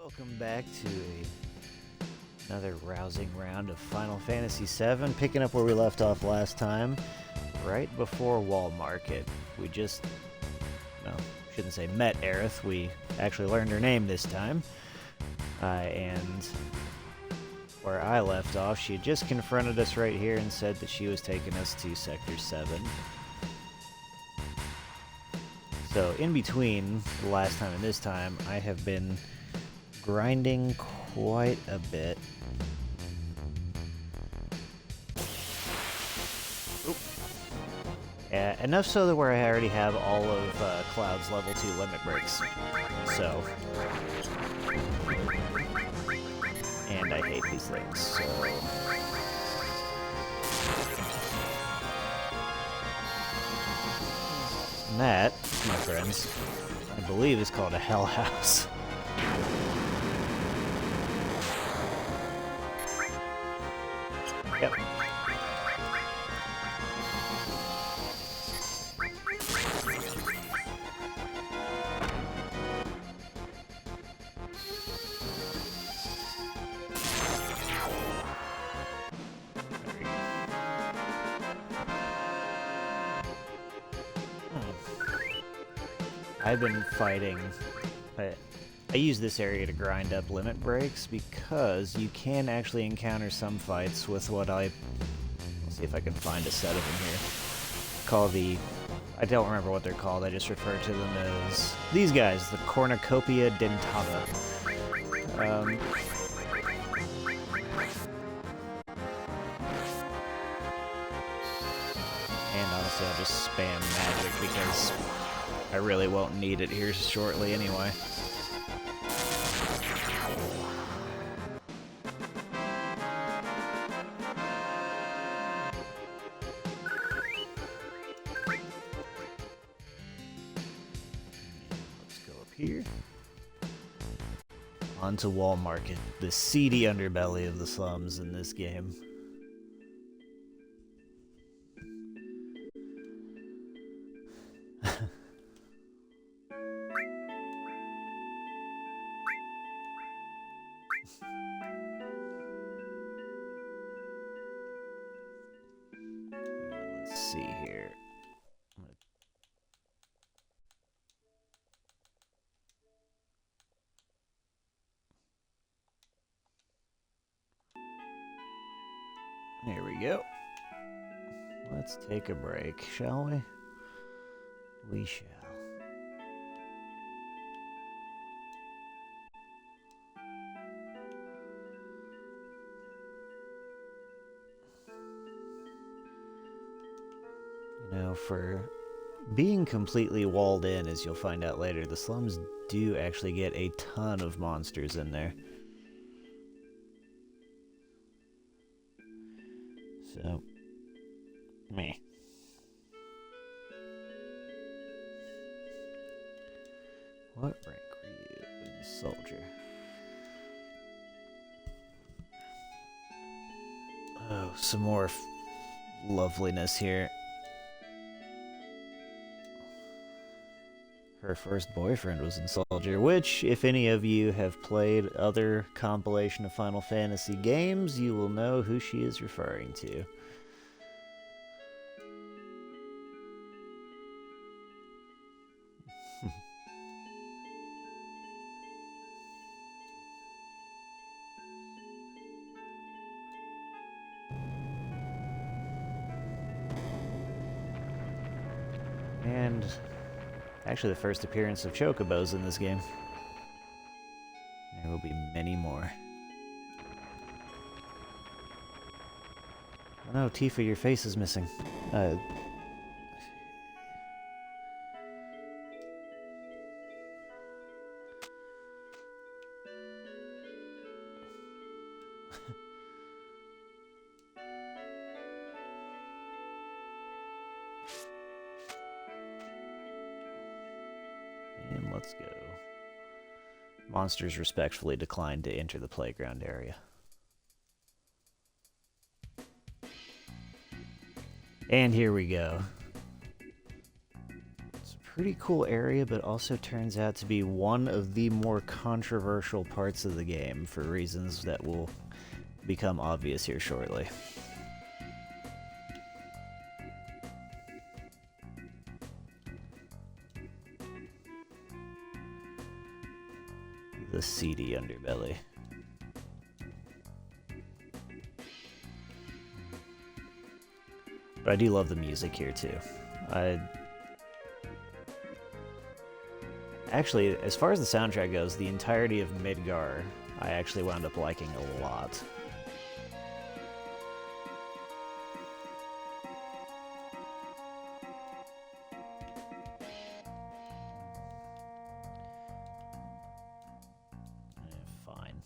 Welcome back to another rousing round of Final Fantasy VII, picking up where we left off last time, right before Wall Market. We just, no, shouldn't say met Aerith, we actually learned her name this time, and where I left off, she had just confronted us right here and said that she was taking us to Sector 7. So, in between the last time and this time, I have been grinding quite a bit. Enough so that where I already have all of Cloud's level 2 limit breaks. So. And I hate these things, so. And that, my friends, I believe is called a Hell House. Yep. I've been fighting. I use this area to grind up limit breaks because you can actually encounter some fights with what Let's see if I can find a set of them here. Call the... I don't remember what they're called, I just refer to them as... these guys, the Cornucopia dentata. And honestly, I'll just spam magic because I really won't need it here shortly anyway. Here. Onto Wall Market, the seedy underbelly of the slums in this game. Let's see here. There we go. Let's take a break, shall we? We shall. You know, for being completely walled in, as you'll find out later, the slums do actually get a ton of monsters in there. So, meh. What rank were you? Soldier. Oh, some more loveliness here. Her first boyfriend was in Soldier, which, if any of you have played other compilation of Final Fantasy games, you will know who she is referring to. And actually the first appearance of Chocobos in this game. There will be many more. Oh no, Tifa, your face is missing. And let's go. Monsters respectfully decline to enter the playground area. And here we go. pretty cool area, but also turns out to be one of the more controversial parts of the game for reasons that will become obvious here shortly. The seedy underbelly. But I do love the music here too. Actually, as far as the soundtrack goes, the entirety of Midgar I actually wound up liking a lot. Fine.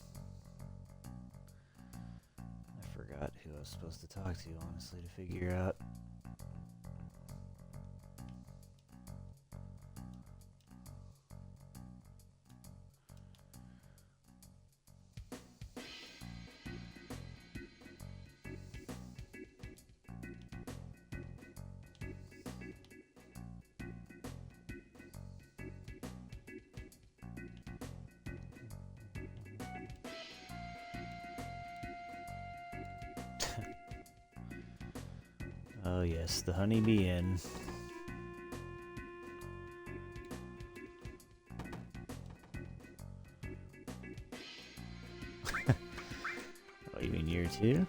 I forgot who I was supposed to talk to, honestly, to figure out. Oh yes, the Honeybee Inn. Oh, you mean year 2?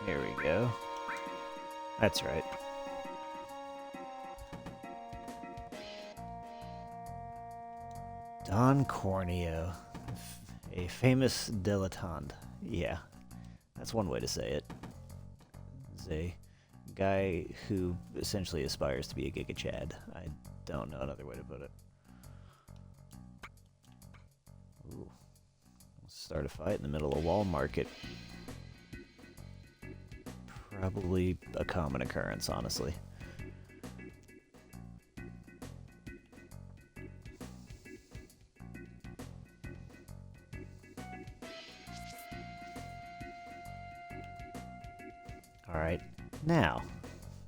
There we go. That's right. Don Corneo, a famous dilettante. Yeah, that's one way to say it. He's a guy who essentially aspires to be a Giga Chad. I don't know another way to put it. Ooh. Let's start a fight in the middle of Wall Market. Probably a common occurrence, honestly. Alright, now,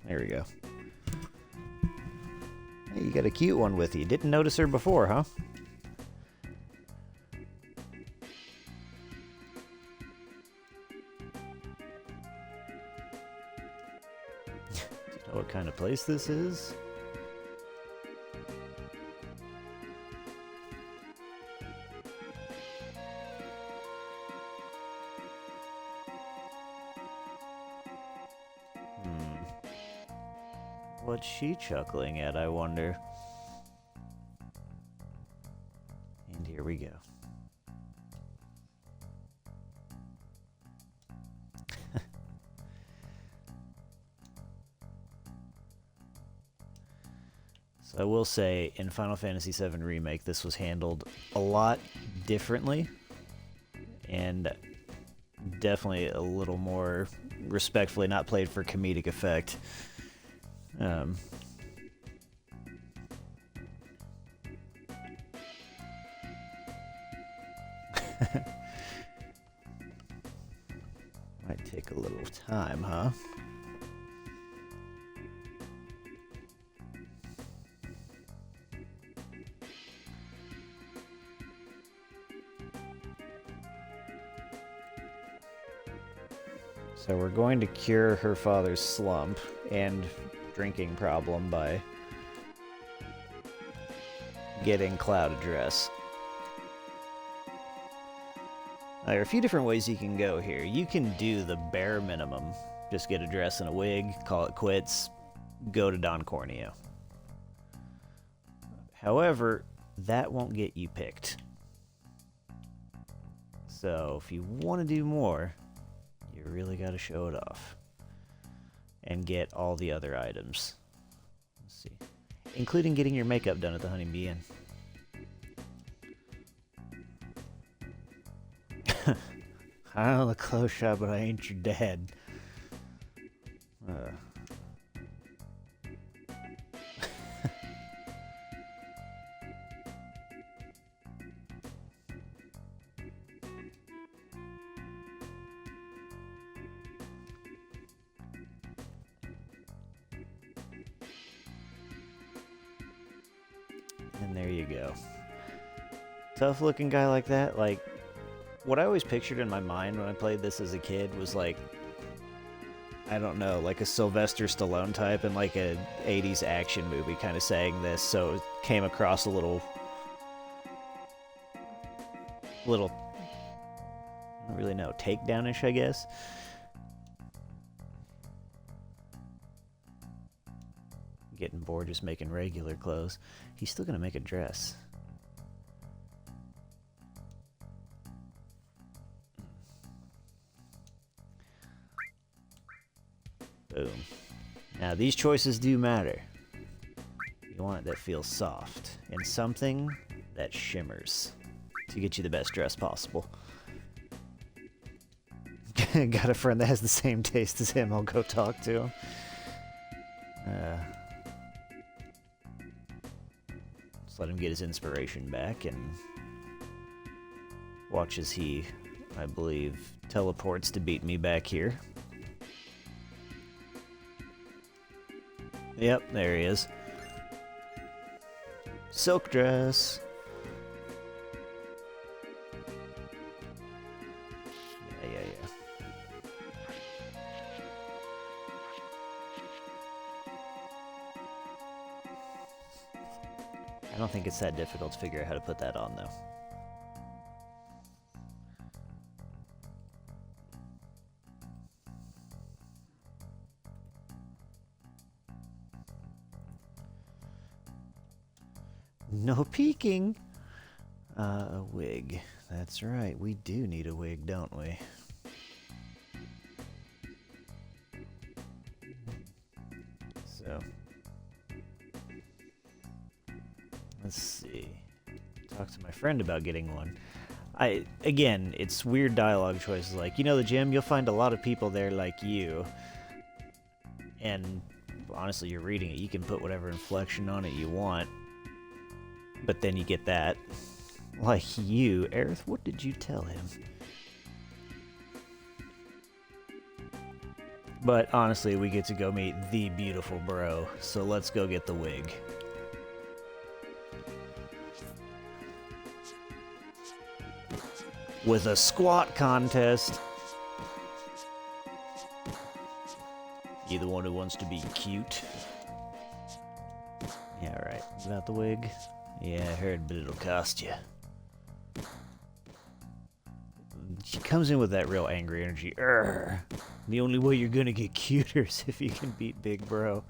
there we go. Hey, you got a cute one with you. Didn't notice her before, huh? Do you know what kind of place this is? What's she chuckling at, I wonder? And here we go. So I will say, in Final Fantasy VII Remake, this was handled a lot differently, and definitely a little more respectfully, not played for comedic effect. Might take a little time, huh? So we're going to cure her father's slump and drinking problem by getting Cloud a dress. Now, there are a few different ways you can go here. You can do the bare minimum. Just get a dress and a wig, call it quits, go to Don Corneo. However, that won't get you picked. So if you want to do more, you really got to show it off. And get all the other items. Let's see. Including getting your makeup done at the Honeybee Inn. I know the clothes shop, but I ain't your dad. And there you go. Tough looking guy like that, like, what I always pictured in my mind when I played this as a kid was like, I don't know, like a Sylvester Stallone type in like a 80s action movie kind of saying this, so it came across a little, I don't really know, takedownish, I guess. Getting bored just making regular clothes. He's still gonna make a dress. Boom. Now these choices do matter. You want it that feels soft and something that shimmers to get you the best dress possible. Got a friend that has the same taste as him. I'll go talk to him. Let's let him get his inspiration back and watch as he, I believe, teleports to beat me back here. Yep, there he is. Silk dress. Yeah. I don't think it's that difficult to figure out how to put that on, though. No peeking. A wig. That's right. We do need a wig, don't we? So, let's see. Talk to my friend about getting one. Again, it's weird dialogue choices. Like, you know the gym? You'll find a lot of people there like you. And honestly, you're reading it. You can put whatever inflection on it you want. But then you get that. Like you, Aerith, what did you tell him? But honestly, we get to go meet the beautiful bro, so let's go get the wig. With a squat contest. You the one who wants to be cute? Yeah, right. About the wig? Yeah, I heard, but it'll cost you. She comes in with that real angry energy. Urgh. The only way you're gonna get cuter is if you can beat Big Bro.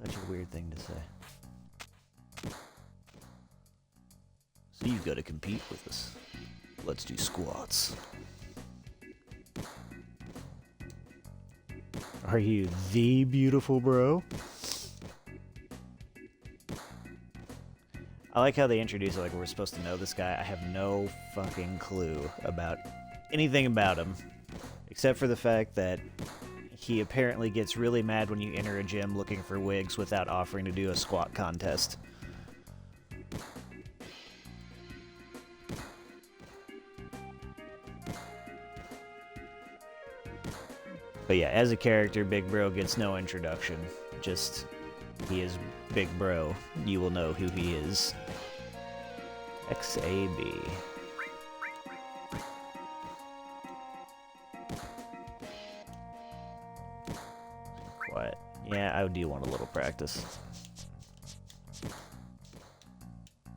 Such a weird thing to say. So you gotta compete with us. Let's do squats. Are you the beautiful bro? I like how they introduce it like we're supposed to know this guy. I have no fucking clue about anything about him. Except for the fact that he apparently gets really mad when you enter a gym looking for wigs without offering to do a squat contest. But yeah, as a character, Big Bro gets no introduction. Just, he is Big Bro. You will know who he is. XAB. Quiet. Yeah, I do want a little practice.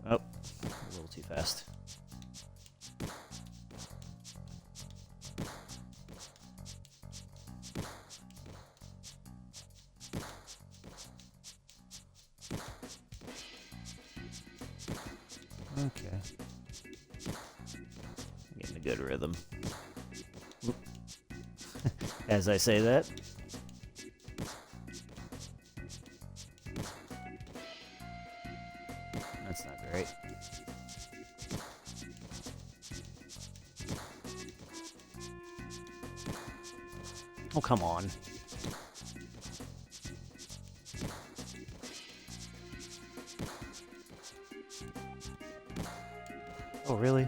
Oh, a little too fast. Okay. Getting a good rhythm. As I say that. That's not great. Oh, come on. Oh, really?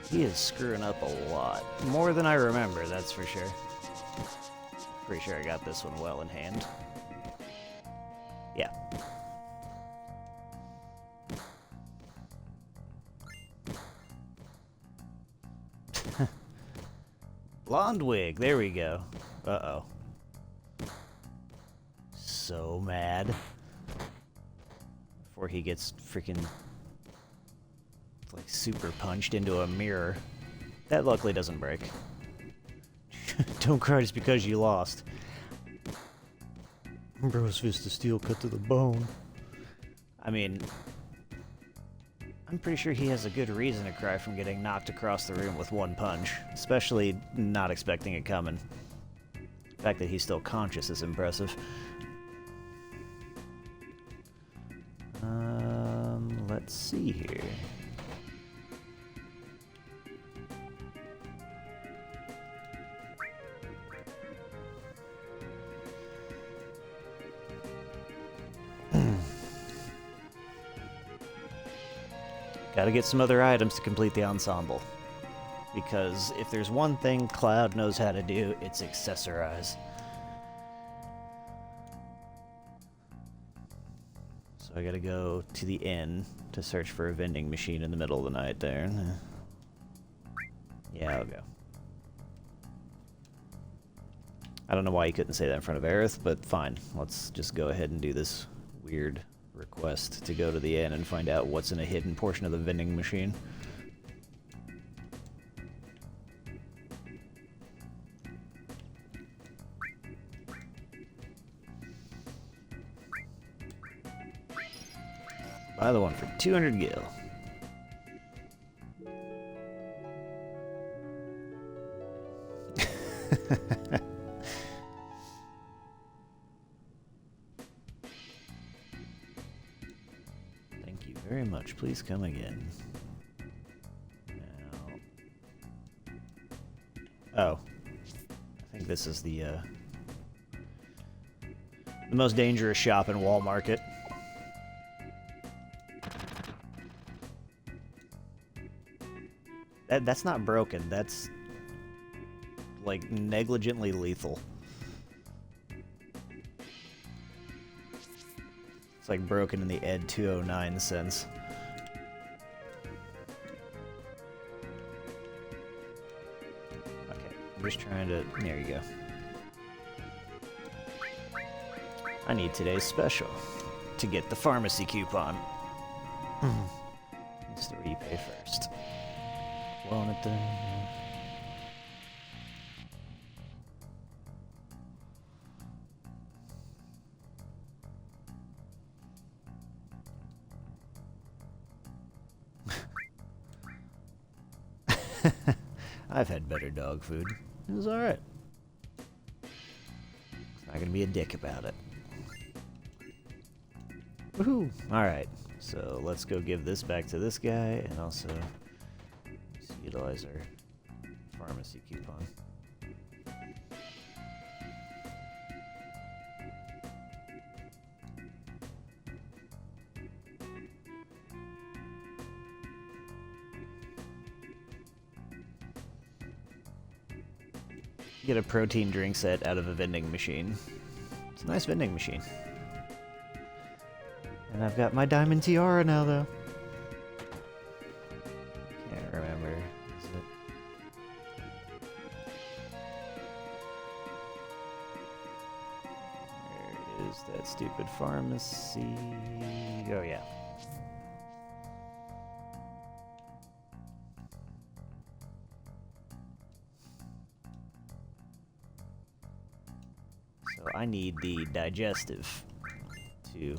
He is screwing up a lot. More than I remember, that's for sure. Pretty sure I got this one well in hand. Yeah. Blonde wig, there we go. Uh-oh. So mad. Before he gets freaking like super punched into a mirror. That luckily doesn't break. Don't cry just because you lost. Bro's fist of steel cut to the bone. I mean, I'm pretty sure he has a good reason to cry from getting knocked across the room with one punch, especially not expecting it coming. The fact that he's still conscious is impressive. Let's see here. Gotta get some other items to complete the ensemble. Because if there's one thing Cloud knows how to do, it's accessorize. So I gotta go to the inn to search for a vending machine in the middle of the night there. Yeah, I'll go. I don't know why you couldn't say that in front of Aerith, but fine. Let's just go ahead and do this weird request to go to the inn and find out what's in a hidden portion of the vending machine. Buy the one for 200 gil. Thank you very much. Please come again. Now. Oh. I think this is the most dangerous shop in Wall Market. That's not broken. That's like negligently lethal. It's like broken in the Ed 209 sense. Okay, I'm just trying to... There you go. I need today's special to get the pharmacy coupon. That's where you pay first. Want it then? I've had better dog food. It was alright. Not gonna be a dick about it. Woohoo! Alright, so let's go give this back to this guy and also utilize our pharmacy coupon. Get a protein drink set out of a vending machine. It's a nice vending machine. And I've got my diamond tiara now, though. Can't remember. Is it? Where is that stupid pharmacy? Oh, yeah. So I need the digestive to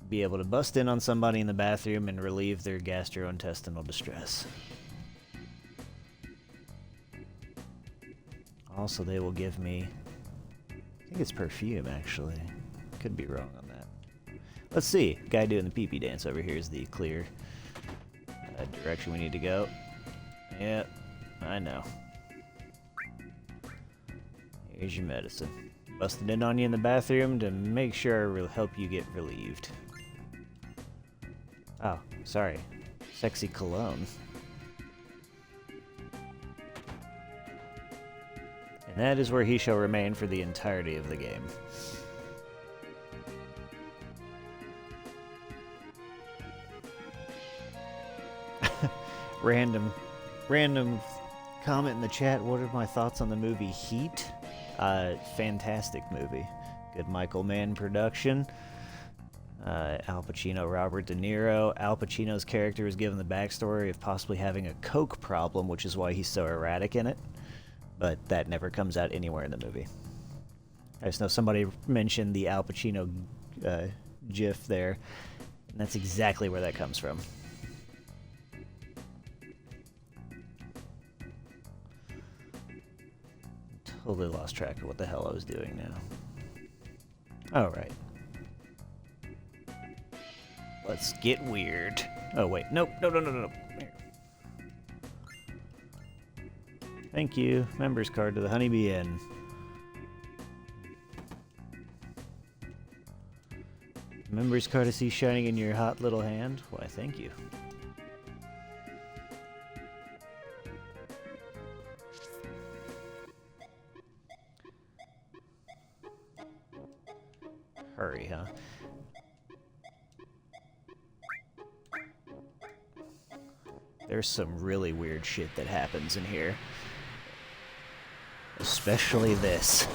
be able to bust in on somebody in the bathroom and relieve their gastrointestinal distress. Also, they will give me, I think it's perfume, actually. Could be wrong on that. Let's see. Guy doing the pee-pee dance over here is the clear direction we need to go. Yep, I know. Here's your medicine. Busted in on you in the bathroom to make sure I will help you get relieved. Oh, sorry. Sexy cologne. And that is where he shall remain for the entirety of the game. Random comment in the chat. What are my thoughts on the movie Heat? Fantastic movie. Good Michael Mann production. Al Pacino, Robert De Niro. Al Pacino's character is given the backstory of possibly having a coke problem, which is why he's so erratic in it. But that never comes out anywhere in the movie. I just know somebody mentioned the Al Pacino gif there, and that's exactly where that comes from. Totally lost track of what the hell I was doing now. Alright. Let's get weird. Oh, wait. Nope. No. Here. Thank you. Members card to the Honeybee Inn. Members card to see shining in your hot little hand? Why, thank you. Hurry, huh? There's some really weird shit that happens in here. Especially this.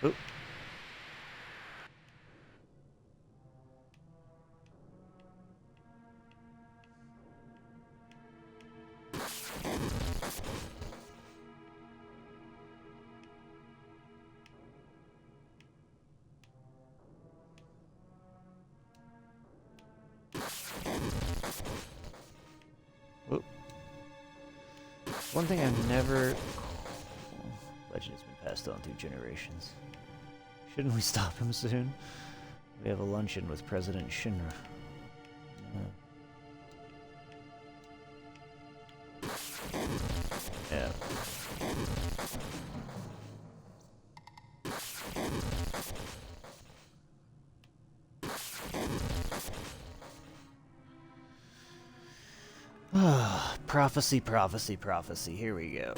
Oop. One thing I've never... Legend has been passed on through generations. Shouldn't we stop him soon? We have a luncheon with President Shinra. Yeah. Ah, prophecy, prophecy, prophecy. Here we go.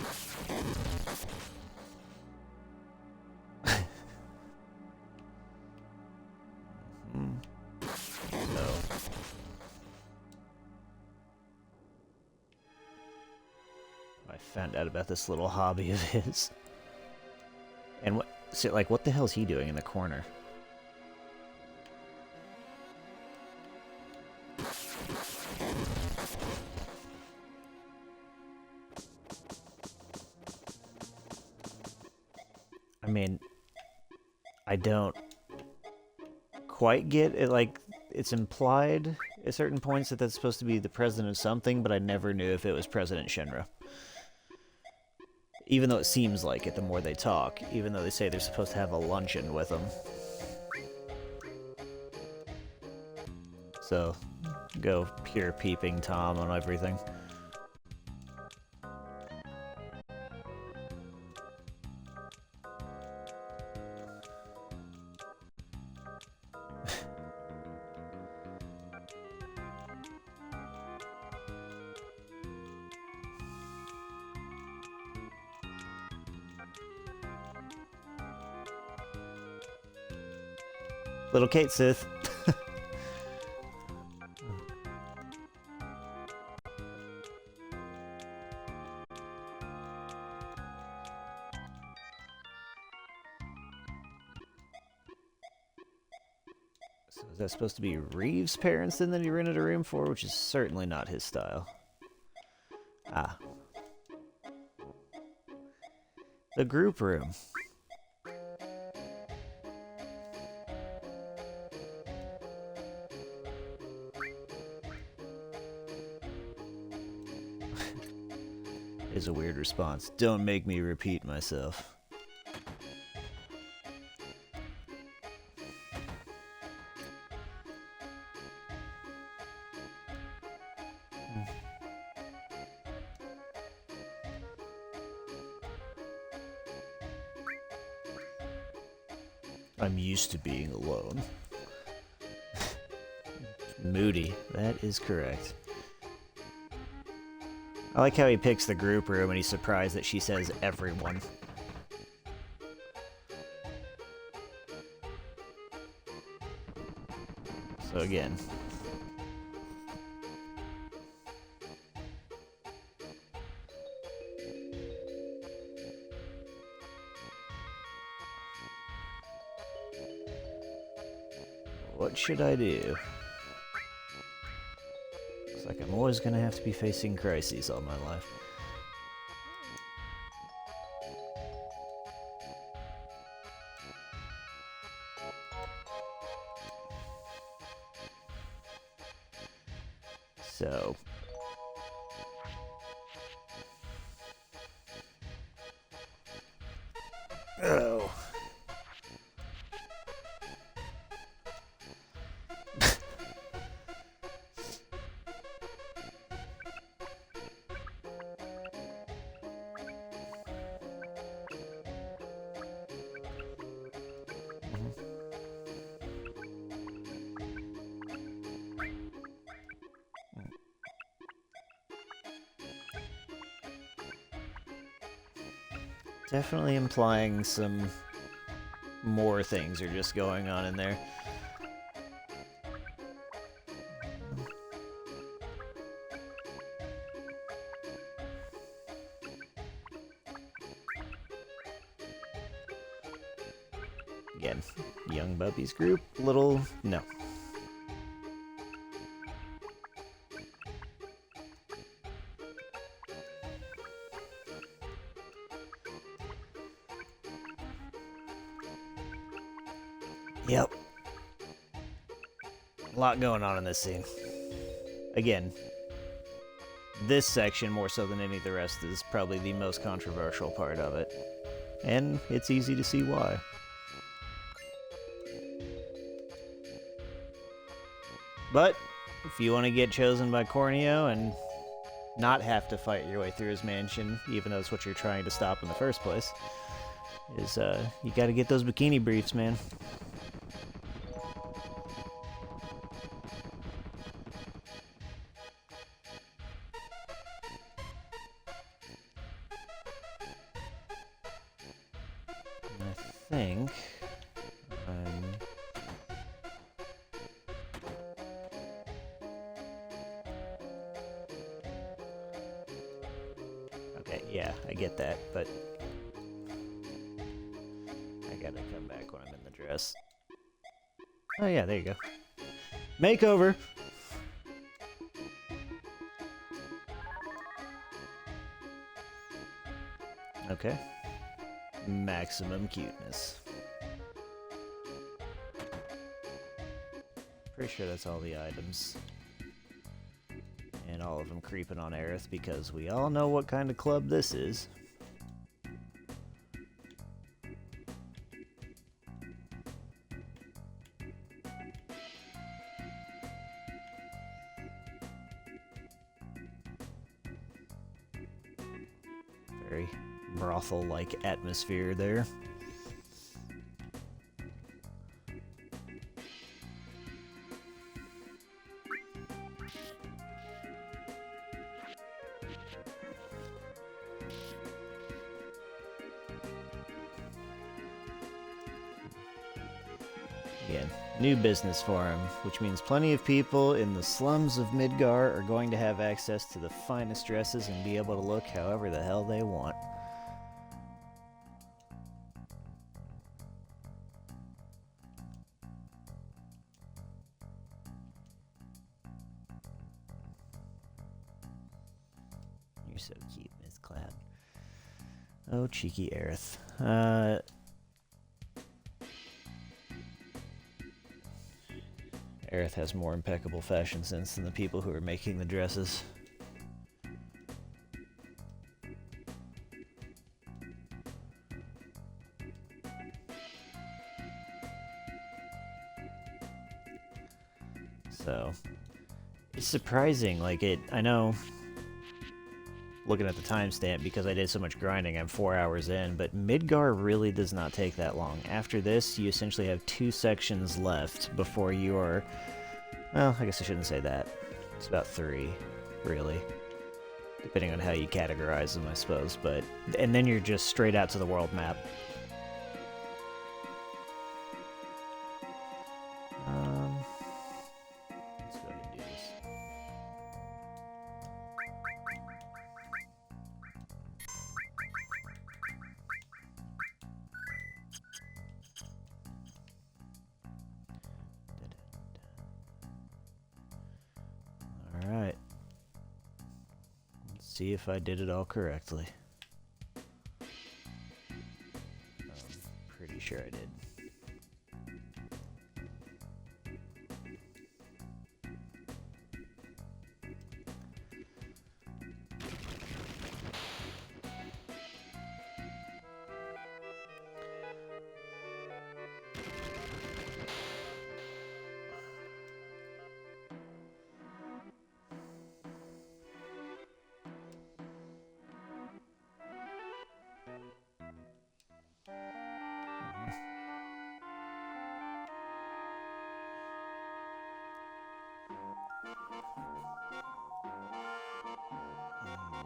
I found out about this little hobby of his. And what, so, like, what the hell is he doing in the corner? I mean, I don't quite get it. Like, it's implied at certain points that that's supposed to be the president of something, but I never knew if it was President Shinra. Even though it seems like it the more they talk, even though they say they're supposed to have a luncheon with him. So, go pure peeping Tom on everything. Little Kate Sith. So is that supposed to be Reeves' parents then that he rented a room for, which is certainly not his style. Ah. The group room. Is a weird response. Don't make me repeat myself. I'm used to being alone. Moody. That is correct. I like how he picks the group room and he's surprised that she says everyone. So again. What should I do? Looks like I'm always gonna have to be facing crises all my life. So... Oh... Definitely implying some more things are just going on in there. Again, young Bubby's group, little... no. Yep. A lot going on in this scene. Again, this section, more so than any of the rest, is probably the most controversial part of it. And it's easy to see why. But, if you want to get chosen by Corneo and not have to fight your way through his mansion, even though it's what you're trying to stop in the first place, is, you gotta get those bikini briefs, man. I think... okay, yeah, I get that, but... I gotta come back when I'm in the dress. Oh yeah, there you go. Makeover! Okay. Maximum cuteness. Pretty sure that's all the items. And all of them creeping on Aerith because we all know what kind of club this is. Very brothel-like atmosphere there. Again, new business for him, which means plenty of people in the slums of Midgar are going to have access to the finest dresses and be able to look however the hell they want. You're so cute, Miss Cloud. Oh, cheeky Aerith. Aerith has more impeccable fashion sense than the people who are making the dresses. So, it's surprising, like I know, looking at the timestamp, because I did so much grinding, I'm 4 hours in, but Midgar really does not take that long. After this, you essentially have 2 sections left before you are Well, I guess I shouldn't say that. It's about 3, really. Depending on how you categorize them, I suppose. But and then you're just straight out to the world map. Let's go ahead and do this. All right. Let's see if I did it all correctly. I'm pretty sure I did.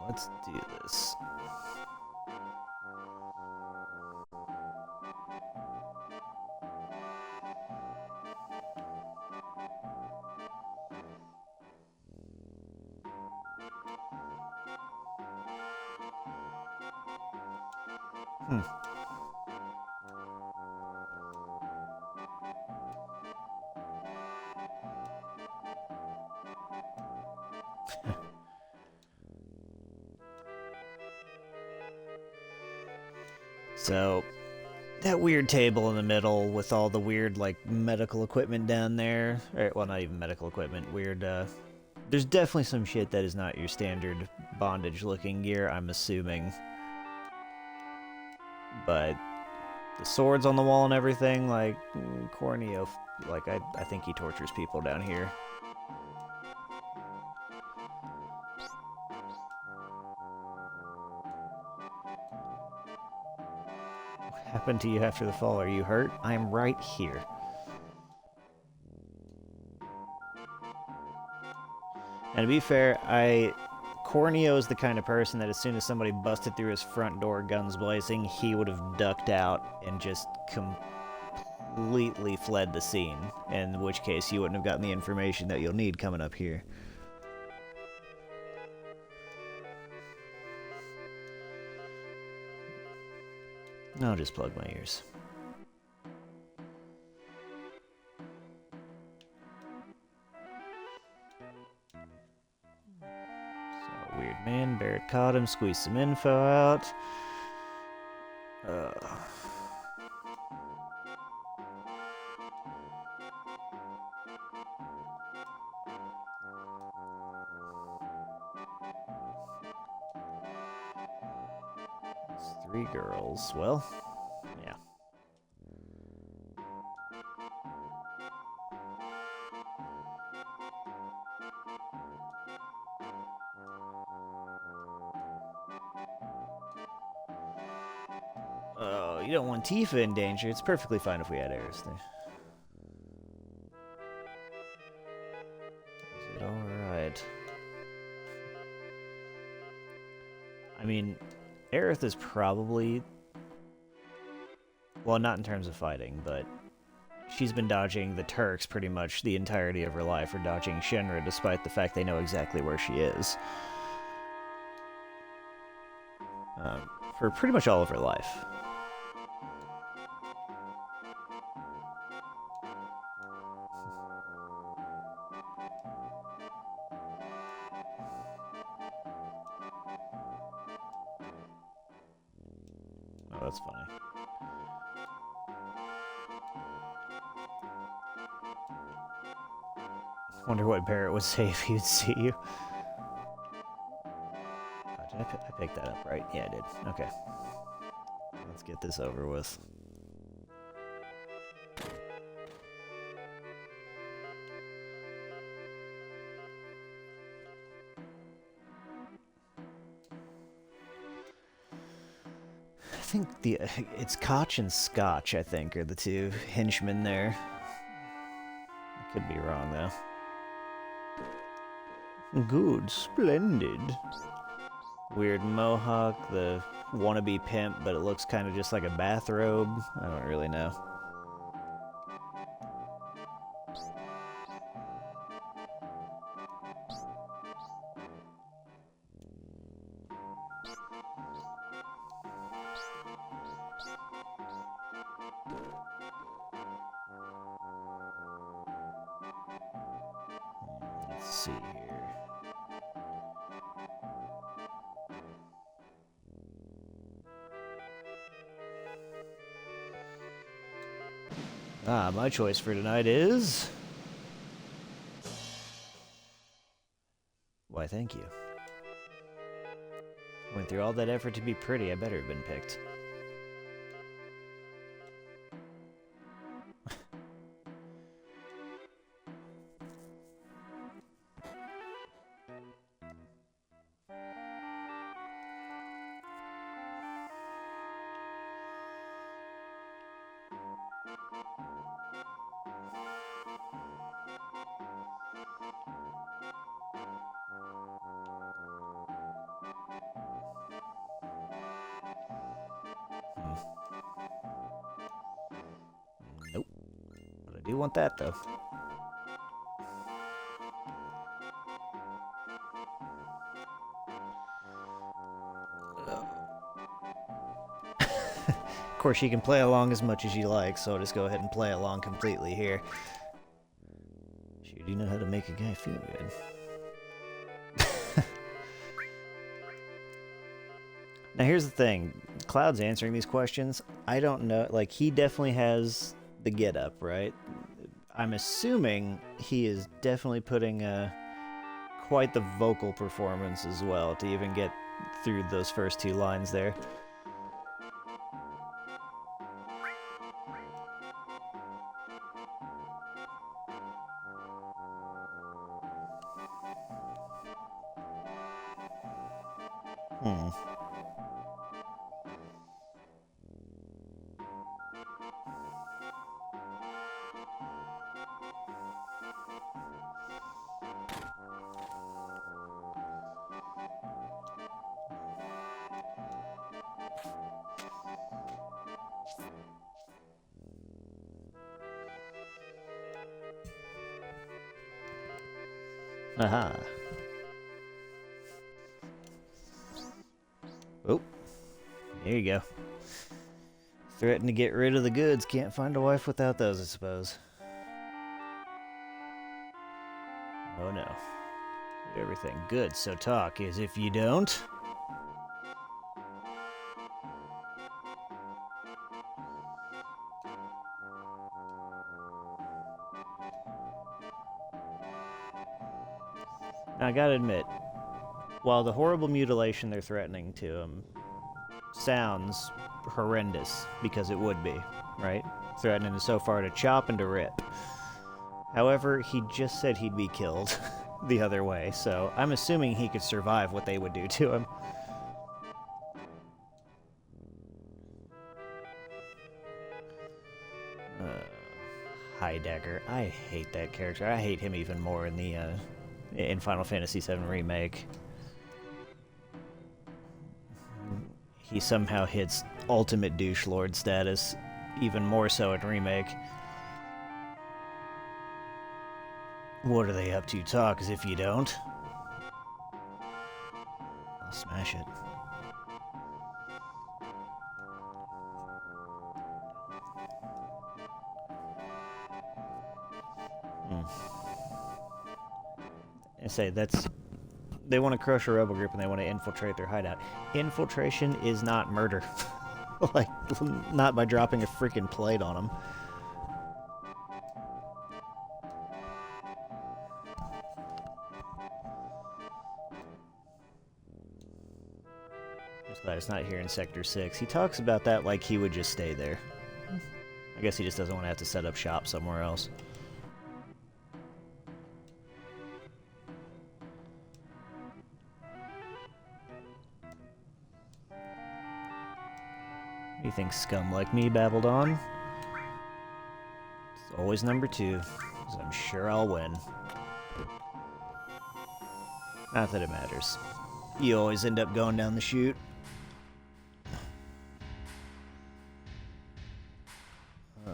Let's do this. So, that weird table in the middle with all the weird, like, medical equipment down there. Or, well, not even medical equipment. Weird, there's definitely some shit that is not your standard bondage-looking gear, I'm assuming. But the swords on the wall and everything, like, Corneo, like, I think he tortures people down here. What happened to you after the fall? Are you hurt? I'm right here. And to be fair, Corneo is the kind of person that as soon as somebody busted through his front door guns blazing, he would have ducked out and just completely fled the scene, in which case you wouldn't have gotten the information that you'll need coming up here. I'll just plug my ears. So, weird man, Barrett caught him, squeezed some info out. It's 3 girls. Well, yeah. Oh, you don't want Tifa in danger. It's perfectly fine if we had Eris there. Is it alright? I mean, Aerith is probably... Well, not in terms of fighting, but she's been dodging the Turks pretty much the entirety of her life, or dodging Shinra, despite the fact they know exactly where she is. For pretty much all of her life. Oh, that's funny. Wonder what Barrett would say if he'd see you. Oh, did I picked that up, right? Yeah, I did. Okay. Let's get this over with. I think it's Koch and Scotch, I think, are the 2 henchmen there. I could be wrong, though. Good, splendid. Weird mohawk, the wannabe pimp, but it looks kind of just like a bathrobe. I don't really know. Let's see here. My choice for tonight is... Why, thank you. Went through all that effort to be pretty, I better have been picked. Nope. But I do want that, though. Of course, you can play along as much as you like, so I'll just go ahead and play along completely here. Sure do know how to make a guy feel good. Now here's the thing, Cloud's answering these questions. I don't know, like, he definitely has the get-up, right? I'm assuming he is definitely putting quite the vocal performance as well to even get through those first two lines there. Aha. Oh, there you go. Threaten to get rid of the goods. Can't find a wife without those, I suppose. Oh no. Everything good, so talk as if you don't. Now, I gotta admit, while the horrible mutilation they're threatening to him sounds horrendous, because it would be, right? Threatening so far to chop and to rip. However, he just said he'd be killed the other way, so I'm assuming he could survive what they would do to him. Heidegger. I hate that character. I hate him even more in the in Final Fantasy VII Remake. He somehow hits ultimate douche lord status, even more so in Remake. What are they up to? Talk as if you don't. I'll smash it. I say that's... They want to crush a rebel group and they want to infiltrate their hideout. Infiltration is not murder. Like, not by dropping a freaking plate on them. Just glad it's not here in Sector 6. He talks about that like he would just stay there. I guess he just doesn't want to have to set up shop somewhere else. You think scum like me babbled on? It's always number 2, because I'm sure I'll win. Not that it matters. You always end up going down the chute. Oh.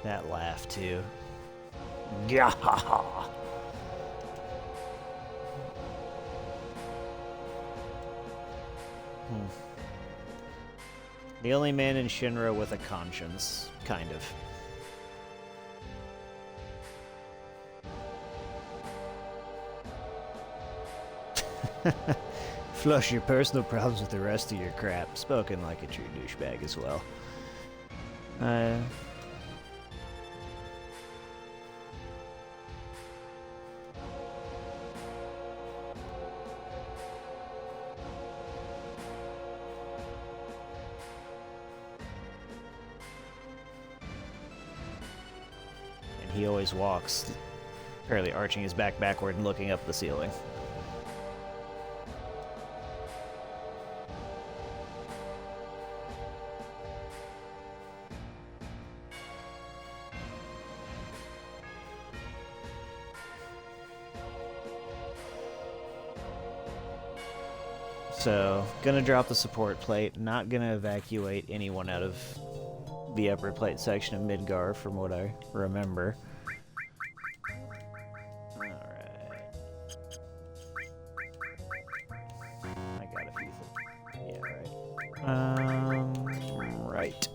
That laugh too. Gah! The only man in Shinra with a conscience, kind of. Flush your personal problems with the rest of your crap. Spoken like a true douchebag as well. He always walks, apparently arching his back backward and looking up the ceiling. So, gonna drop the support plate, not gonna evacuate anyone out of the upper plate section of Midgar, from what I remember. Alright. I got a few things. Yeah, right. Right.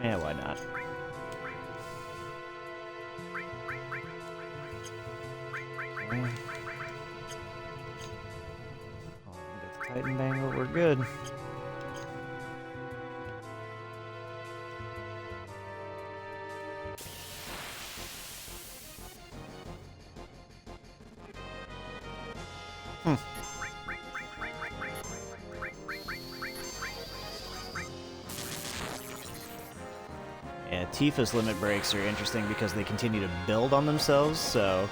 Yeah, why not? Okay. Titan Bangle, we're good. Yeah, Tifa's limit breaks are interesting because they continue to build on themselves, so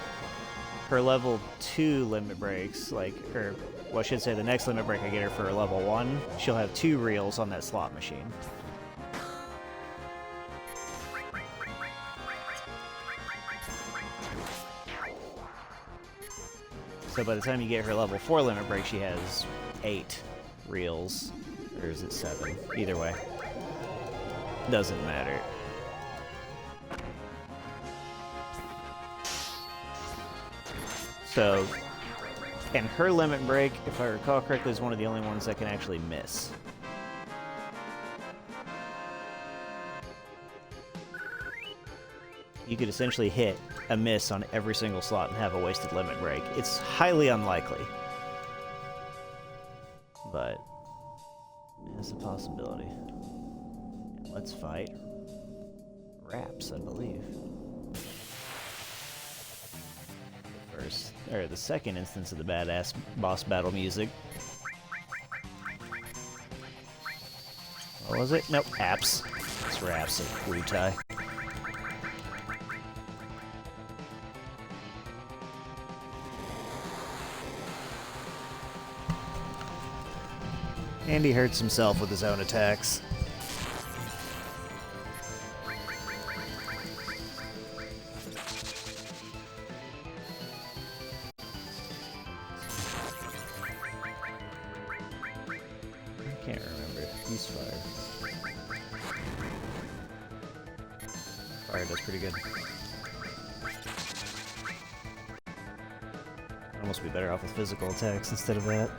her level 2 limit breaks, well, I should say the next limit break I get her for level 1, she'll have 2 reels on that slot machine. So by the time you get her level 4 limit break, she has 8 reels. Or is it 7? Either way. Doesn't matter. So, and her limit break, if I recall correctly, is one of the only ones that can actually miss. You could essentially hit a miss on every single slot and have a wasted limit break. It's highly unlikely, but it's a possibility. Let's fight Raps, I believe. The second instance of the badass boss battle music. What was it? Nope, Apps. It's Raps of Wutai. And he hurts himself with his own attacks. Can't remember. He's fire. Fire does pretty good. I'd almost be better off with physical attacks instead of that.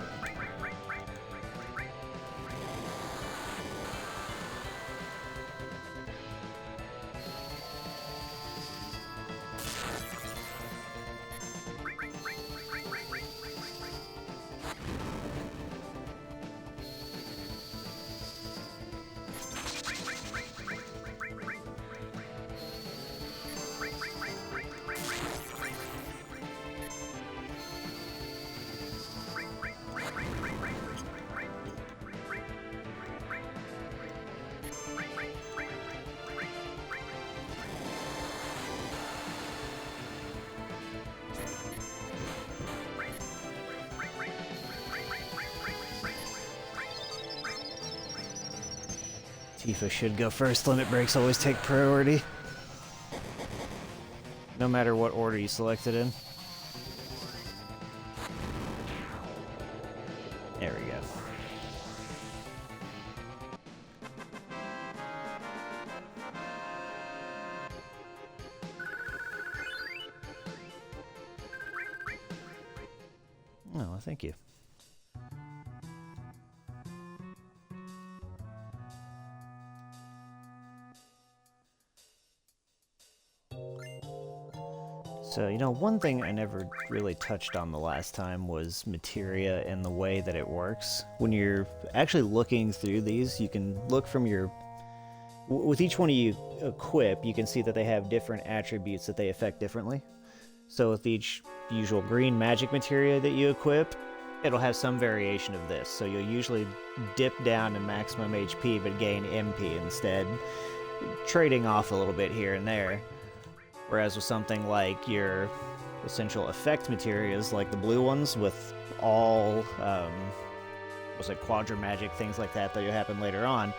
Tifa should go first. Limit breaks always take priority. No matter what order you select it in. There we go. Oh, well, thank you. So, you know, one thing I never really touched on the last time was materia and the way that it works. When you're actually looking through these, you can look from your... With each one you equip, you can see that they have different attributes that they affect differently. So with each usual green magic materia that you equip, it'll have some variation of this. So you'll usually dip down to maximum HP but gain MP instead, trading off a little bit here and there. Whereas with something like your essential effect materials, like the blue ones with all, was it quadra magic, things like that that'll happen later on,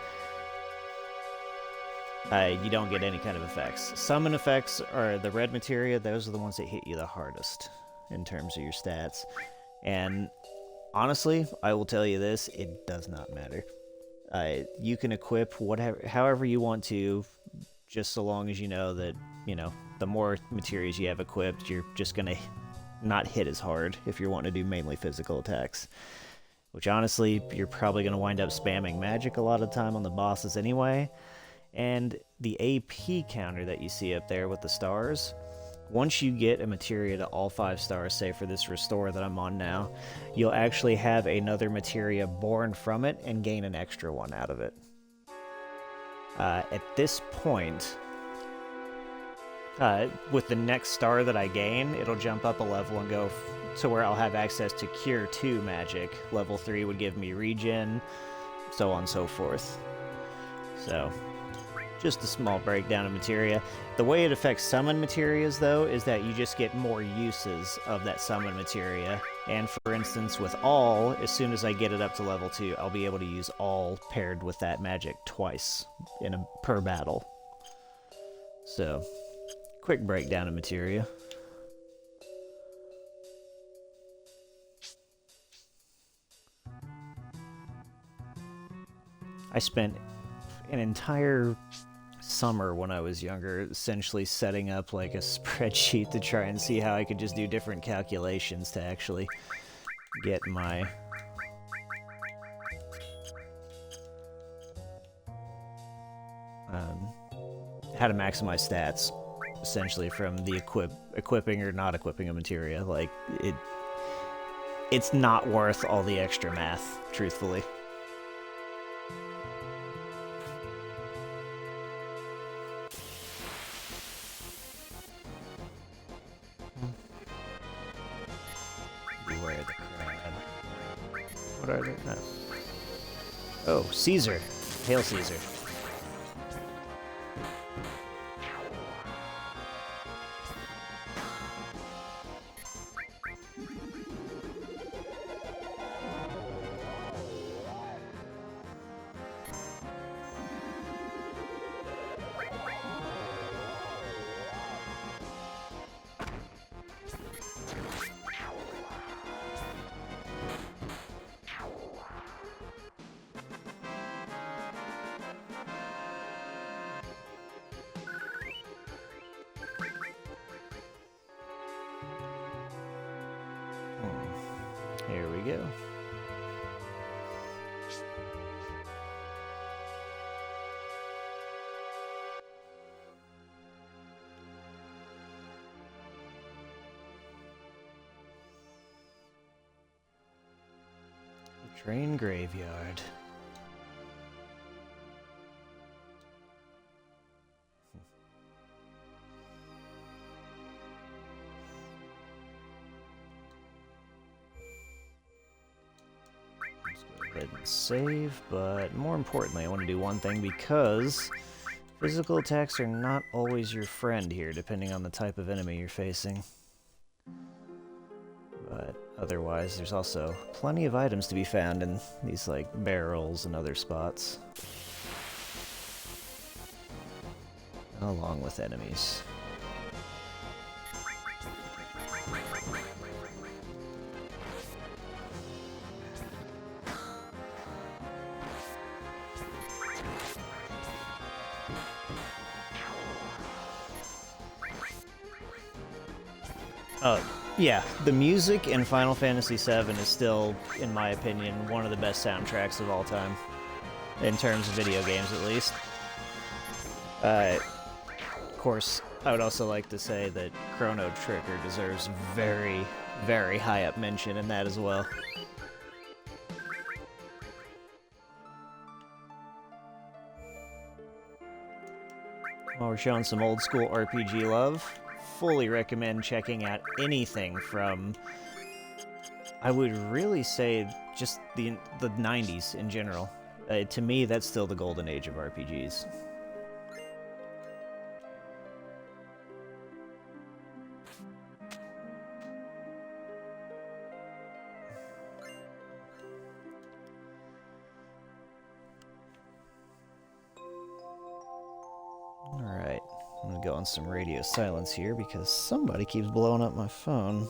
you don't get any kind of effects. Summon effects are the red materia, those are the ones that hit you the hardest in terms of your stats. And honestly, I will tell you this, it does not matter. You can equip whatever, however you want to, just so long as you know that, you know, the more materials you have equipped, you're just gonna not hit as hard if you're wanting to do mainly physical attacks. Which honestly, you're probably gonna wind up spamming magic a lot of the time on the bosses anyway. And the AP counter that you see up there with the stars, once you get a materia to all 5 stars, say for this restore that I'm on now, you'll actually have another materia born from it and gain an extra one out of it. At this point, with the next star that I gain, it'll jump up a level and go to where I'll have access to Cure 2 magic. Level 3 would give me regen, so on and so forth. So, just a small breakdown of materia. The way it affects summon materias, though, is that you just get more uses of that summon materia. And for instance, with all, as soon as I get it up to level 2, I'll be able to use all paired with that magic twice per battle. So, quick breakdown of materia. I spent an entire summer when I was younger essentially setting up like a spreadsheet to try and see how I could just do different calculations to actually get my how to maximize stats essentially from the equipping or not equipping a materia. Like it's not worth all the extra math, truthfully. Beware the crab. What are they? Oh, Caesar. Hail Caesar. Here we go. The train graveyard. Go ahead and save, but more importantly, I want to do one thing because physical attacks are not always your friend here, depending on the type of enemy you're facing. But otherwise, there's also plenty of items to be found in these, like, barrels and other spots. along with enemies. Yeah, the music in Final Fantasy VII is still, in my opinion, one of the best soundtracks of all time. In terms of video games, at least. Of course, I would also like to say that Chrono Trigger deserves very, very high up mention in that as well. While we're showing some old school RPG love, fully recommend checking out anything from, I would really say, just the 90s in general. To me, that's still the golden age of RPGs. Alright, I'm gonna go on some radio silence here because somebody keeps blowing up my phone.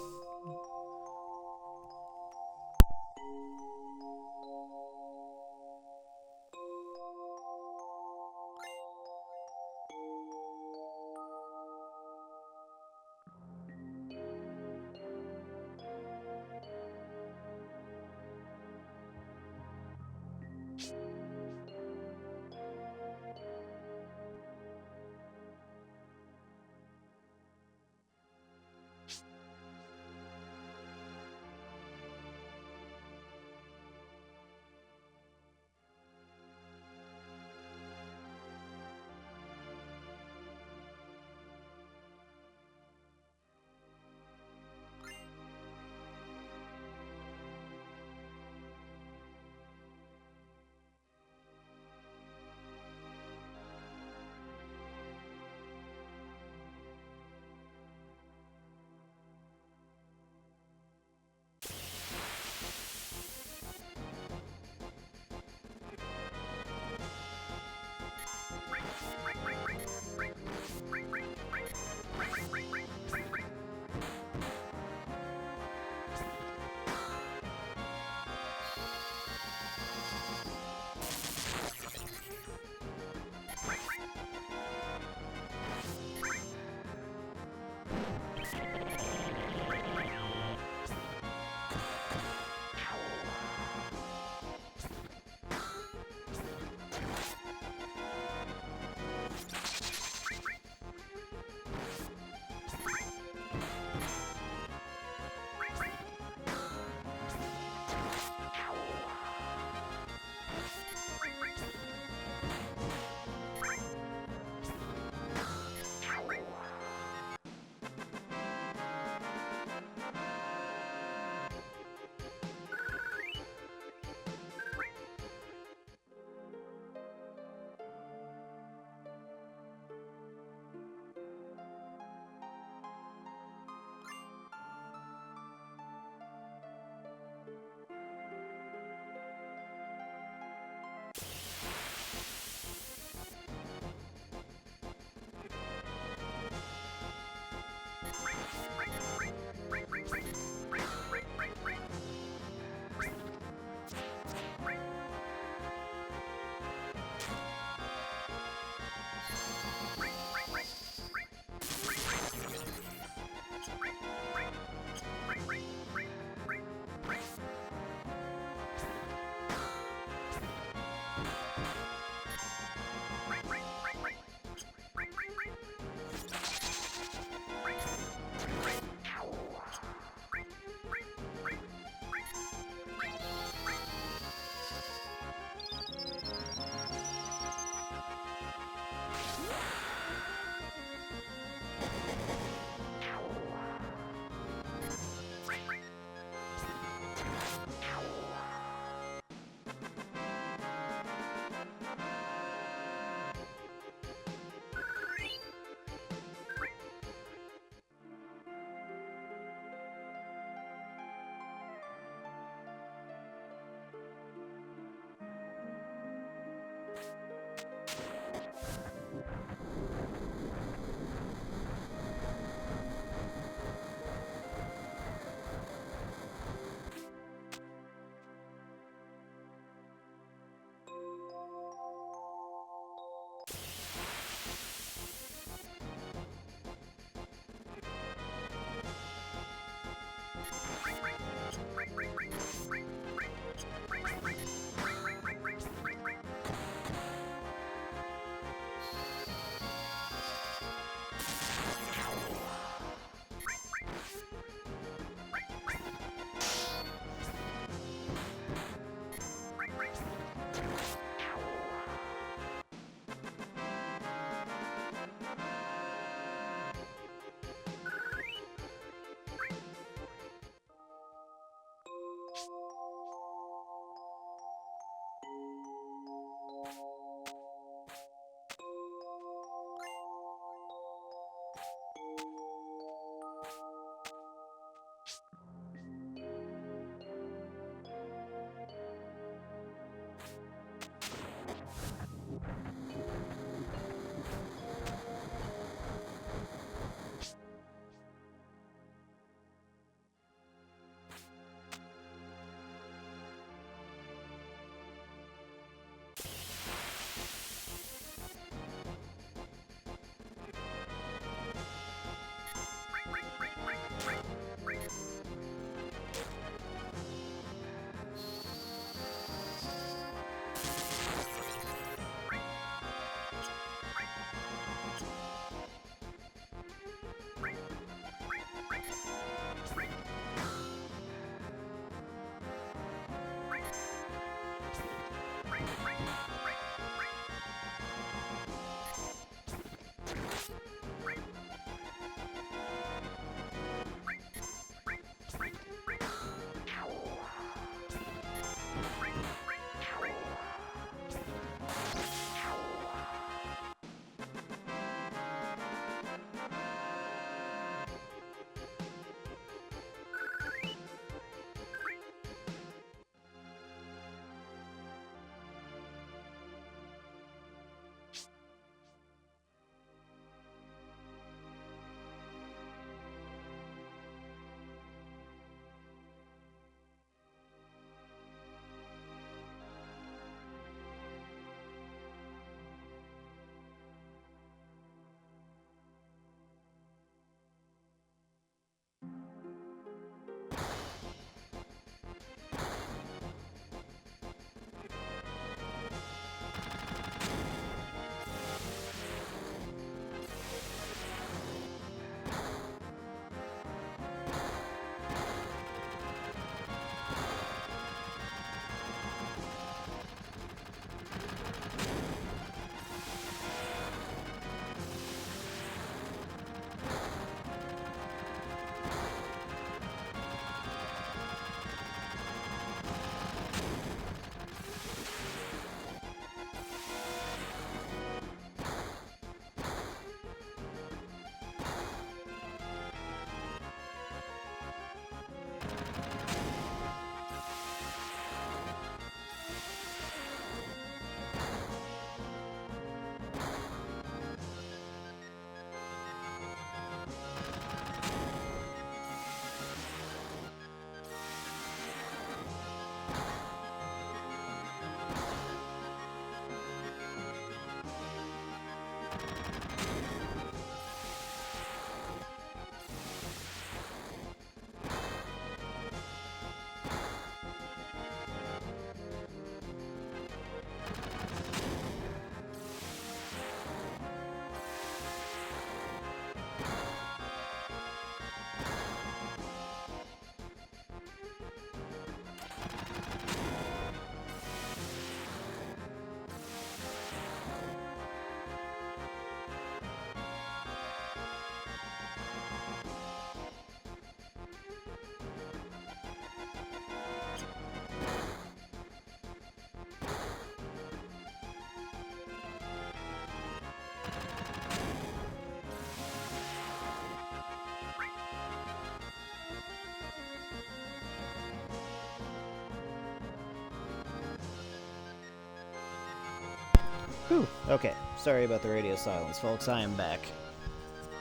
Whew. Okay, sorry about the radio silence, folks. I am back.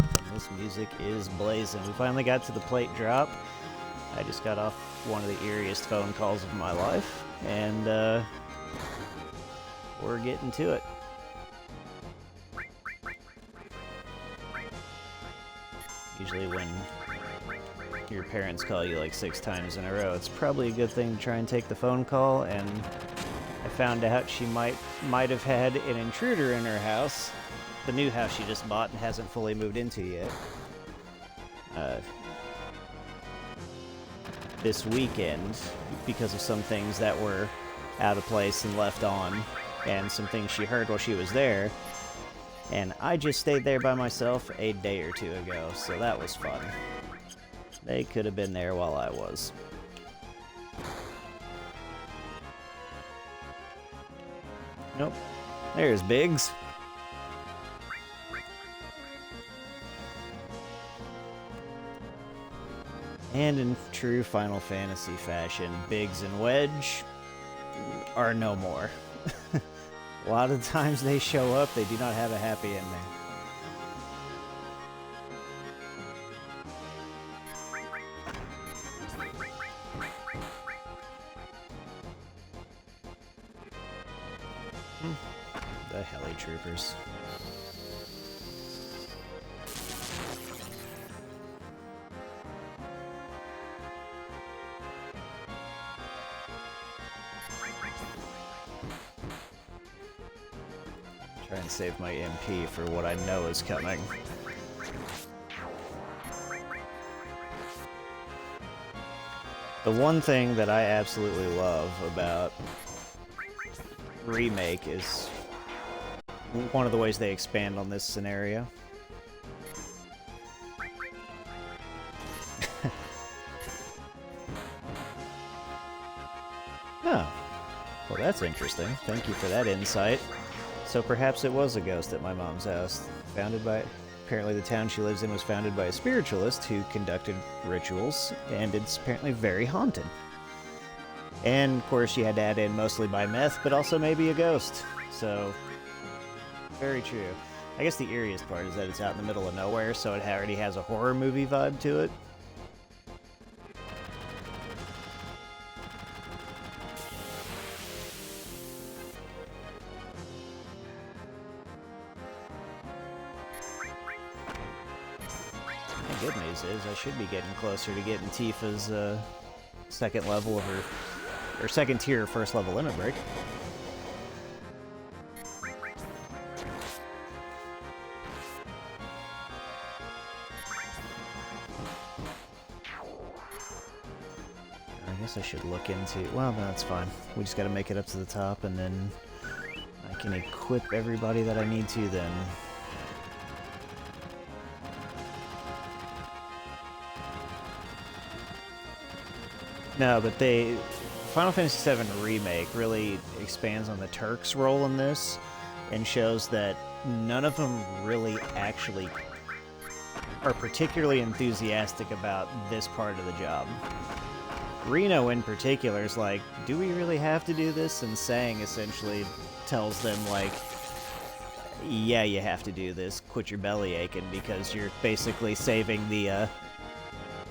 And this music is blazing. We finally got to the plate drop. I just got off one of the eeriest phone calls of my life, and we're getting to it. Usually when your parents call you like 6 times in a row, it's probably a good thing to try and take the phone call, and I found out she might have had an intruder in her house, the new house she just bought and hasn't fully moved into yet. This weekend, because of some things that were out of place and left on, and some things she heard while she was there, and I just stayed there by myself a day or two ago, so that was fun. They could have been there while I was. Nope. There's Biggs. And in true Final Fantasy fashion, Biggs and Wedge are no more. A lot of times they show up, they do not have a happy ending. The heli troopers. Try and save my MP for what I know is coming. The one thing that I absolutely love about Remake is one of the ways they expand on this scenario. Oh, well that's interesting. Thank you for that insight. So perhaps it was a ghost at my mom's house, founded by... Apparently the town she lives in was founded by a spiritualist who conducted rituals, and it's apparently very haunted. And, of course, you had to add in mostly by meth, but also maybe a ghost. So, very true. I guess the eeriest part is that it's out in the middle of nowhere, so it already has a horror movie vibe to it. The good news is I should be getting closer to getting Tifa's second level of her... or second tier first level limit break. I guess I should look into... well, no, that's fine. We just gotta make it up to the top, and then I can equip everybody that I need to then. No, but Final Fantasy VII Remake really expands on the Turks' role in this, and shows that none of them really actually are particularly enthusiastic about this part of the job. Reno in particular is like, do we really have to do this? And Sang essentially tells them, like, yeah, you have to do this, quit your belly aching, because you're basically saving the,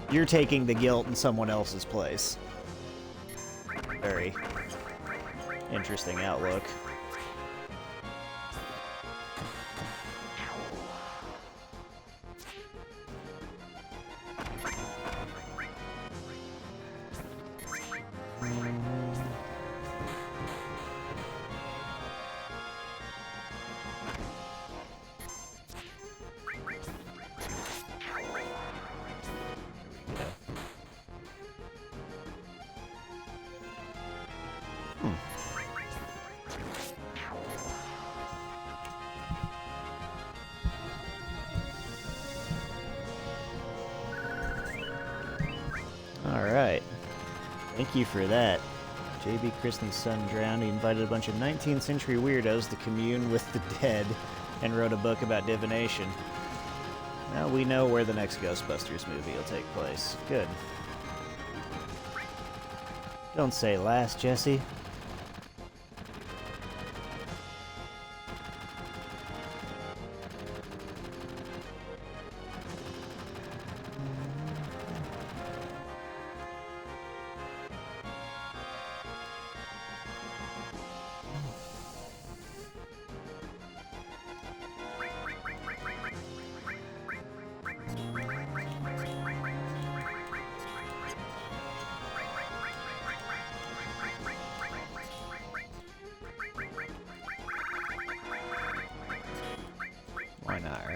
you're taking the guilt in someone else's place. Very interesting outlook. Alright. Thank you for that. J.B. Christie's son drowned. He invited a bunch of 19th century weirdos to commune with the dead and wrote a book about divination. Now we know where the next Ghostbusters movie will take place. Good. Don't say last, Jesse.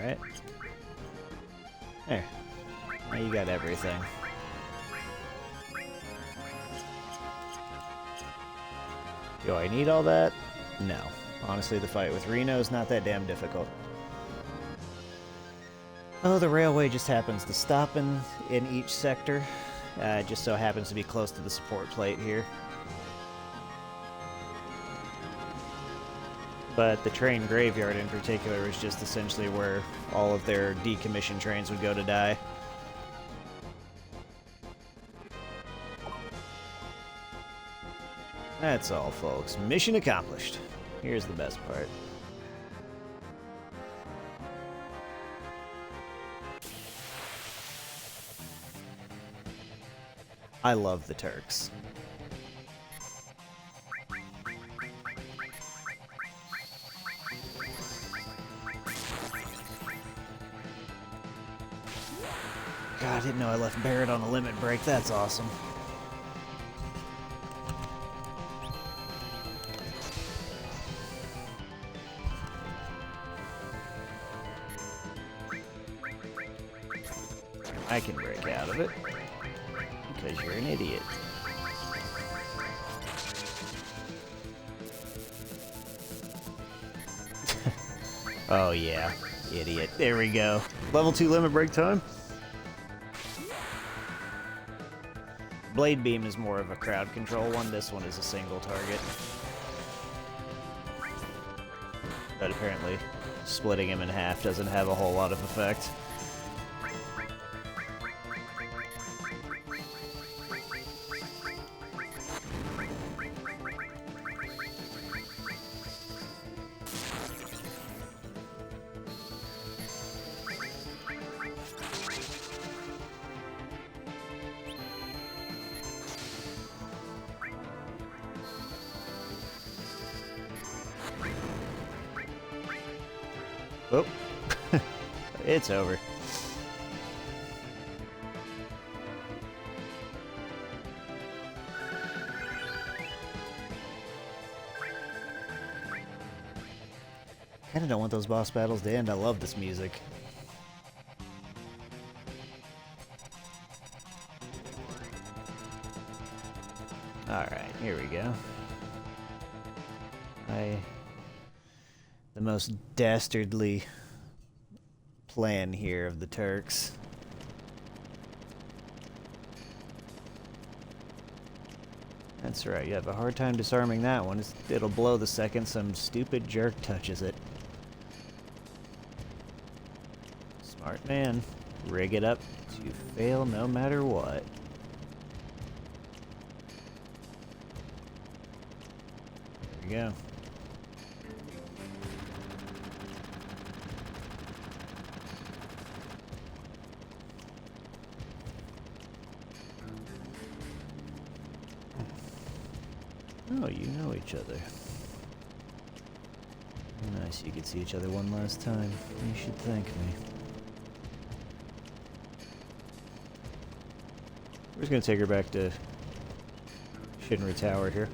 Alright. There. Now you got everything. Do I need all that? No. Honestly, the fight with Reno's not that damn difficult. Oh, the railway just happens to stop in each sector. It just so happens to be close to the support plate here. But the train graveyard in particular is just essentially where all of their decommissioned trains would go to die. That's all, folks. Mission accomplished. Here's the best part. I love the Turks. God, I didn't know I left Barrett on a limit break. That's awesome. I can break out of it, because you're an idiot. Oh yeah, idiot. There we go. Level 2 limit break time. Blade Beam is more of a crowd control one. This one is a single target. But apparently, splitting him in half doesn't have a whole lot of effect. Oh, it's over. Kinda don't want those boss battles to end. I love this music. Alright, here we go. The most dastardly plan here of the Turks. That's right, you have a hard time disarming that one. It'll blow the second some stupid jerk touches it. Smart man. Rig it up to fail no matter what. There we go. Oh, you know each other. Nice, you could see each other one last time. You should thank me. We're just gonna take her back to Shinra Tower here.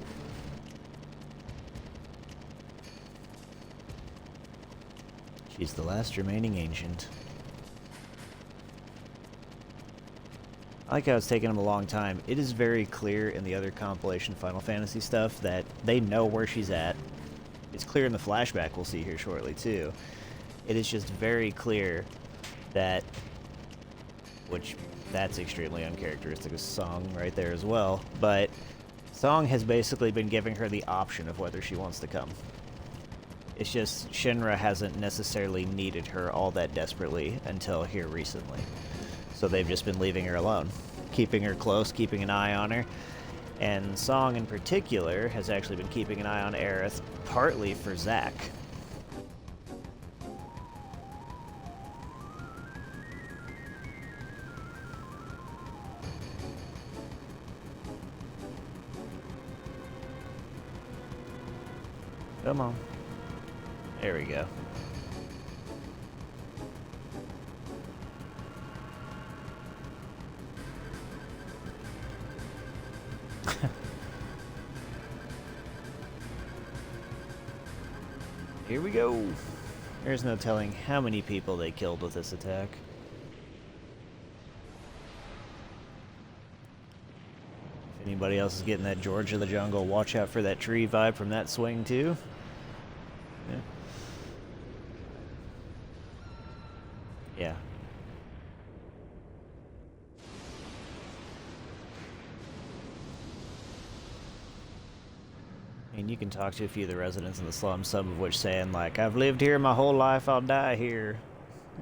She's the last remaining ancient. I like how it's taken them a long time. It is very clear in the other compilation Final Fantasy stuff that they know where she's at. It's clear in the flashback we'll see here shortly, too. It is just very clear that... Which, that's extremely uncharacteristic of Song right there as well. But Song has basically been giving her the option of whether she wants to come. It's just Shinra hasn't necessarily needed her all that desperately until here recently. So they've just been leaving her alone, keeping her close, keeping an eye on her. And Song in particular has actually been keeping an eye on Aerith, partly for Zack. Come on. There we go. Here we go. There's no telling how many people they killed with this attack. If anybody else is getting that George of the Jungle, watch out for that tree vibe from that swing too. Yeah. Yeah. I mean, you can talk to a few of the residents in the slums, some of which saying, like, I've lived here my whole life, I'll die here.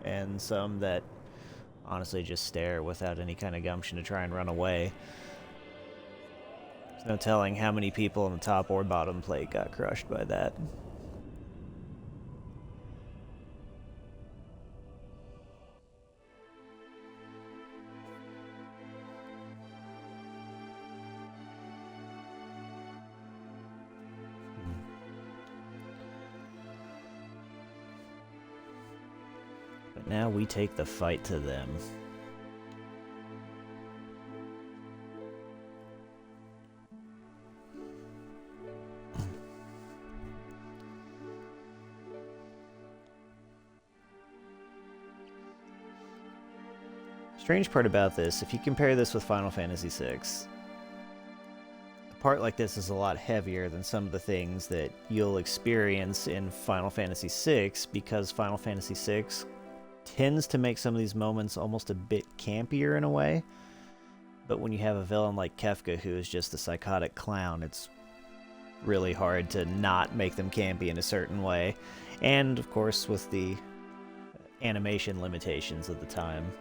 And some that honestly just stare without any kind of gumption to try and run away. There's no telling how many people on the top or bottom plate got crushed by that. But now we take the fight to them. Strange part about this, if you compare this with Final Fantasy VI, a part like this is a lot heavier than some of the things that you'll experience in Final Fantasy VI, because Final Fantasy VI tends to make some of these moments almost a bit campier in a way. But when you have a villain like Kefka who is just a psychotic clown, it's really hard to not make them campy in a certain way. And, of course, with the animation limitations of the time,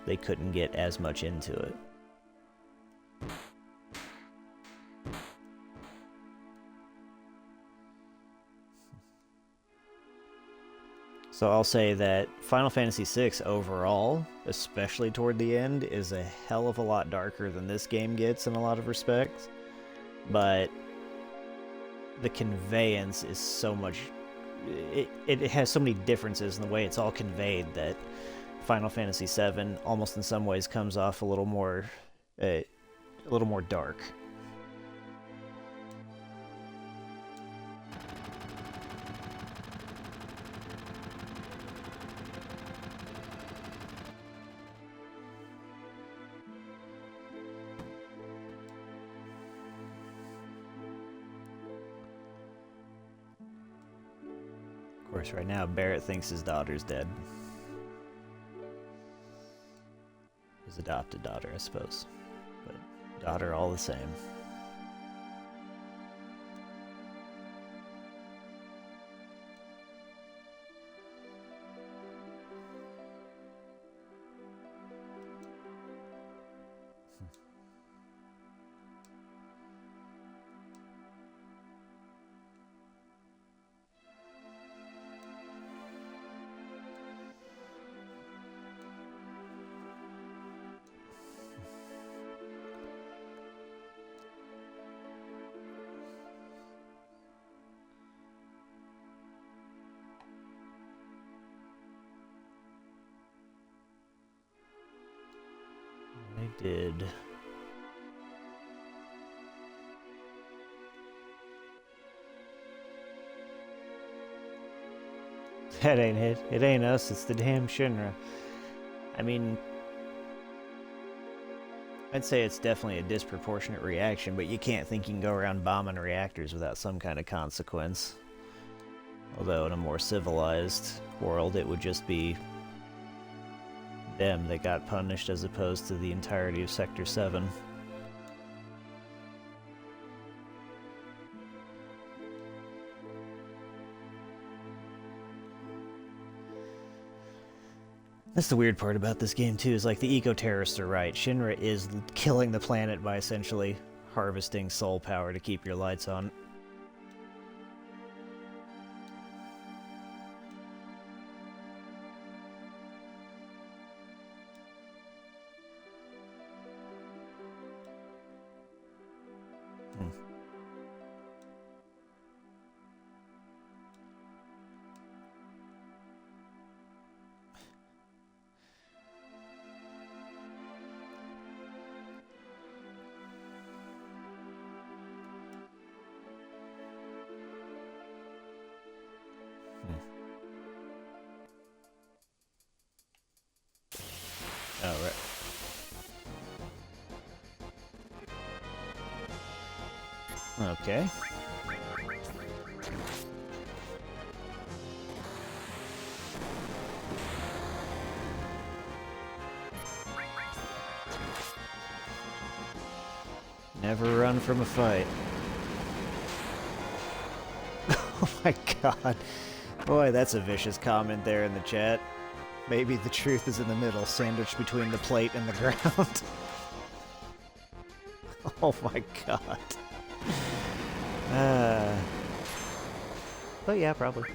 they couldn't get as much into it. So I'll say that Final Fantasy VI overall, especially toward the end, is a hell of a lot darker than this game gets in a lot of respects. But the conveyance is so much... It has so many differences in the way it's all conveyed that Final Fantasy VII almost in some ways comes off a little more dark. Of course, right now Barrett thinks his daughter's dead. His adopted daughter, I suppose. But daughter all the same. I did. That ain't it. It ain't us, it's the damn Shinra. I mean, I'd say it's definitely a disproportionate reaction, but you can't think you can go around bombing reactors without some kind of consequence. Although in a more civilized world, it would just be them that got punished as opposed to the entirety of Sector 7. That's the weird part about this game too, is like the eco-terrorists are right. Shinra is killing the planet by essentially harvesting soul power to keep your lights on. Okay. Never run from a fight. Oh my god. Boy, that's a vicious comment there in the chat. Maybe the truth is in the middle, sandwiched between the plate and the ground. Oh my god. But yeah, probably.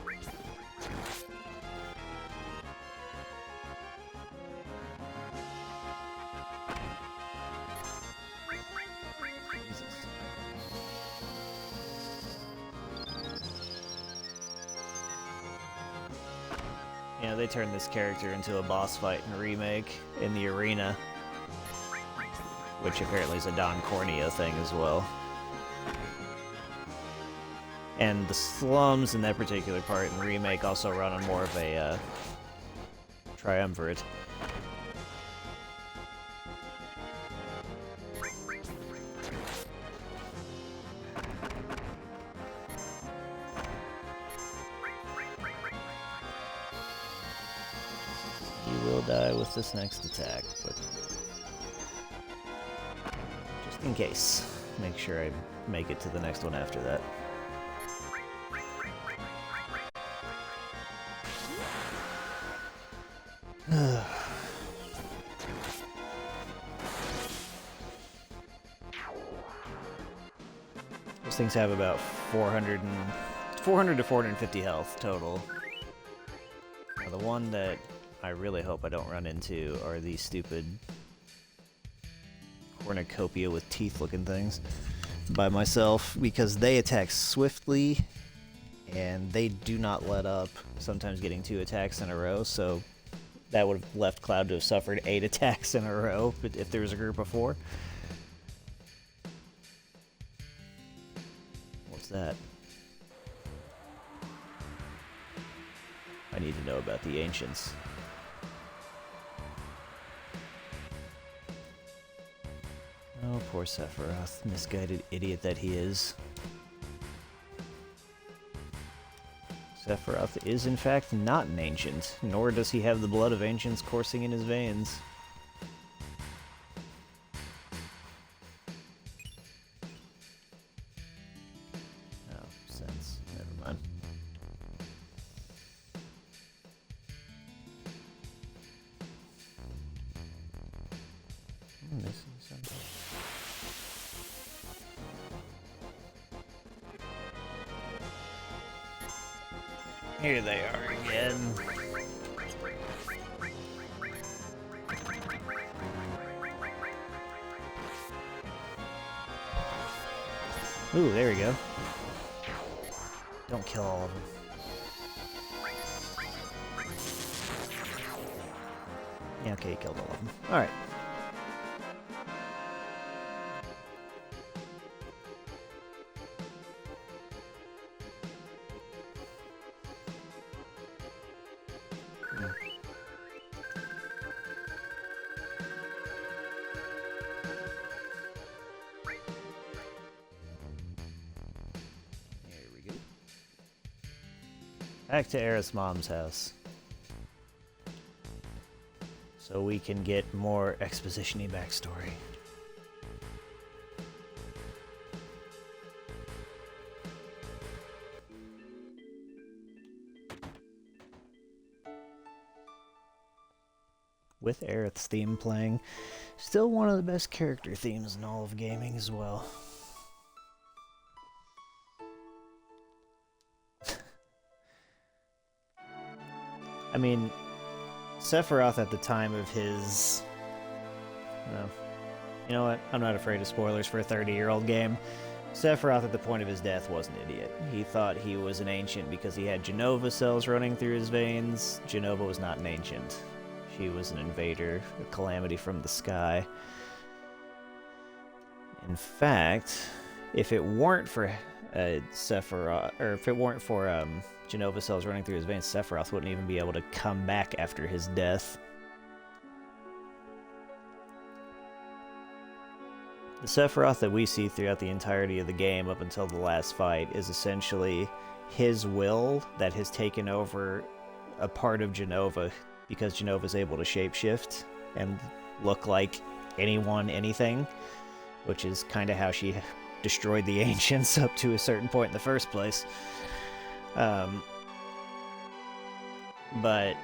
Yeah, they turned this character into a boss fight in a remake in the arena, which apparently is a Don Corneo thing as well. And the slums in that particular part in the remake also run on more of a triumvirate. Die with this next attack, but just in case, make sure I make it to the next one after that. Those things have about 400 to 450 health total. Now, the one that I really hope I don't run into are these stupid cornucopia with teeth-looking things by myself, because they attack swiftly and they do not let up, sometimes getting 2 attacks in a row, so that would have left Cloud to have suffered 8 attacks in a row if there was a group of 4. What's that? I need to know about the ancients. Oh, poor Sephiroth, misguided idiot that he is. Sephiroth is in fact not an ancient, nor does he have the blood of ancients coursing in his veins. Oh, sense. Never mind. I'm missing something. Here they are again. Ooh, there we go. Don't kill all of them. Yeah, okay, you killed all of them. Alright. Back to Aerith's mom's house, so we can get more exposition-y backstory. With Aerith's theme playing, still one of the best character themes in all of gaming as well. I mean, Sephiroth at the time of his... Well, you know what? I'm not afraid of spoilers for a 30-year-old game. Sephiroth at the point of his death was an idiot. He thought he was an ancient because he had Genova cells running through his veins. Genova was not an ancient. She was an invader, a calamity from the sky. In fact, if it weren't for Sephiroth, or if it weren't for Genova cells running through his veins, Sephiroth wouldn't even be able to come back after his death. The Sephiroth that we see throughout the entirety of the game up until the last fight is essentially his will that has taken over a part of Jenova, because Jenova's able to shapeshift and look like anyone, anything, which is kind of how she destroyed the Ancients up to a certain point in the first place. But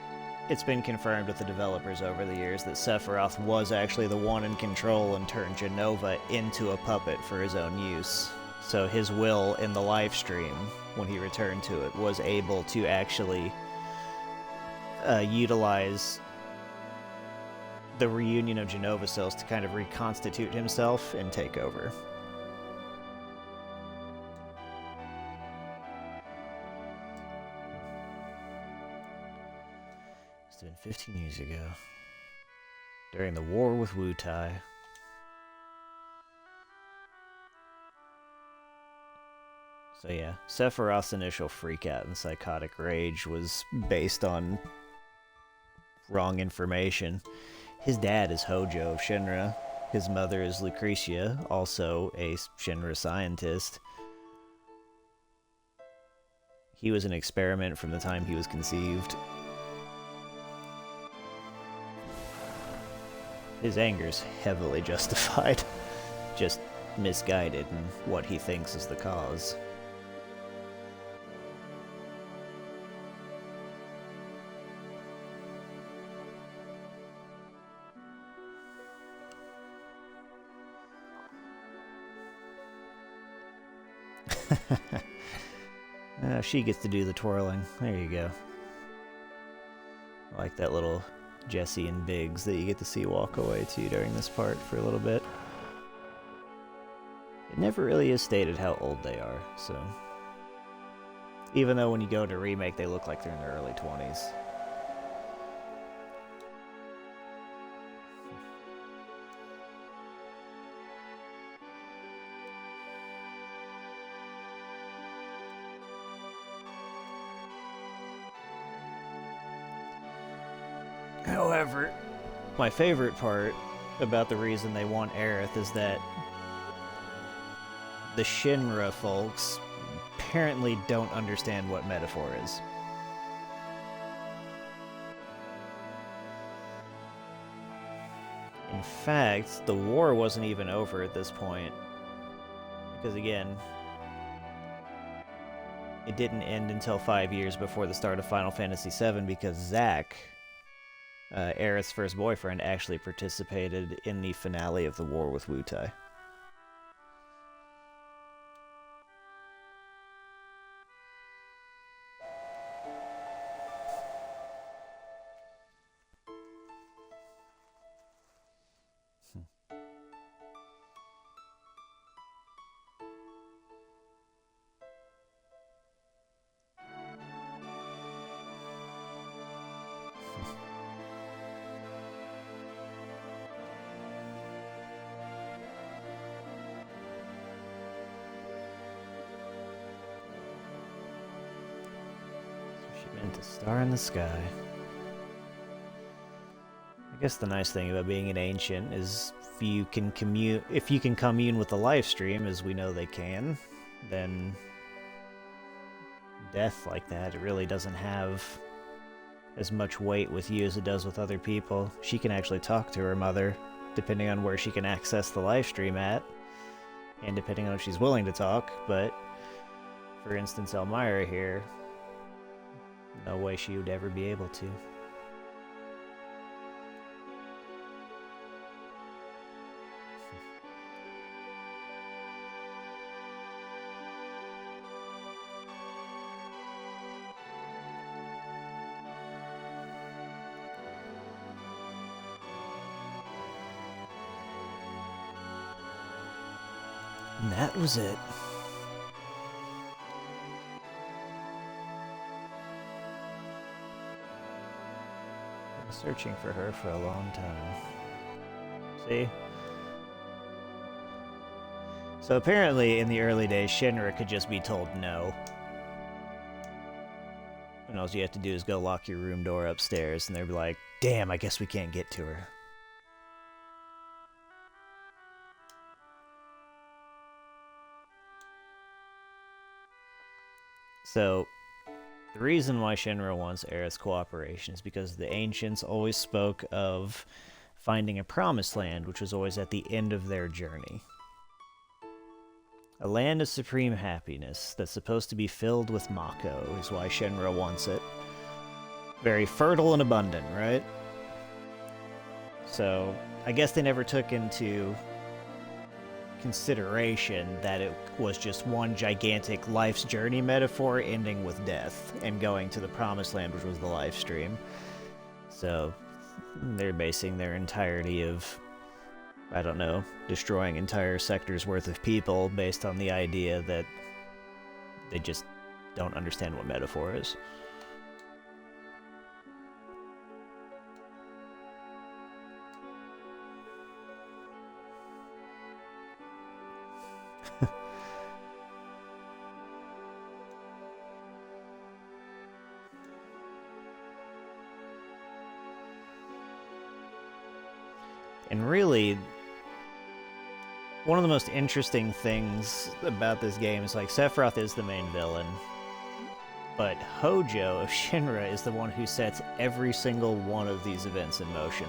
it's been confirmed with the developers over the years that Sephiroth was actually the one in control and turned Jenova into a puppet for his own use. So his will in the live stream, when he returned to it, was able to actually utilize the reunion of Jenova cells to kind of reconstitute himself and take over. It's been 15 years ago, during the war with Wutai. So yeah, Sephiroth's initial freakout and psychotic rage was based on wrong information. His dad is Hojo of Shinra. His mother is Lucretia, also a Shinra scientist. He was an experiment from the time he was conceived. His anger's heavily justified, just misguided in what he thinks is the cause. She gets to do the twirling. There you go. I like that little Jesse and Biggs that you get to see walk away to during this part for a little bit. It never really is stated how old they are, so... Even though when you go to remake, they look like they're in their early 20s. However, my favorite part about the reason they want Aerith is that the Shinra folks apparently don't understand what metaphor is. In fact, the war wasn't even over at this point, because again, it didn't end until 5 years before the start of Final Fantasy VII, because Zack, Aerith's first boyfriend, actually participated in the finale of the war with Wutai. A star in the sky. I guess the nice thing about being an ancient is if you can commune with the live stream, as we know they can, then death like that, it really doesn't have as much weight with you as it does with other people. She can actually talk to her mother, depending on where she can access the live stream at, and depending on if she's willing to talk, but for instance, Elmira here, no way she would ever be able to. And that was it. Searching for her for a long time. See? So apparently in the early days, Shinra could just be told no. And all you have to do is go lock your room door upstairs, and they'd be like, damn, I guess we can't get to her. So, the reason why Shinra wants Aerith's cooperation is because the ancients always spoke of finding a promised land, which was always at the end of their journey. A land of supreme happiness that's supposed to be filled with Mako is why Shinra wants it. Very fertile and abundant, right? So, I guess they never took into consideration that it was just one gigantic life's journey metaphor ending with death and going to the promised land, which was the life stream. So they're basing their entirety of, I don't know, destroying entire sectors worth of people based on the idea that they just don't understand what metaphor is. And really, one of the most interesting things about this game is, like, Sephiroth is the main villain, but Hojo of Shinra is the one who sets every single one of these events in motion.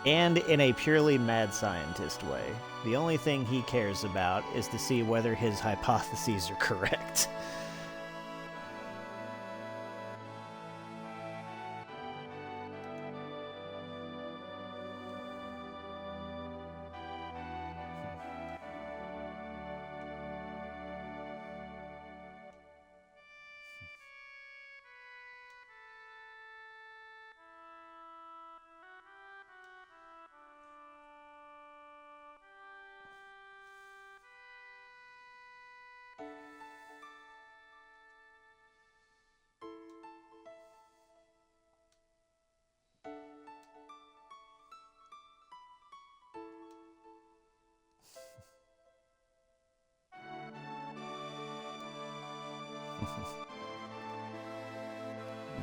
And in a purely mad scientist way. The only thing he cares about is to see whether his hypotheses are correct.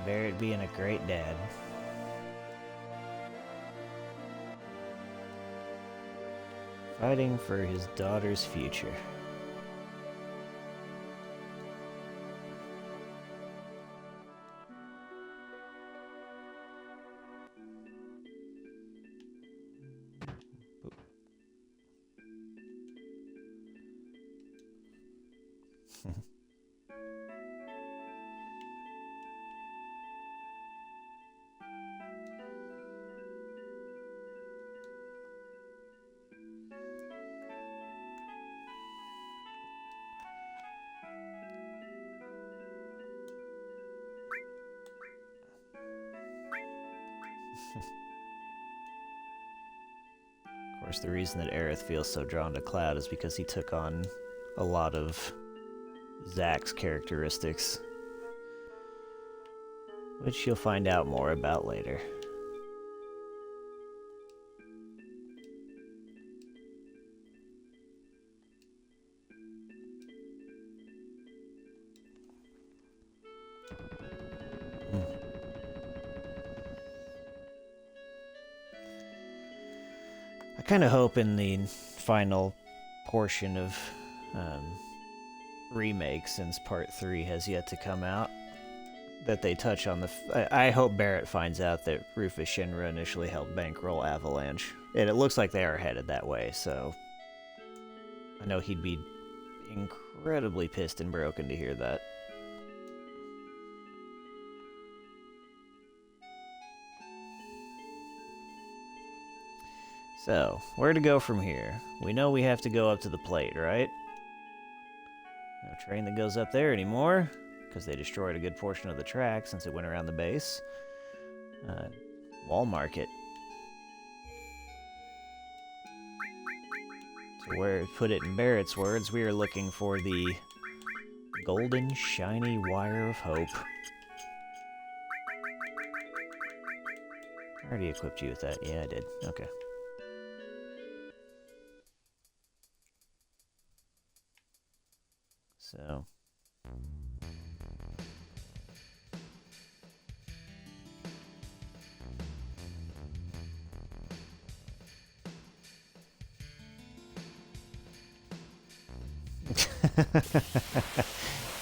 Barrett being a great dad. Fighting for his daughter's future. Of course, the reason that Aerith feels so drawn to Cloud is because he took on a lot of Zack's characteristics, which you'll find out more about later. I kind of hope in the final portion of remake, since part 3 has yet to come out, that they touch on the... I hope Barrett finds out that Rufus Shinra initially helped bankroll Avalanche. And it looks like they are headed that way, so... I know he'd be incredibly pissed and broken to hear that. So, where to go from here? We know we have to go up to the plate, right? No train that goes up there anymore, because they destroyed a good portion of the track since it went around the base. Wall Market. To where, put it in Barrett's words, we are looking for the golden, shiny wire of hope. I already equipped you with that. Yeah, I did. Okay. So...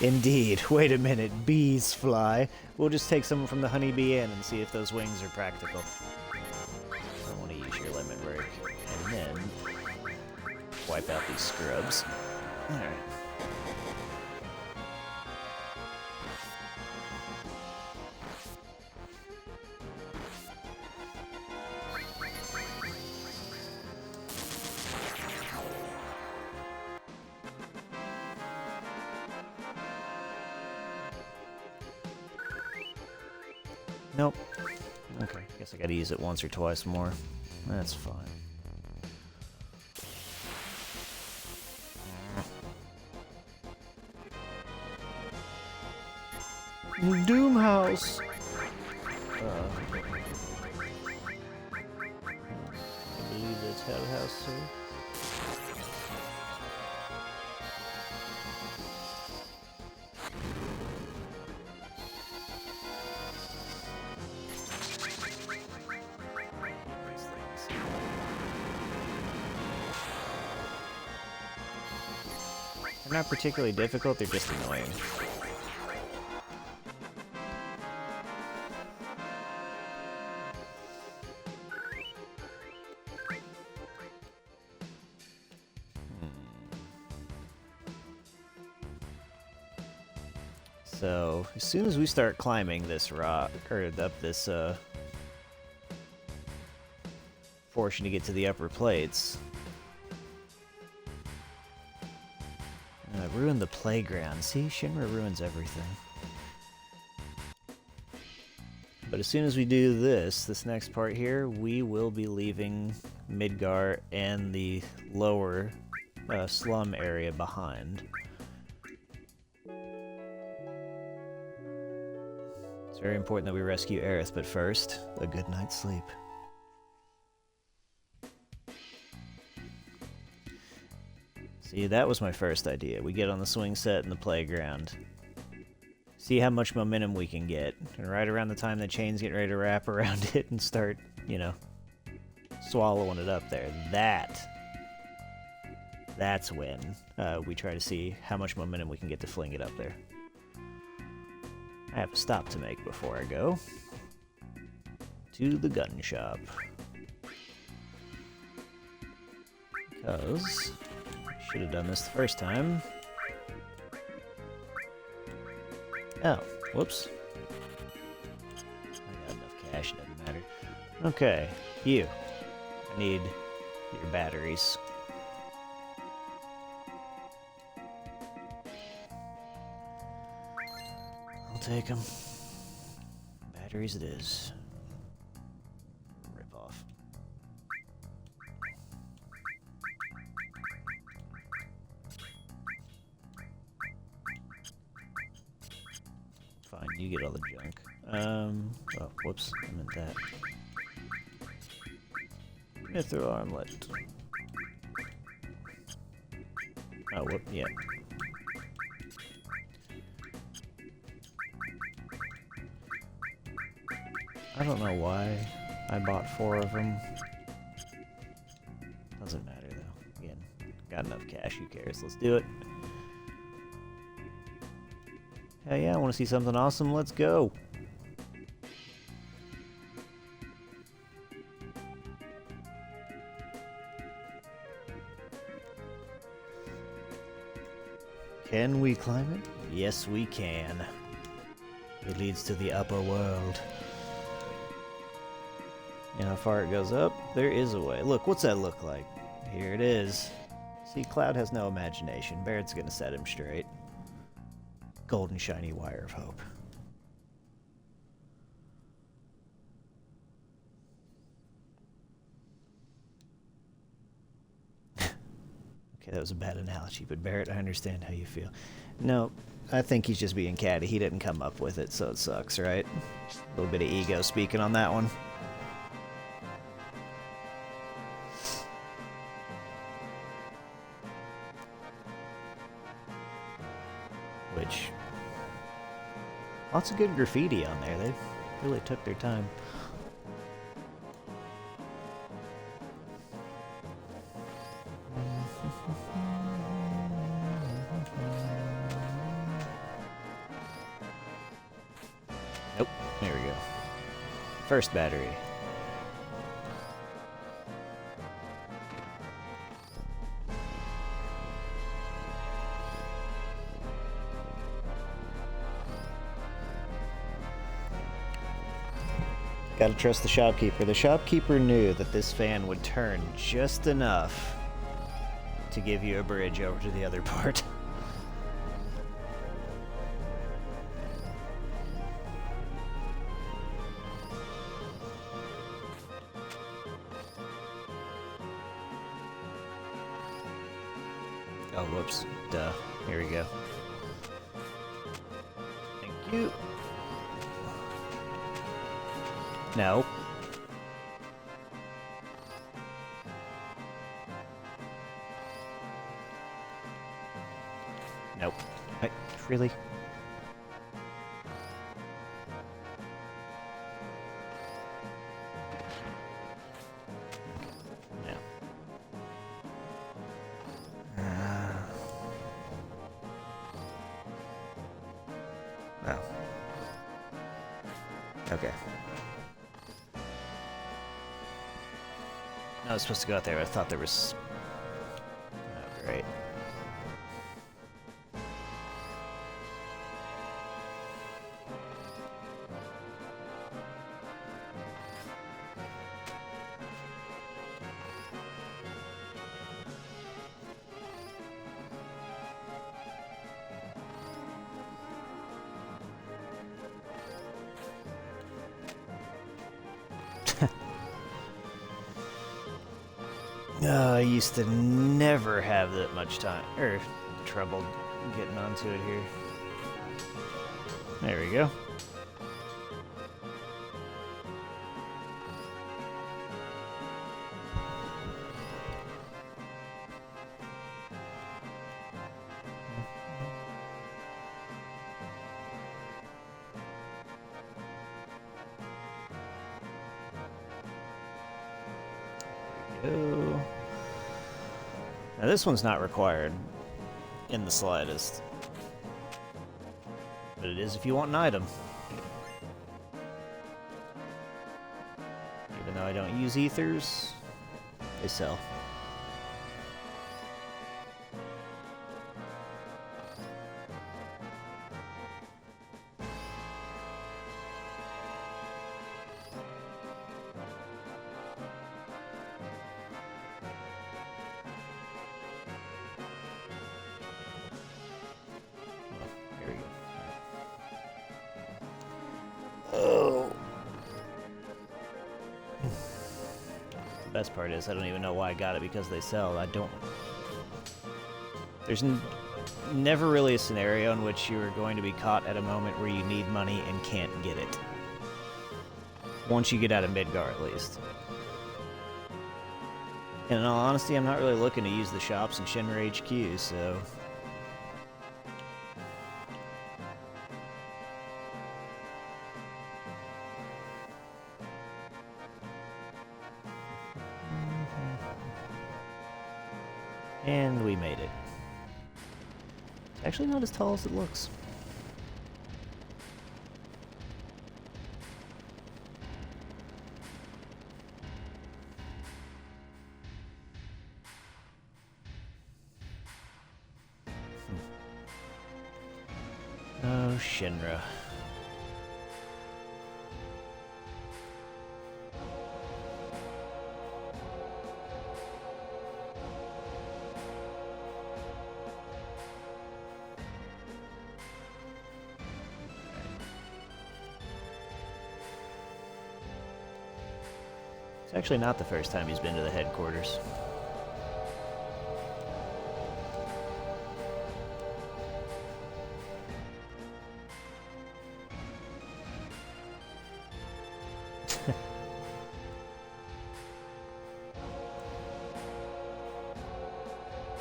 Indeed. Wait a minute. Bees fly. We'll just take some from the honeybee inn and see if those wings are practical. I want to use your lemon break. And then wipe out these scrubs. Alright. Nope. Okay, guess I gotta use it once or twice more. That's fine. Doom House! I believe that's Hell House too. They're not particularly difficult, they're just annoying. So, as soon as we start climbing this rock, or up this, portion to get to the upper plates, ruin the playground. See, Shinra ruins everything. But as soon as we do this next part here, we will be leaving Midgar and the lower slum area behind. It's very important that we rescue Aerith, but first, a good night's sleep. See, that was my first idea. We get on the swing set in the playground. See how much momentum we can get. And right around the time the chain's getting ready to wrap around it and start, you know, swallowing it up there. That's when we try to see how much momentum we can get to fling it up there. I have a stop to make before I go. To the gun shop. Because should have done this the first time. Oh, whoops. I got enough cash, doesn't matter. Okay, you. I need your batteries. I'll take them. Batteries it is. Rip off. Fine, you get all the junk. Oh, whoops, I meant that. Mithril armlet. Oh, whoop, yeah. I don't know why I bought 4 of them. Doesn't matter, though. Again, got enough cash, who cares? Let's do it. Hell yeah, I want to see something awesome. Let's go. Can we climb it? Yes, we can. It leads to the upper world. You know how far it goes up? There is a way. Look, what's that look like? Here it is. See, Cloud has no imagination. Barrett's gonna set him straight. Golden shiny wire of hope. Okay, that was a bad analogy, but Barrett, I understand how you feel. No, I think he's just being catty. He didn't come up with it, so it sucks, right? A little bit of ego speaking on that one. Which, lots of good graffiti on there. They really took their time. There we go. First battery. Gotta trust the shopkeeper. The shopkeeper knew that this fan would turn just enough to give you a bridge over to the other part. Oh, whoops. Duh. Here we go. Thank you. No. Nope. Really? No. Oh. Okay. I was supposed to go out there. I thought there was... Oh, great. I used to never have that much time, or trouble getting onto it here. There we go. Go. Now this one's not required in the slightest, but it is if you want an item. Even though I don't use ethers, they sell. Best part is I don't even know why I got it, because they sell. I don't... There's never really a scenario in which you are going to be caught at a moment where you need money and can't get it. Once you get out of Midgar, at least. And in all honesty, I'm not really looking to use the shops in Shinra HQ, so... And we made it. It's actually not as tall as it looks. Oh, Shinra. It's actually not the first time he's been to the headquarters.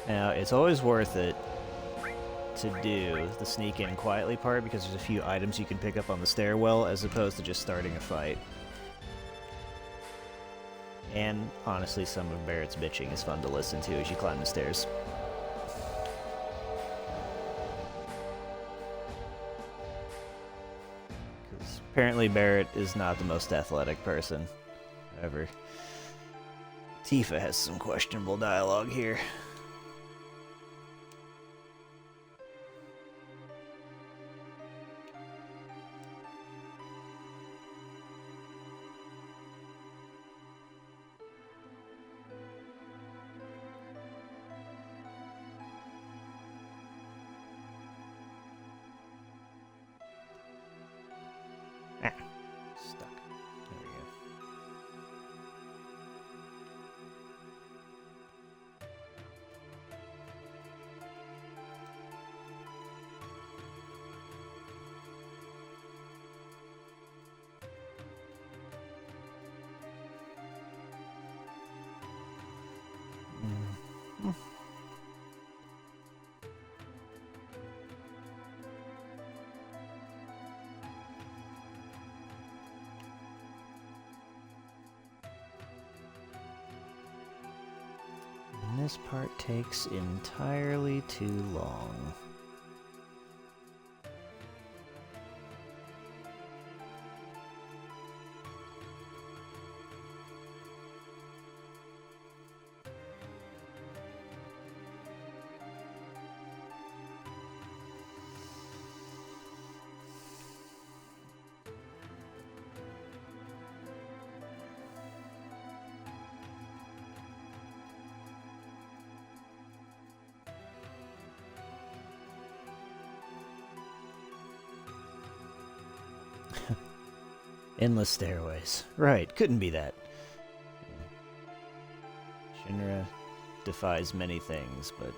Now, it's always worth it to do the sneak in quietly part, because there's a few items you can pick up on the stairwell as opposed to just starting a fight. And honestly, some of Barrett's bitching is fun to listen to as you climb the stairs. Because Apparently Barrett is not the most athletic person. However, Tifa has some questionable dialogue here. Stuck. There we go. And this part takes entirely too long. Endless stairways. Right, couldn't be that. Shinra defies many things, but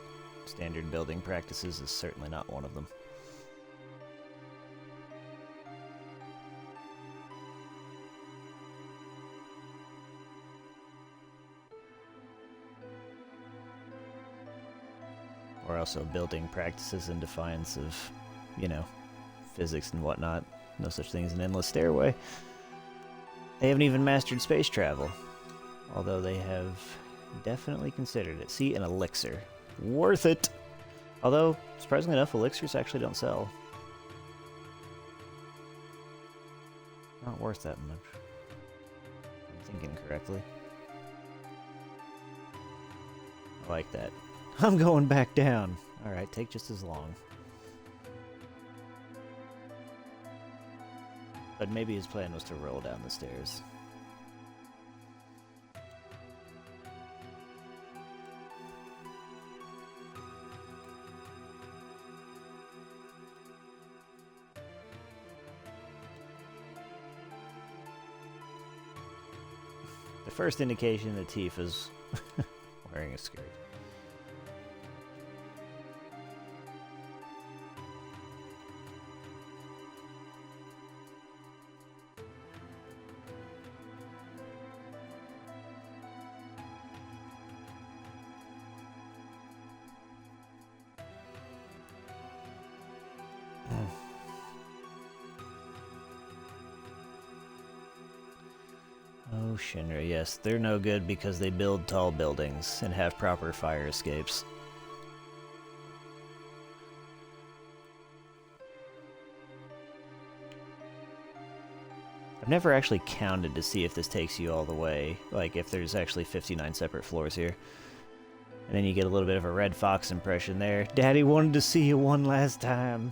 standard building practices is certainly not one of them. Or also building practices in defiance of, you know, physics and whatnot. No such thing as an endless stairway. They haven't even mastered space travel, although they have definitely considered it. See, an elixir. Worth it! Although, surprisingly enough, elixirs actually don't sell. Not worth that much. I'm thinking correctly. I like that. I'm going back down. Alright, take just as long. But maybe his plan was to roll down the stairs. The first indication that Tifa's wearing a skirt. Oh, Shinra, yes. They're no good because they build tall buildings and have proper fire escapes. I've never actually counted to see if this takes you all the way, like if there's actually 59 separate floors here. And then you get a little bit of a Red Fox impression there. Daddy wanted to see you one last time.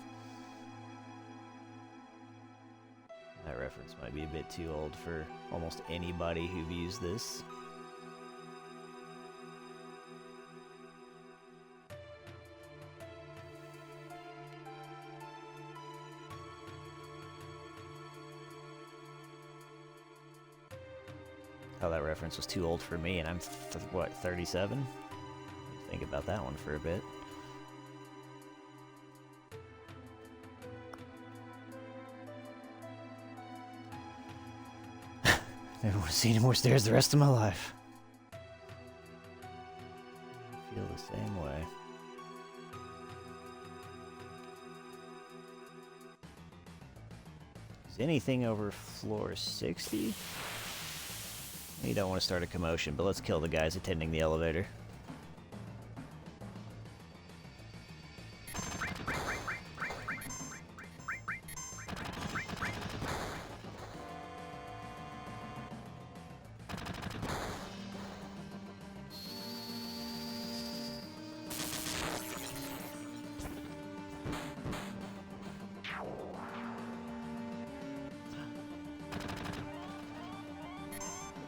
That reference might be a bit too old for almost anybody who views this. Oh, that reference was too old for me, and I'm, what, 37? Think about that one for a bit. Never want to see any more stairs the rest of my life. I feel the same way. Is anything over floor 60? You don't want to start a commotion, but let's kill the guys attending the elevator.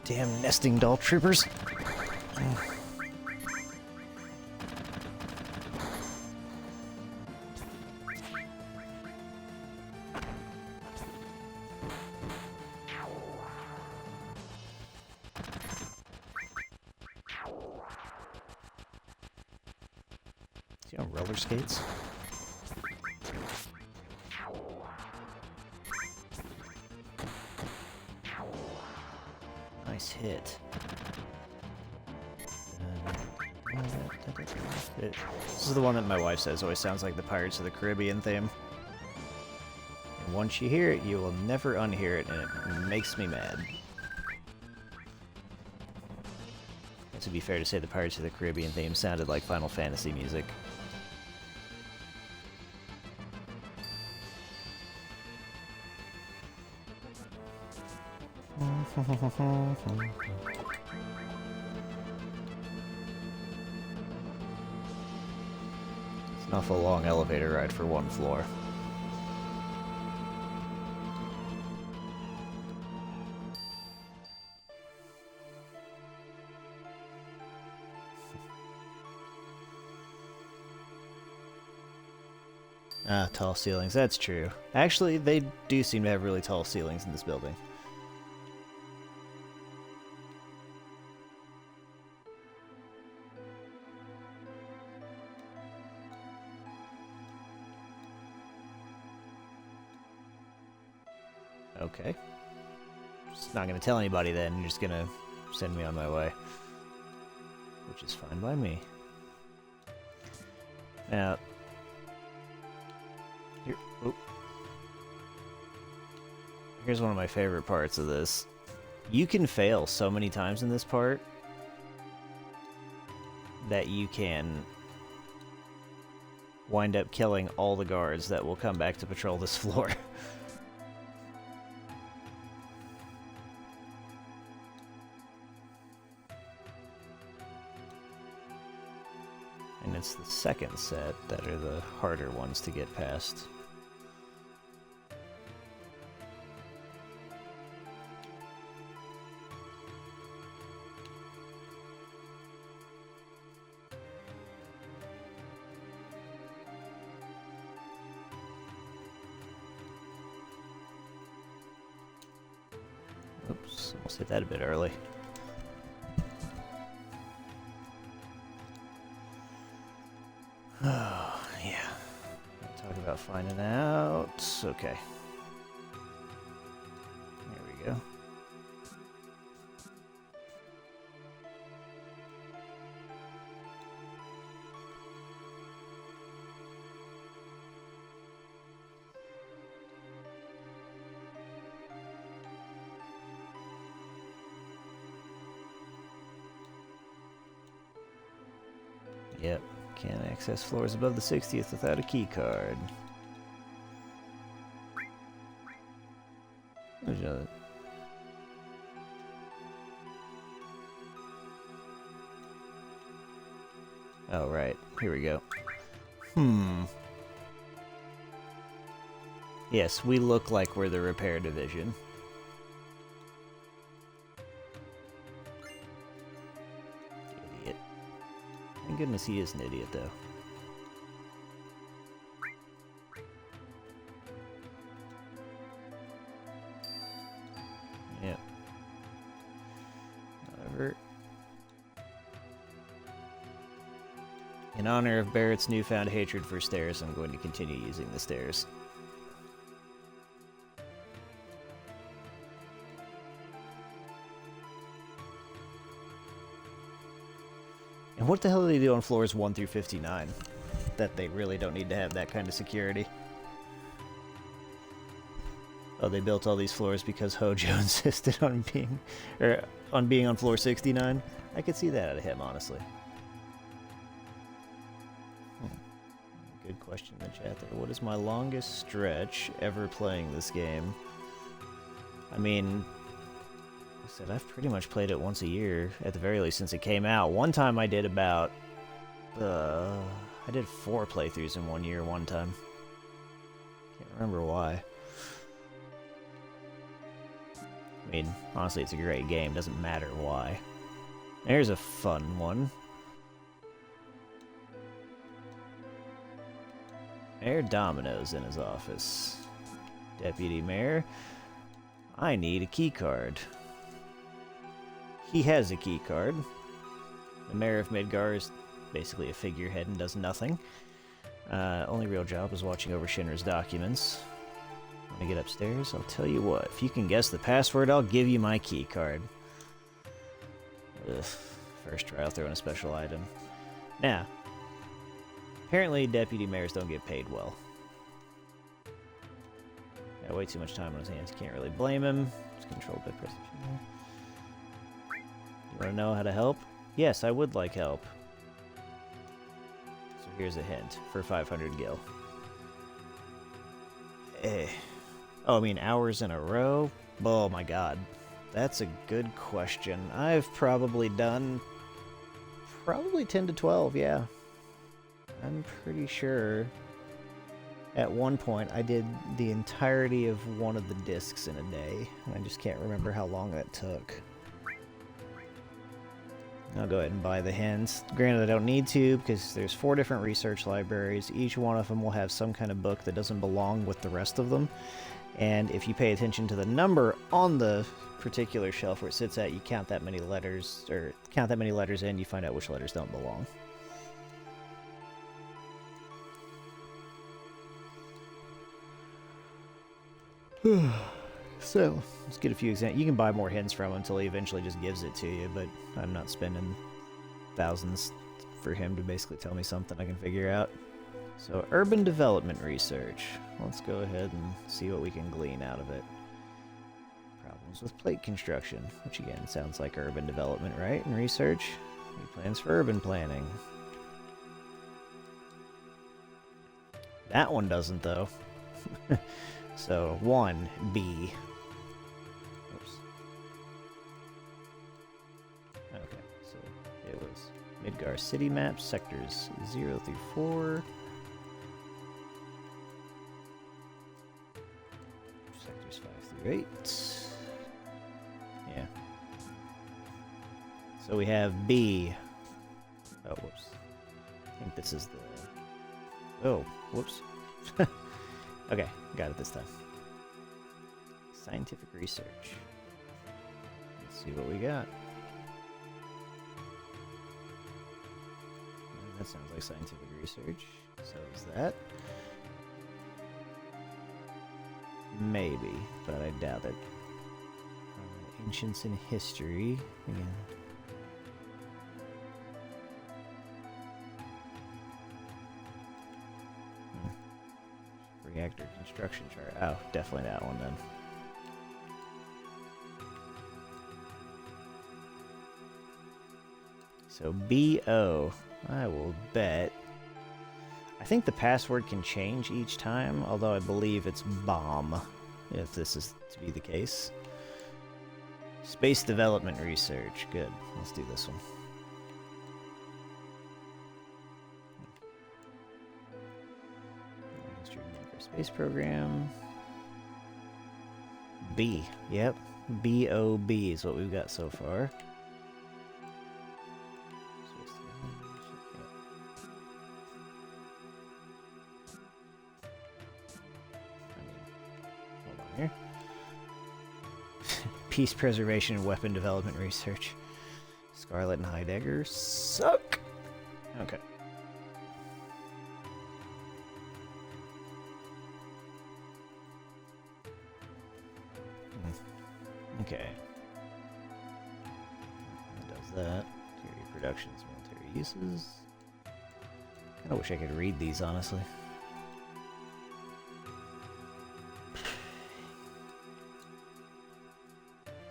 Damn nesting doll troopers. Is he on roller skates? Nice hit. This is the one that my wife says always sounds like the Pirates of the Caribbean theme. And once you hear it, you will never unhear it, and it makes me mad. And to be fair to say, the Pirates of the Caribbean theme sounded like Final Fantasy music. It's an awful long elevator ride for one floor. Ah, tall ceilings, that's true. Actually, they do seem to have really tall ceilings in this building. Okay. Just not gonna tell anybody then, you're just gonna send me on my way. Which is fine by me. Now... Here's one of my favorite parts of this. You can fail so many times in this part that you can wind up killing all the guards that will come back to patrol this floor. And it's the second set that are the harder ones to get past. Oops, almost hit that a bit early. Oh, yeah. Talk about finding out. Okay. There we go. Yep. Can't access floors above the 60th without a key card. There's another. Oh, right. Here we go. Yes, we look like we're the repair division. Idiot. Thank goodness he is an idiot, though. Yep. However, in honor of Barrett's newfound hatred for stairs, I'm going to continue using the stairs. And what the hell do they do on floors 1 through 59? That they really don't need to have that kind of security. Oh, they built all these floors because Hojo insisted on being on floor 69? I could see that out of him, honestly. Good question in the chat there. What is my longest stretch ever playing this game? I mean, I said I've pretty much played it once a year, at the very least, since it came out. One time I did about... I did 4 playthroughs in 1 year one time. Can't remember why. I mean, honestly, it's a great game. Doesn't matter why. There's a fun one. Mayor Domino's in his office. Deputy Mayor, I need a key card. He has a key card. The Mayor of Midgar is basically a figurehead and does nothing. Only real job is watching over Shinra's documents. When I get upstairs, I'll tell you what. If you can guess the password, I'll give you my key card. Ugh. First try, I'll throw in a special item. Now, apparently deputy mayors don't get paid well. Got way too much time on his hands. Can't really blame him. It's controlled by pressing. You want to know how to help? Yes, I would like help. So here's a hint for 500 gil. Oh, I mean hours in a row? Oh my god. That's a good question. I've probably done... probably 10 to 12, yeah. I'm pretty sure at one point I did the entirety of one of the discs in a day. And I just can't remember how long that took. I'll go ahead and buy the hints. Granted, I don't need to because there's 4 different research libraries. Each one of them will have some kind of book that doesn't belong with the rest of them. And if you pay attention to the number on the particular shelf where it sits at, you count that many letters, or count that many letters in, you find out which letters don't belong. So, let's get a few examples. You can buy more hints from him until he eventually just gives it to you, but I'm not spending thousands for him to basically tell me something I can figure out. So, urban development research. Let's go ahead and see what we can glean out of it. Problems with plate construction, which again sounds like urban development, right? And research. New plans for urban planning. That one doesn't, though. So, 1B. Oops. Okay, so it was Midgar city maps, sectors 0 through 4. Sectors 5 through 8. Yeah. So we have B. Oh, whoops. I think this is the... Oh, whoops. Okay, got it this time. Scientific research. Let's see what we got. That sounds like scientific research. So is that? Maybe, but I doubt it. Ancients in history. Again. Reactor construction chart. Oh, definitely that one then. So BO, I will bet. I think the password can change each time, although I believe it's bomb, if this is to be the case. Space development research. Good. Let's do this one. Space program. B. Yep. B-O-B is what we've got so far. Hold on here. Peace preservation and weapon development research. Scarlet and Heidegger suck. Okay. Okay. That does that. Theory of productions, military uses. Kinda wish I could read these, honestly.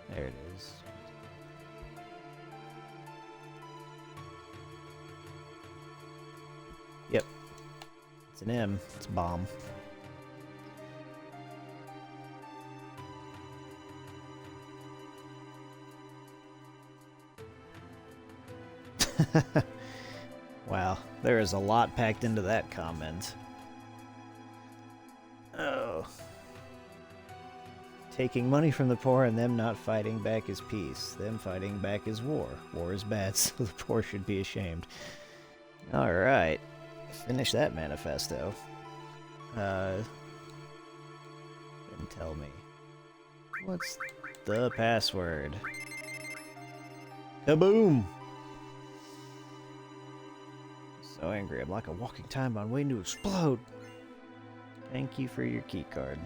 There it is. Yep. It's an M. It's bomb. Wow, there is a lot packed into that comment. Oh. taking money from the poor and them not fighting back is peace. Them fighting back is war. War is bad, so the poor should be ashamed. Alright. Finish that manifesto. Then tell me. What's the password? Kaboom! So angry, I'm like a walking time bomb waiting to explode. Thank you for your key card.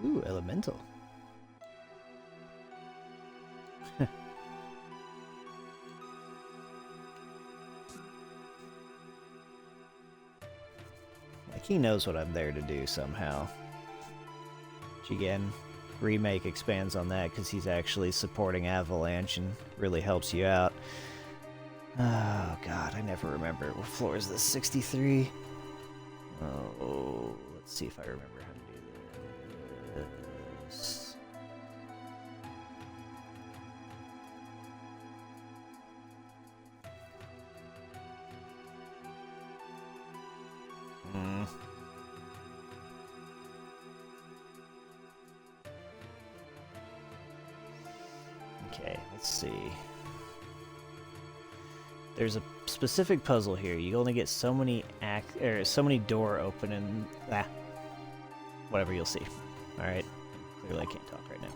Ooh, elemental. Like he knows what I'm there to do somehow. Which again, Remake expands on that because he's actually supporting Avalanche and really helps you out. Oh god, I never remember. What floor is this? 63? Oh, let's see if I remember how to do this. Okay, let's see. There's a specific puzzle here. You only get so many so many door opening. Whatever, you'll see. All right. Clearly, I can't talk right now.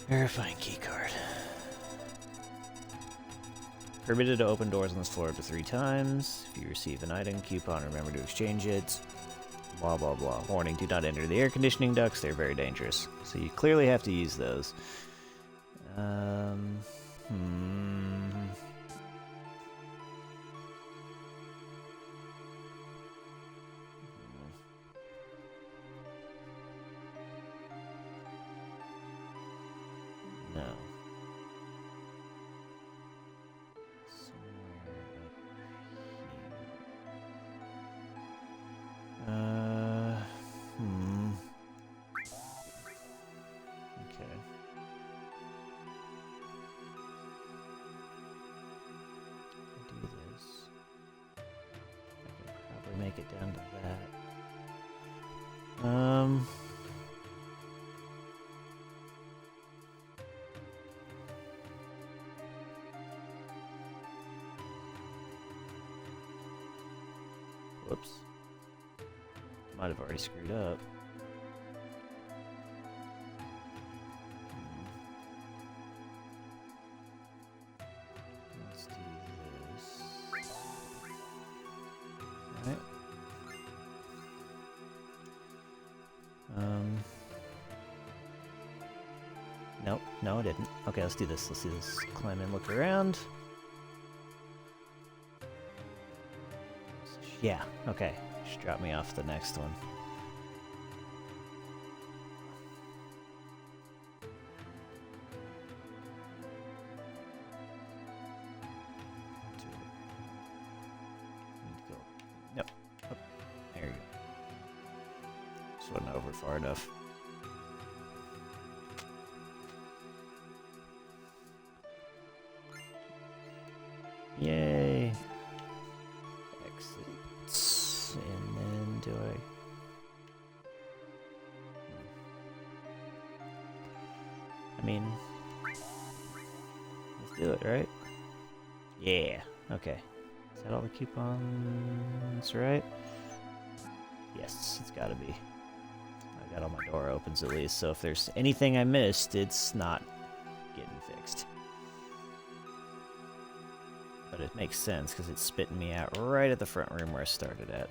Verifying keycard. Permitted to open doors on this floor up to 3 times. If you receive an item coupon, remember to exchange it. Blah, blah, blah. Warning, do not enter the air conditioning ducts. They're very dangerous. So you clearly have to use those. No. Okay. If I do this, I can probably make it down to that. Whoops. Might have already screwed up. Let's do this. Alright. Nope, no, I didn't. Okay, let's do this. Let's do this. Climb in, look around. Yeah, okay. Just drop me off the next one. Need to go. Nope. Oh, there you go. Just wasn't over far enough. Yay. Exit. And then do I mean, let's do it, right? Yeah. Okay. Is that all the coupons, right? Yes, it's gotta be. I got all my door opens at least, so if there's anything I missed, it's not getting fixed. But it makes sense because it's spitting me out right at the front room where I started at.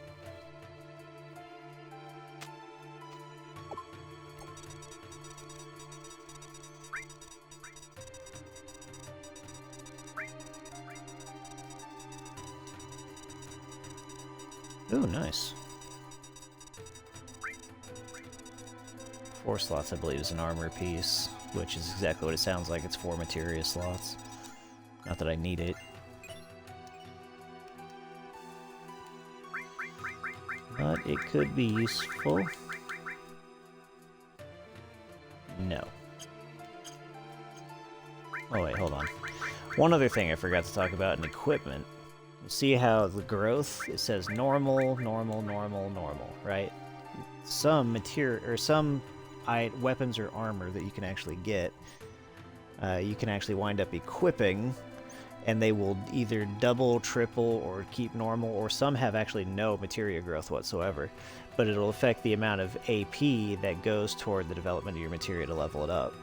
Ooh, nice. 4 slots, I believe, is an armor piece, which is exactly what it sounds like. It's 4 materia slots. Not that I need it. But it could be useful. No. Oh wait, hold on. One other thing I forgot to talk about in equipment See how the growth, it says normal, normal, normal, normal, right? Some material, or some weapons or armor that you can actually get, you can actually wind up equipping, and they will either double, triple, or keep normal, or some have actually no materia growth whatsoever. But it'll affect the amount of AP that goes toward the development of your materia to level it up.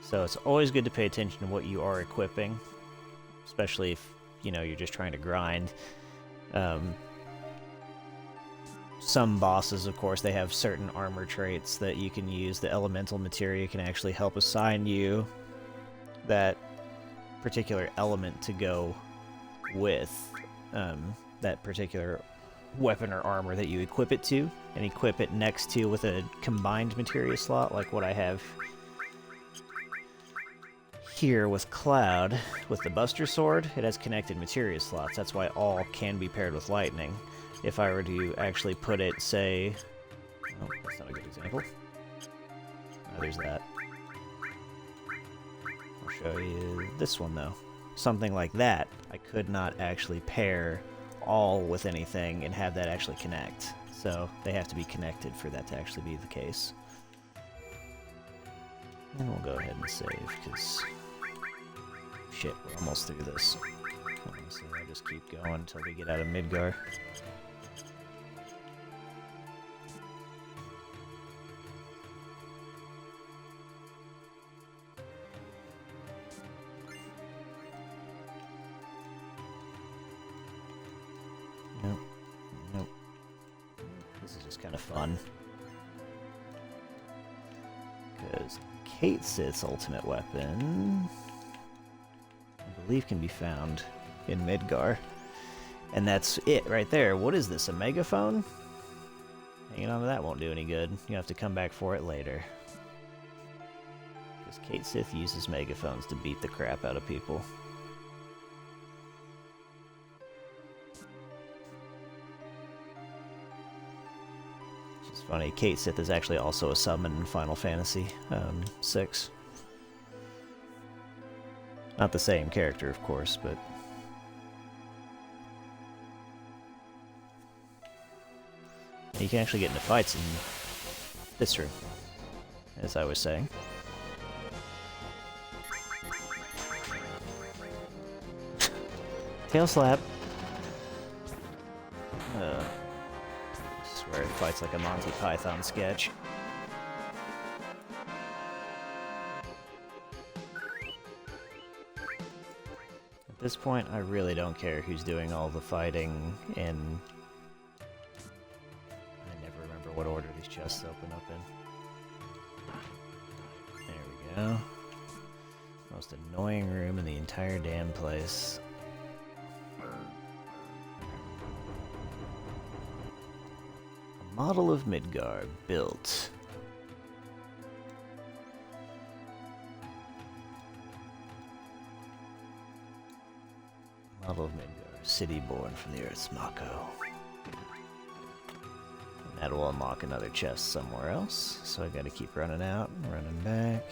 So it's always good to pay attention to what you are equipping, especially if, you know, you're just trying to grind. Some bosses, of course, they have certain armor traits that you can use. The elemental materia can actually help assign you that particular element to go with that particular weapon or armor that you equip it to, and equip it next to with a combined materia slot, like what I have here with Cloud. With the Buster Sword, it has connected materia slots. That's why all can be paired with lightning. If I were to actually put it, say... Oh, that's not a good example. Oh, there's that. I'll show you this one, though. Something like that, I could not actually pair all with anything and have that actually connect. So they have to be connected for that to actually be the case. And we'll go ahead and save, because... Shit, we're almost through this. Honestly, I'll just keep going until we get out of Midgar. Nope. Nope. This is just kind of fun. Because Kate Sith's ultimate weapon, I believe, can be found in Midgar. And that's it right there. What is this, a megaphone? Hanging on to that won't do any good. You have to come back for it later. Because Kate Sith uses megaphones to beat the crap out of people. Which is funny, Kate Sith is actually also a summon in Final Fantasy VI. Not the same character, of course, but... You can actually get into fights in this room, as I was saying. Tail slap! I swear it fights like a Monty Python sketch. At this point, I really don't care who's doing all the fighting, and I never remember what order these chests open up in. There we go. Most annoying room in the entire damn place. A model of Midgar built. Model of Midgar, city born from the Earth's Mako. And that will unlock another chest somewhere else, so I gotta keep running out and running back.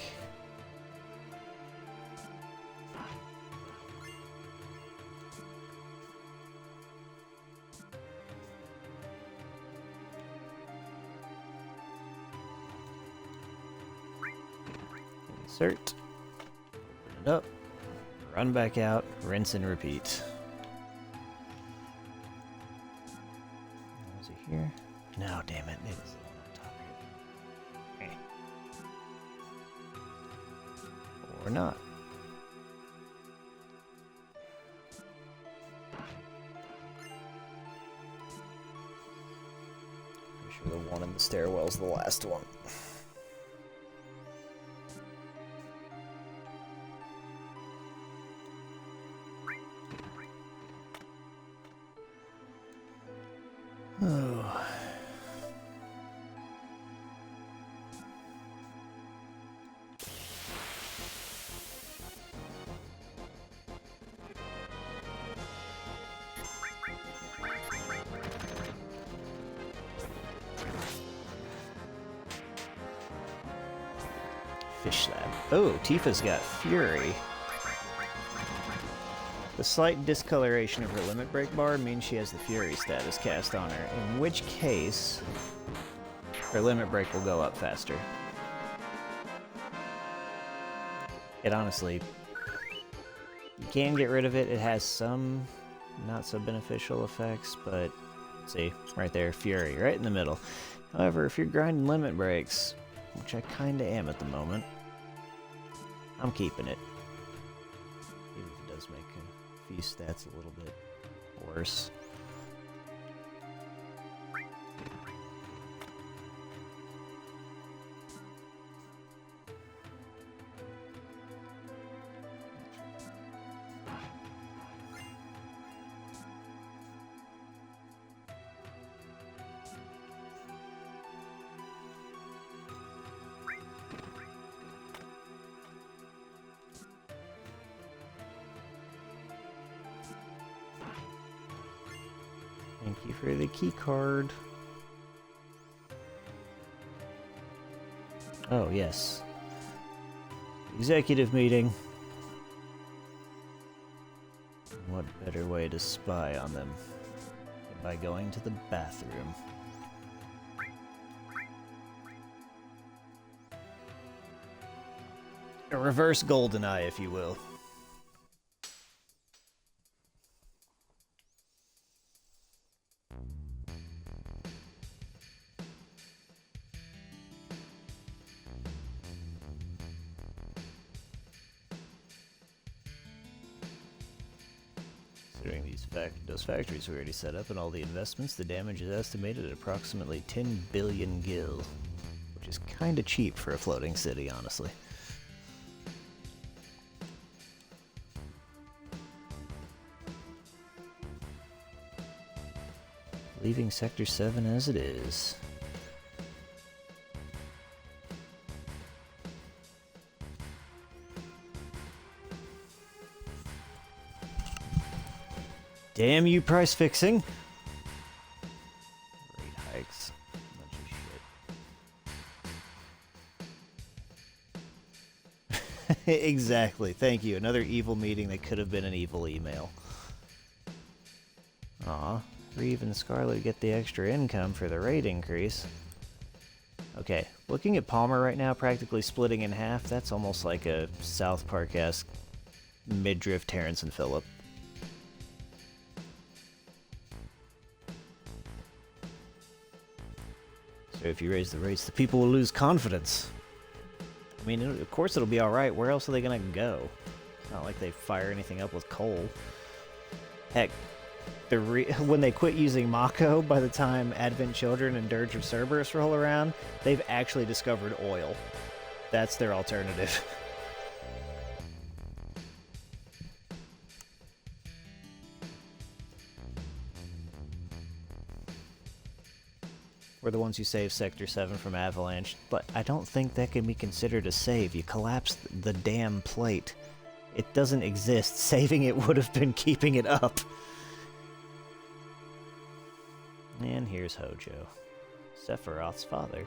Insert. Open it up. Run back out, rinse and repeat. Was it here? No, damn it. It was the one on top here. Or not. Pretty sure the one in the stairwell's the last one. Oh. Fish slab. Oh, Tifa's got Fury. The slight discoloration of her limit break bar means she has the Fury status cast on her, in which case her limit break will go up faster. It honestly, you can get rid of it. It has some not so beneficial effects, but see, right there, Fury, right in the middle. However, if you're grinding limit breaks, which I kinda am at the moment, I'm keeping it. Even if it does make a few stats a little bit worse. Thank you for the key card. Oh, yes. Executive meeting. What better way to spy on them than by going to the bathroom? A reverse GoldenEye, if you will. Considering those factories we already set up and all the investments, the damage is estimated at approximately 10 billion gil, which is kinda cheap for a floating city, honestly. Leaving Sector 7 as it is. Damn you, price fixing! Rate hikes. Bunch of shit. Exactly, thank you. Another evil meeting that could have been an evil email. Aw, Reeve and Scarlet get the extra income for the rate increase. Okay, looking at Palmer right now, practically splitting in half, that's almost like a South Park-esque midriff Terrence and Phillip. So if you raise the rates, the people will lose confidence. I mean, of course it'll be alright. Where else are they gonna go? It's not like they fire anything up with coal. Heck, when they quit using Mako, by the time Advent Children and Dirge of Cerberus roll around, they've actually discovered oil. That's their alternative. We're the ones who saved Sector 7 from Avalanche, but I don't think that can be considered a save. You collapsed the damn plate. It doesn't exist. Saving it would have been keeping it up. And here's Hojo, Sephiroth's father.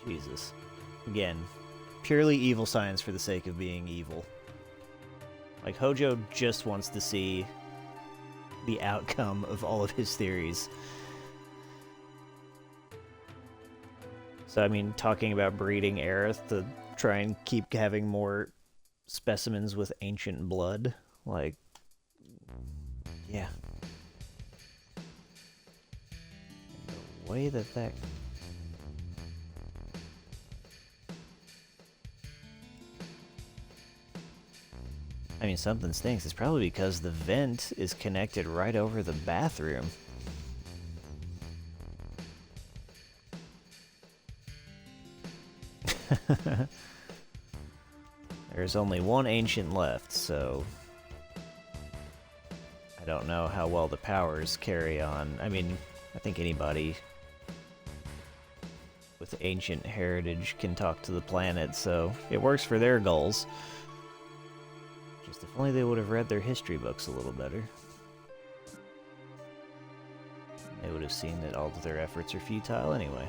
Jesus. Again, purely evil science for the sake of being evil. Like, Hojo just wants to see the outcome of all of his theories. So, I mean, talking about breeding Aerith to try and keep having more specimens with ancient blood, like, yeah. And the way that I mean, something stinks. It's probably because the vent is connected right over the bathroom. There's only one ancient left, so I don't know how well the powers carry on. I mean, I think anybody with ancient heritage can talk to the planet, so it works for their goals. Just if only they would have read their history books a little better. They would have seen that all of their efforts are futile anyway.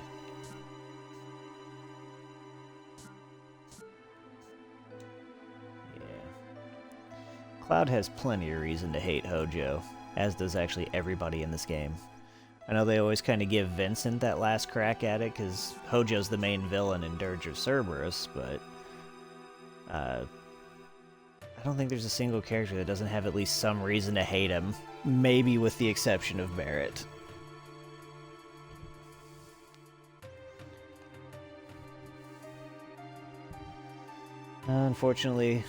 Yeah. Cloud has plenty of reason to hate Hojo, as does actually everybody in this game. I know they always kind of give Vincent that last crack at it, because Hojo's the main villain in Dirge of Cerberus, but I don't think there's a single character that doesn't have at least some reason to hate him, maybe with the exception of Barrett. Unfortunately,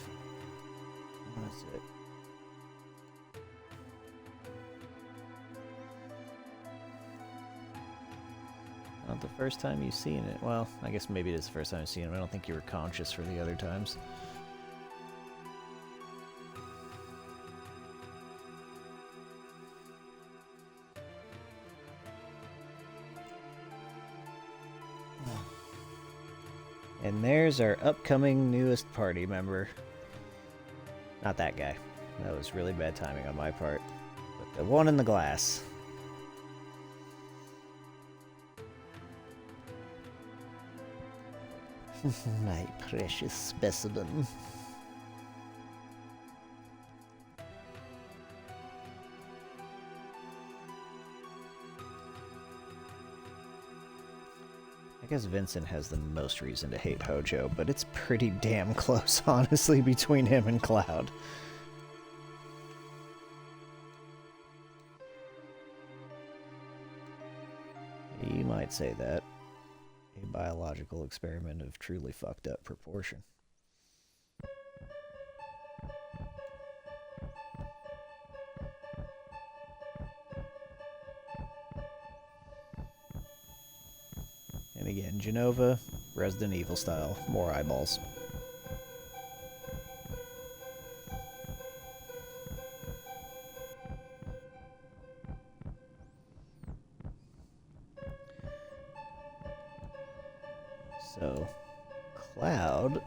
that's it. Not the first time you've seen it. Well, I guess maybe it is the first time you've seen it. I don't think you were conscious for the other times. And there's our upcoming newest party member. Not that guy. That was really bad timing on my part. But the one in the glass. My precious specimen. I guess Vincent has the most reason to hate Hojo, but it's pretty damn close, honestly, between him and Cloud. You might say that. A biological experiment of truly fucked up proportion. And again, Genova, Resident Evil style, more eyeballs. So, Cloud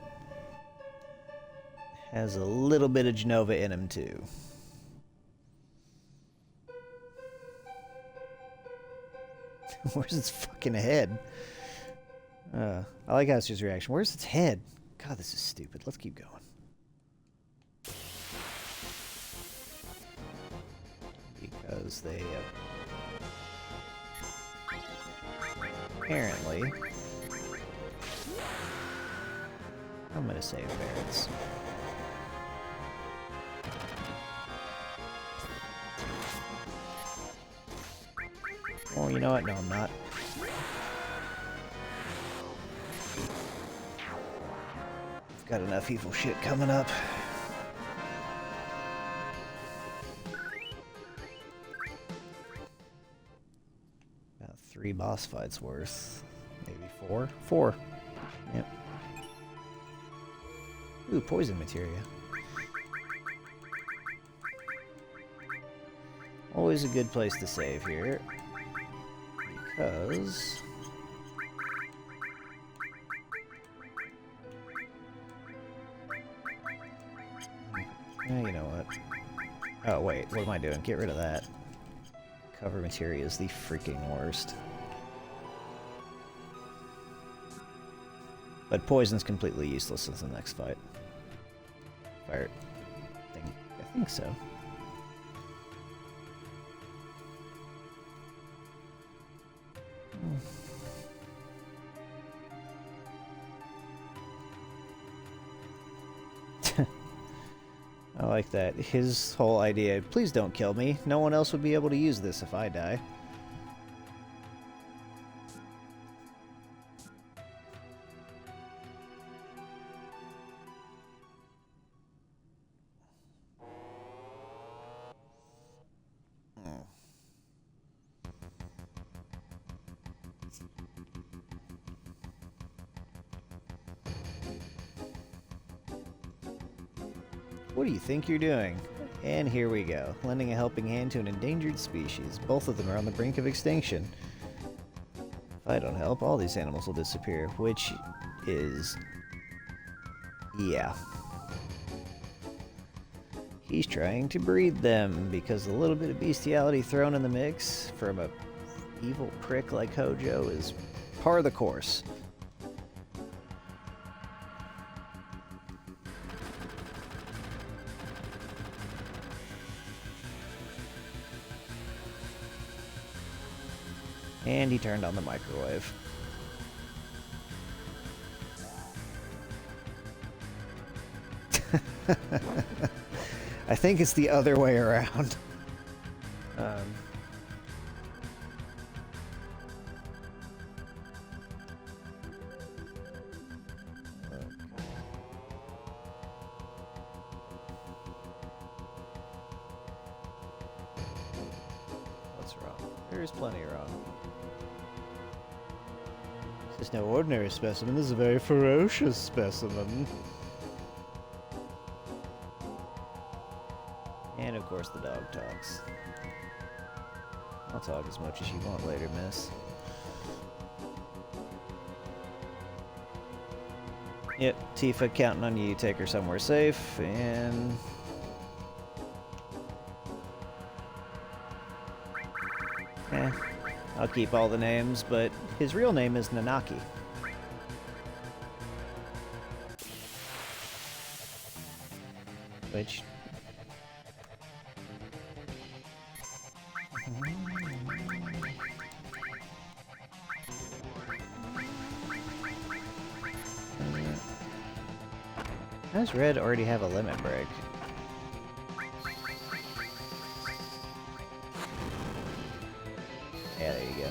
has a little bit of Genova in him too. Where's its fucking head? I like Astra's reaction. Where's its head? God, this is stupid. Let's keep going. Because they apparently... I'm gonna save Barrett's. Oh, you know what? No, I'm not. I've got enough evil shit coming up. About 3 boss fights worth. Maybe 4? 4. Yep. Ooh, poison materia. Always a good place to save here. Because... you know what? Oh, wait. What am I doing? Get rid of that. Cover materia is the freaking worst. But poison's completely useless in the next fight. I think so. I like that. His whole idea, please don't kill me. No one else would be able to use this if I die. What do you think you're doing? And here we go, lending a helping hand to an endangered species. Both of them are on the brink of extinction. If I don't help, all these animals will disappear, which is... yeah. He's trying to breed them, because a little bit of bestiality thrown in the mix from a evil prick like Hojo is par of the course. And he turned on the microwave. I think it's the other way around. What's wrong? There's plenty wrong. This is no ordinary specimen. This is a very ferocious specimen. And of course the dog talks. I'll talk as much as you want later, miss. Yep, Tifa counting on you. Take her somewhere safe, and... I'll keep all the names, but his real name is Nanaki. Which... does Red already have a limit break? Yeah, there you go.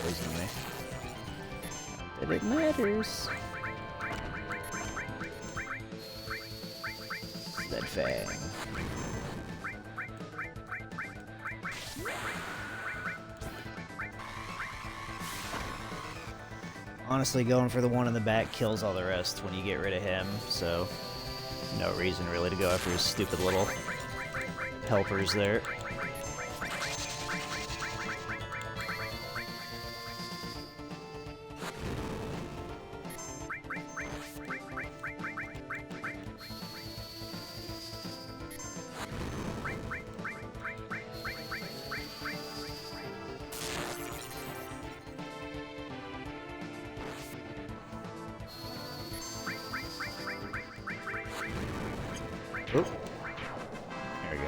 Poison me. But it matters. That fang. Honestly, going for the one in the back kills all the rest when you get rid of him, so no reason really to go after his stupid little helpers there. Oh. There we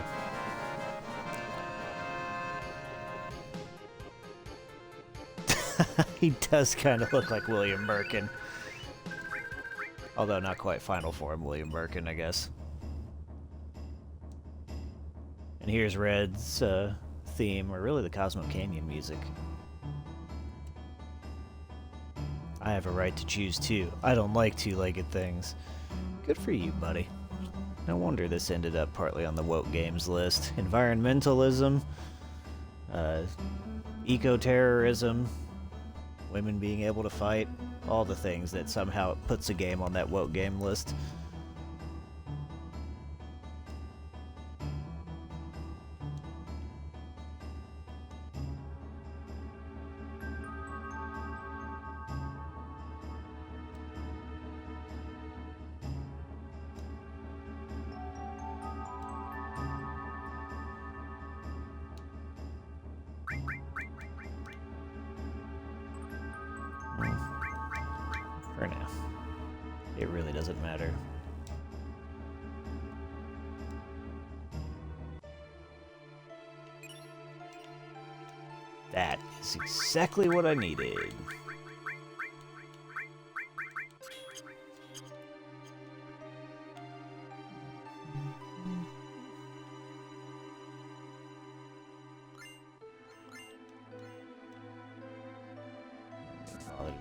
go. He does kind of look like William Birkin. Although not quite final form William Birkin, I guess. And here's Red's theme, or really the Cosmo Canyon music. I have a right to choose too. I don't like two-legged things. Good for you, buddy. No wonder this ended up partly on the woke games list. Environmentalism, eco-terrorism, women being able to fight, all the things that somehow puts a game on that woke game list. For now. It really doesn't matter. That is exactly what I needed.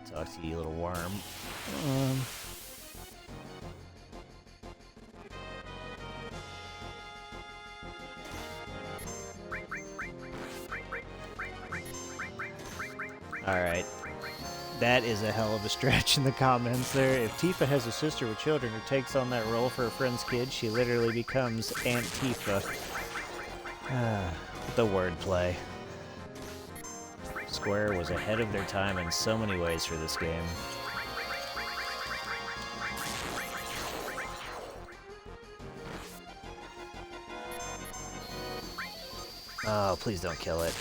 Talk to you, little worm. Alright. That is a hell of a stretch in the comments there. If Tifa has a sister with children who takes on that role for a friend's kid, she literally becomes Aunt Tifa. The wordplay. Square was ahead of their time in so many ways for this game. Oh, please don't kill it.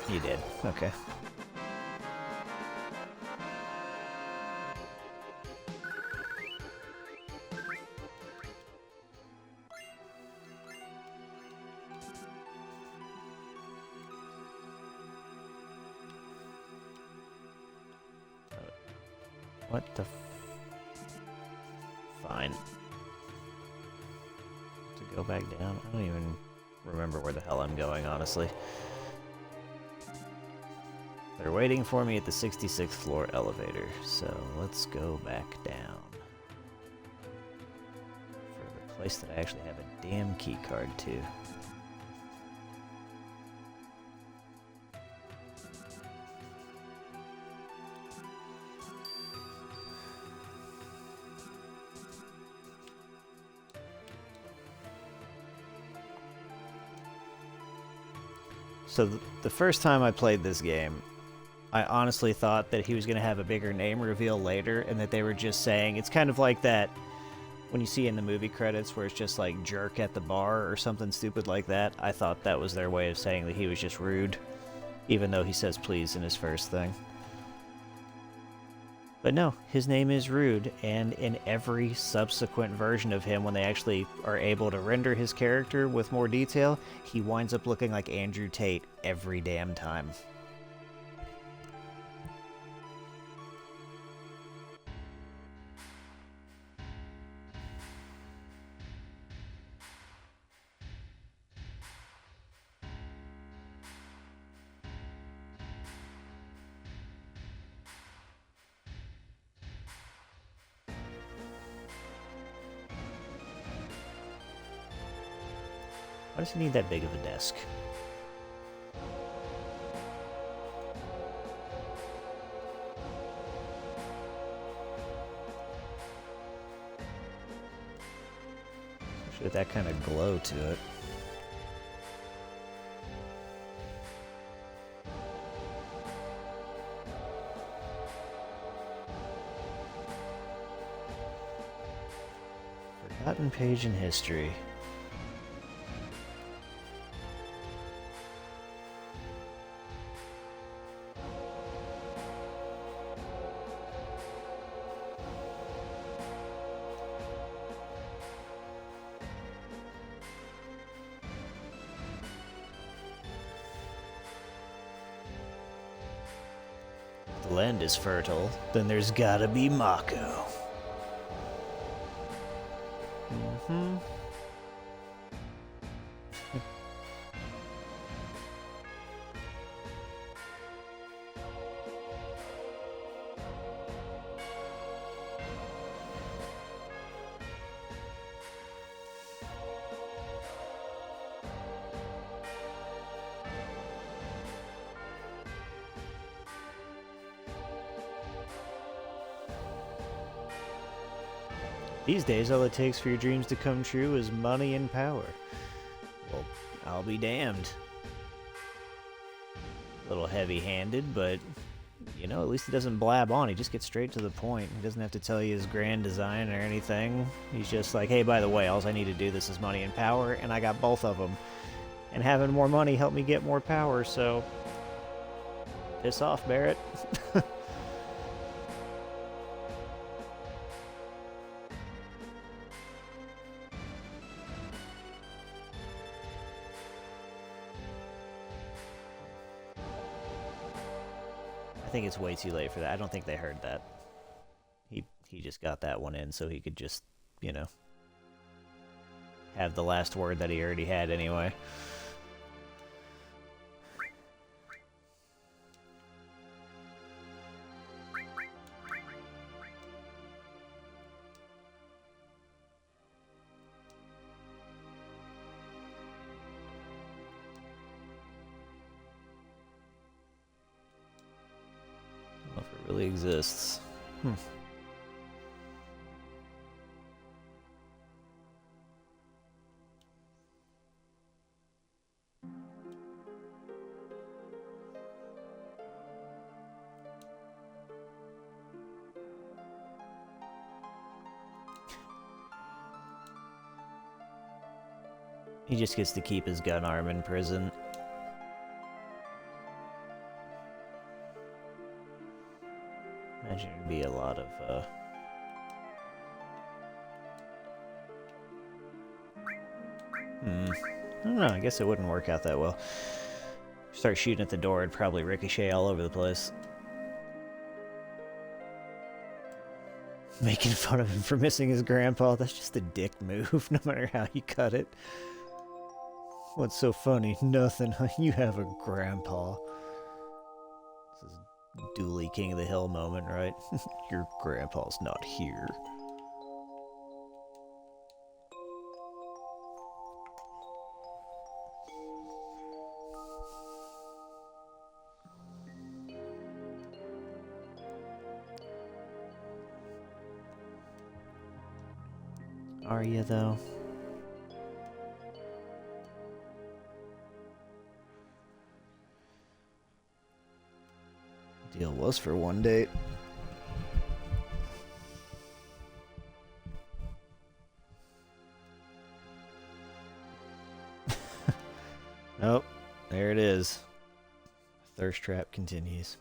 You did. Okay. What the Fine. To go back down? I don't even remember where the hell I'm going, honestly. They're waiting for me at the 66th floor elevator, so let's go back down. For the place that I actually have a damn key card to. So the first time I played this game, I honestly thought that he was going to have a bigger name reveal later, and that they were just saying, it's kind of like that when you see in the movie credits where it's just like jerk at the bar or something stupid like that. I thought that was their way of saying that he was just rude, even though he says please in his first thing. But no, his name is Rude, and in every subsequent version of him, when they actually are able to render his character with more detail, he winds up looking like Andrew Tate every damn time. Why does he need that big of a desk? Especially with that kind of glow to it. Forgotten page in history. The land is fertile, then there's gotta be Mako. Mm-hmm. These days, all it takes for your dreams to come true is money and power. Well, I'll be damned. A little heavy-handed, but, you know, at least he doesn't blab on. He just gets straight to the point. He doesn't have to tell you his grand design or anything. He's just like, hey, by the way, all I need to do this is money and power, and I got both of them. And having more money helped me get more power, so... piss off, Barrett. I think it's way too late for that. I don't think they heard that. He just got that one in so he could just, you know, have the last word that he already had anyway. if it really exists. He just gets to keep his gun arm in prison. Imagine it'd be a lot of, I don't know, I guess it wouldn't work out that well. Start shooting at the door, it'd probably ricochet all over the place. Making fun of him for missing his grandpa, that's just a dick move, no matter how you cut it. What's so funny? Nothing, huh? You have a grandpa. This is Dooley King of the Hill moment, right? Your grandpa's not here. Are you, though? Deal was for one date. Nope, there it is. Thirst trap continues.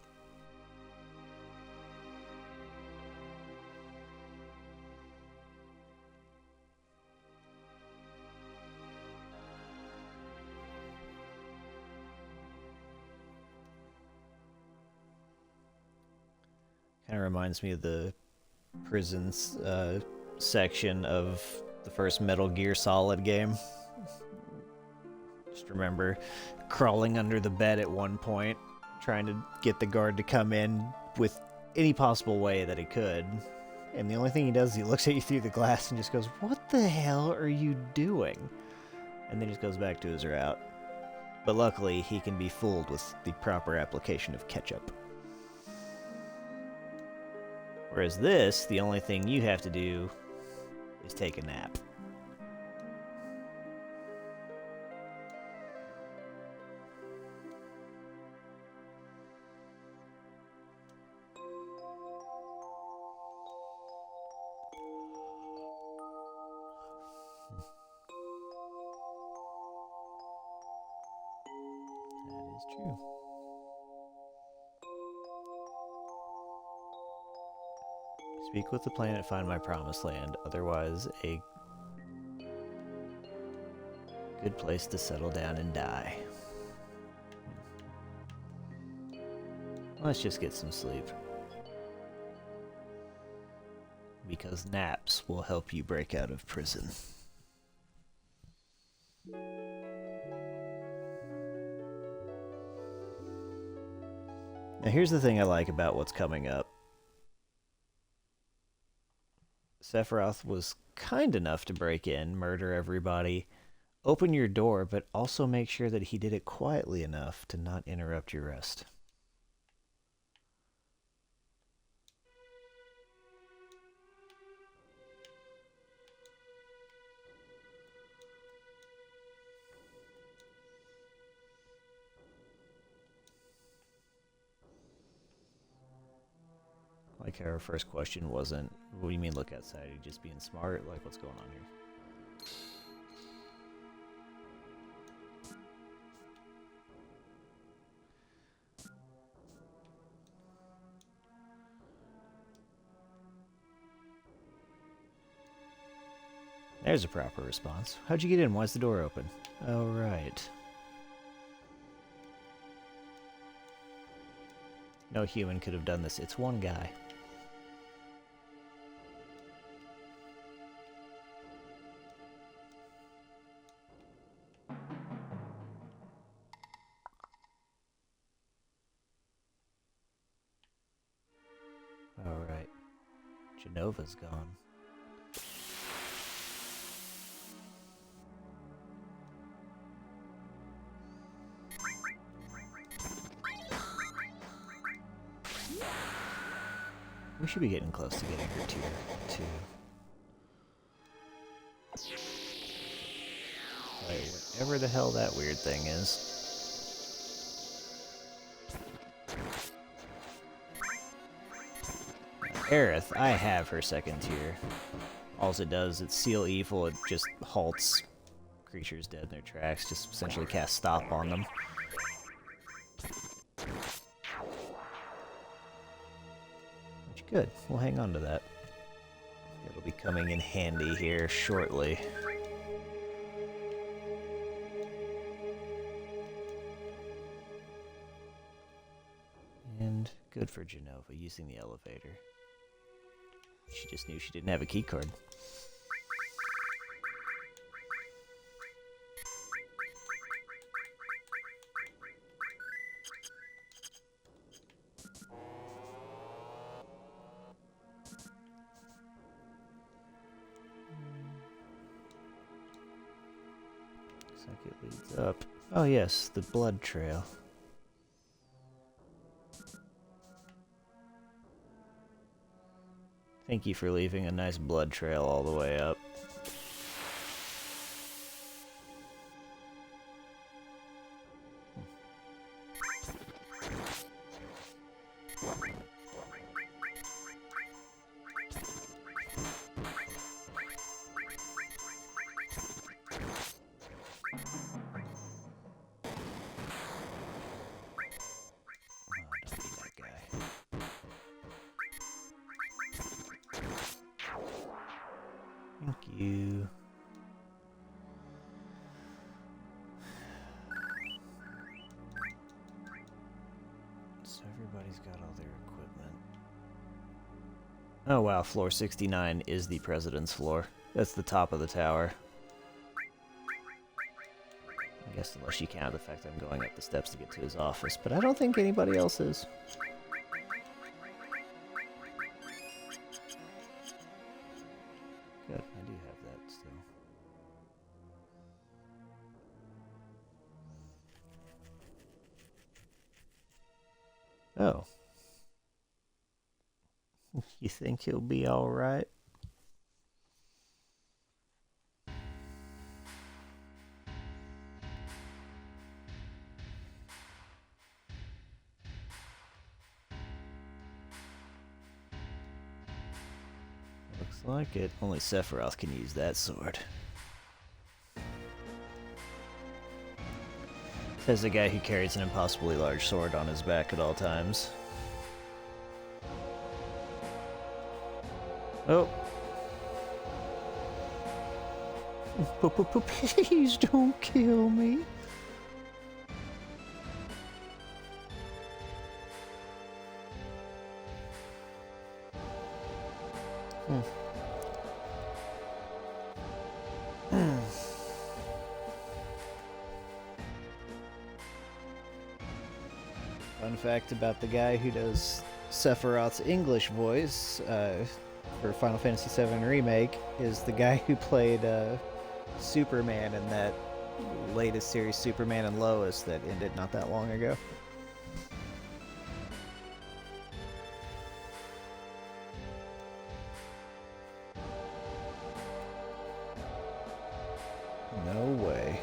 Kind of reminds me of the prisons section of the first Metal Gear Solid game. Just remember crawling under the bed at one point, trying to get the guard to come in with any possible way that he could. And the only thing he does is he looks at you through the glass and just goes, "What the hell are you doing?" And then just goes back to his route. But luckily, he can be fooled with the proper application of ketchup. Whereas this, the only thing you have to do is take a nap. That is true. Speak with the planet, find my promised land. Otherwise, a good place to settle down and die. Let's just get some sleep. Because naps will help you break out of prison. Now here's the thing I like about what's coming up. Sephiroth was kind enough to break in, murder everybody, open your door, but also make sure that he did it quietly enough to not interrupt your rest. Like our first question wasn't, what do you mean look outside? Are you just being smart? Like, what's going on here? There's a proper response. How'd you get in? Why's the door open? Oh, right. No human could have done this. It's one guy. Alright. Genova's gone. We should be getting close to getting her tier 2. Like, whatever the hell that weird thing is. Aerith, I have her 2nd tier. All it does, it's Seal Evil, it just halts creatures dead in their tracks, just essentially cast Stop on them. Which, good, we'll hang on to that. It'll be coming in handy here shortly. And good for Genova using the elevator. She just knew she didn't have a keycard. Looks like it leads up. Oh yes, the blood trail. Thank you for leaving a nice blood trail all the way up. Thank you. So everybody's got all their equipment. Oh wow, floor 69 is the president's floor. That's the top of the tower. I guess unless you count the fact that I'm going up the steps to get to his office, but I don't think anybody else is. Good, I do have that still. Oh. You think he'll be alright? Looks like it. Only Sephiroth can use that sword. Says the guy who carries an impossibly large sword on his back at all times. Oh. Please don't kill me. Fun fact about the guy who does Sephiroth's English voice for Final Fantasy VII Remake is the guy who played Superman in that latest series, Superman and Lois, that ended not that long ago. No way.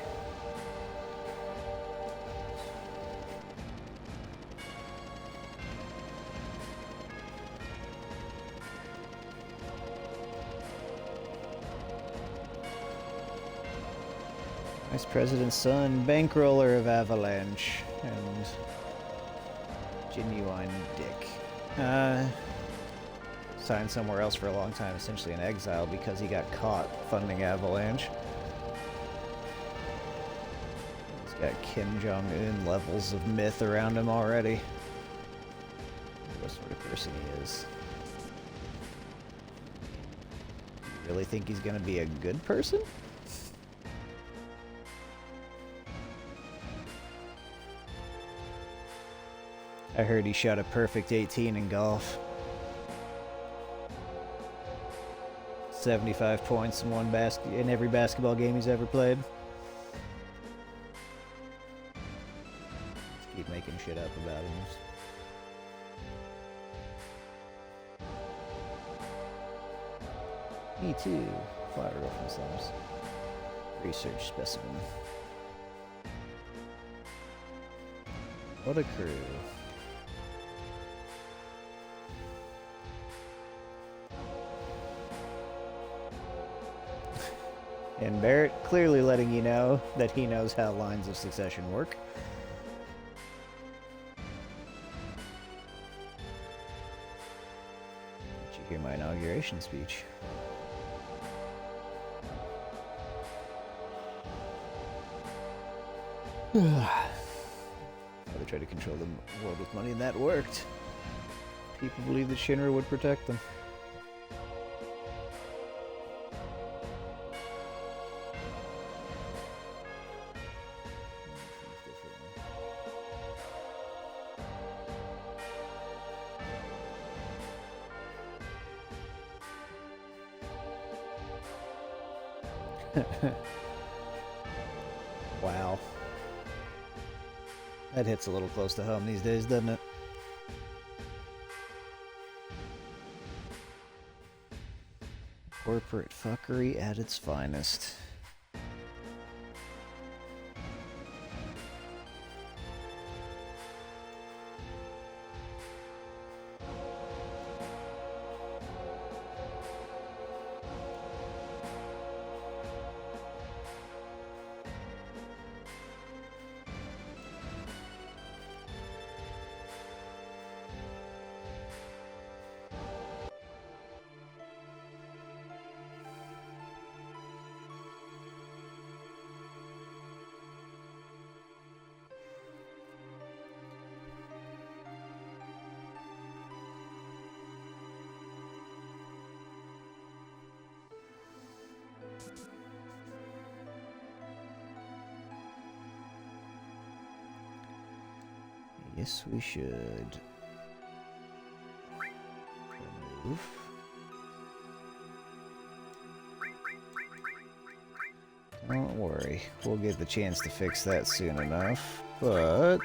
Vice President's son, bankroller of Avalanche, and genuine dick. Signed somewhere else for a long time, essentially in exile because he got caught funding Avalanche. He's got Kim Jong-un levels of myth around him already. What sort of person he is. You really think he's gonna be a good person? I heard he shot a perfect 18 in golf. 75 points in every basketball game he's ever played. Just keep making shit up about him. Me too. Fire from Sims. Research specimen. What a crew. And Barrett clearly letting you know that he knows how lines of succession work. Did you hear my inauguration speech? They tried to control the world with money, and that worked. People believed that Shinra would protect them. Wow. That hits a little close to home these days, doesn't it? Corporate fuckery at its finest. Yes, we should. Remove. Don't worry, we'll get the chance to fix that soon enough, but...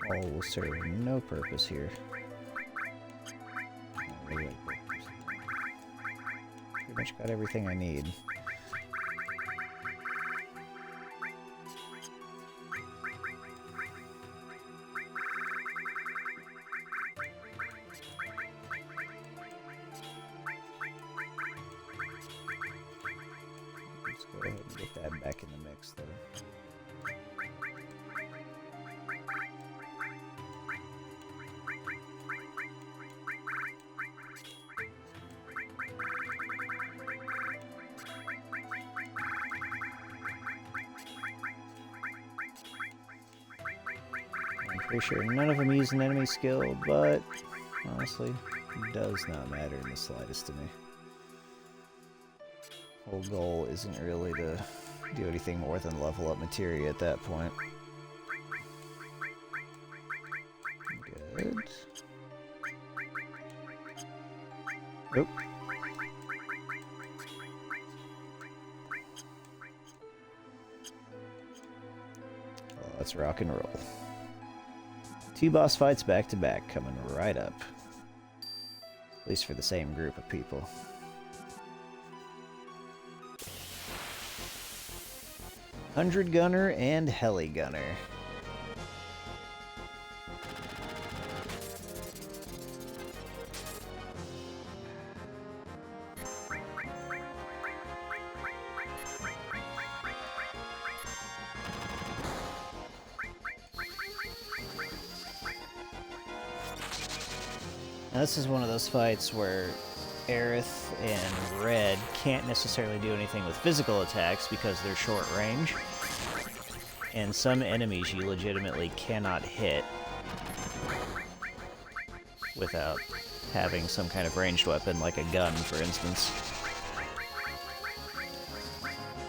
all will serve no purpose here. Pretty much got everything I need. Let's go ahead and get that back in the mix, though. Pretty sure none of them use an enemy skill, but honestly, it does not matter in the slightest to me. Whole goal isn't really to do anything more than level up materia at that point. Good. Nope. Well, let's rock and roll. 2 boss fights back to back, coming right up. At least for the same group of people. Hundred Gunner and Heli Gunner. Now, this is one of those fights where Aerith and Red can't necessarily do anything with physical attacks because they're short range. And some enemies you legitimately cannot hit without having some kind of ranged weapon, like a gun, for instance.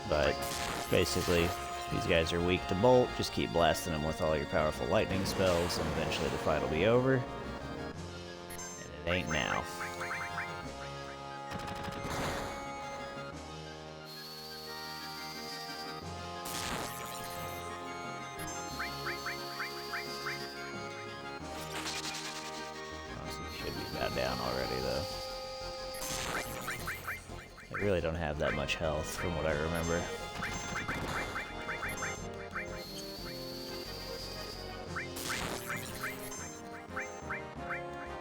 But basically, these guys are weak to bolt. Just keep blasting them with all your powerful lightning spells, and eventually the fight will be over. It ain't now. really don't have that much health from what I remember.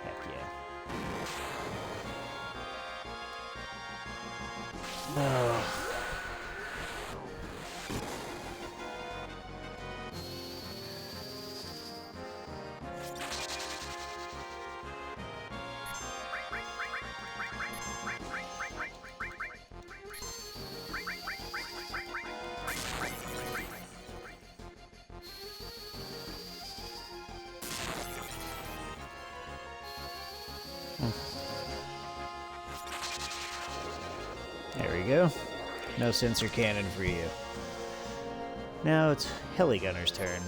Heck yeah. No. There we go. No sensor cannon for you. Now it's Heligunner's turn.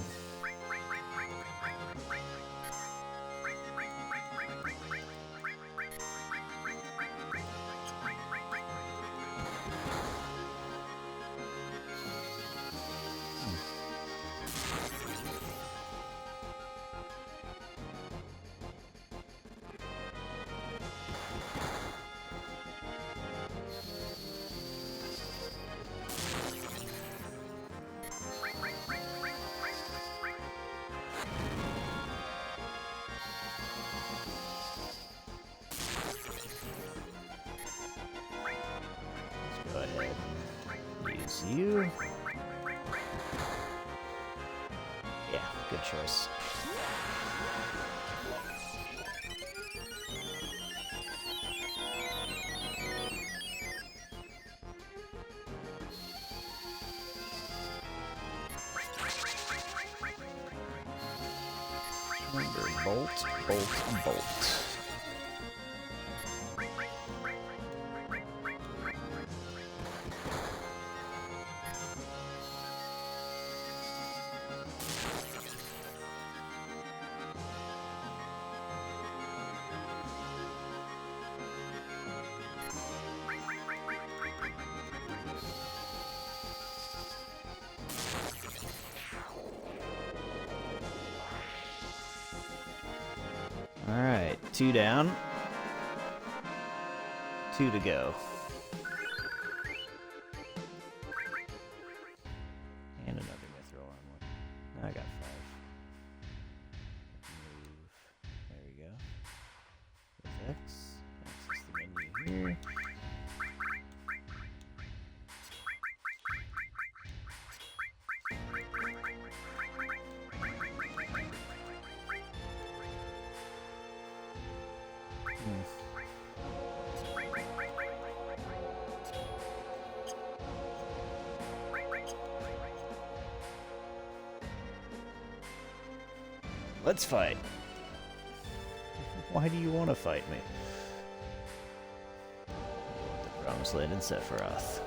Go ahead and use you. Yeah, good choice. Remember, bolt, bolt, bolt. Alright, 2 down. 2 to go. And another mithril on one. I got 5. Move. There we go. With X. Access the menu here. Let's fight. Why do you want to fight me? The Promised Land in Sephiroth.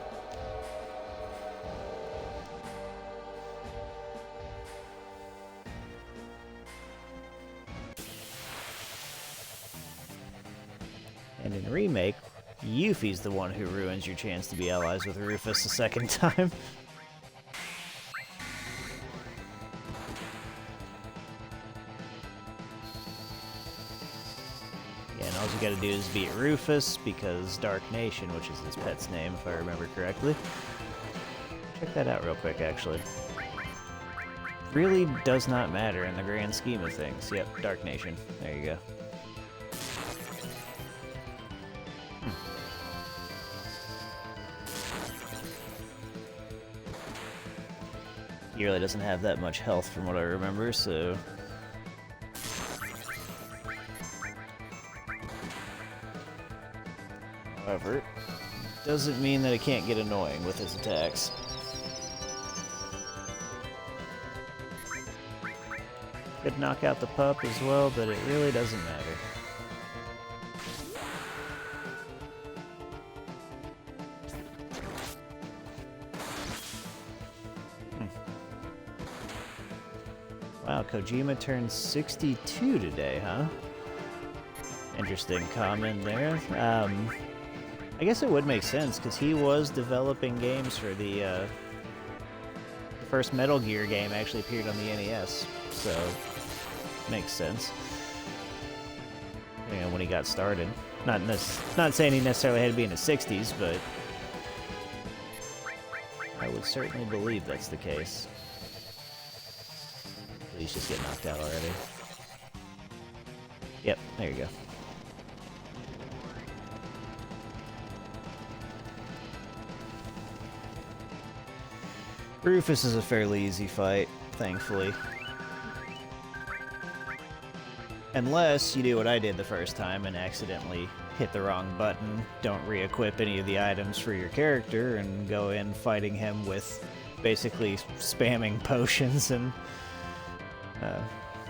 And in Remake, Yuffie's the one who ruins your chance to be allies with Rufus a second time. Yeah, and all you gotta do is beat Rufus, because Dark Nation, which is his pet's name, if I remember correctly. Check that out real quick, actually. Really does not matter in the grand scheme of things. Yep, Dark Nation. There you go. He really doesn't have that much health from what I remember, so... However, doesn't mean that it can't get annoying with his attacks. Could knock out the pup as well, but it really doesn't matter. Wow, Kojima turned 62 today, huh? Interesting comment there. I guess it would make sense, because he was developing games for the first Metal Gear game actually appeared on the NES, so makes sense. You know, when he got started. Not saying he necessarily had to be in the 60s, but I would certainly believe that's the case. Please just get knocked out already. Yep, there you go. Rufus is a fairly easy fight, thankfully. Unless you do what I did the first time and accidentally hit the wrong button, don't re-equip any of the items for your character, and go in fighting him with basically spamming potions and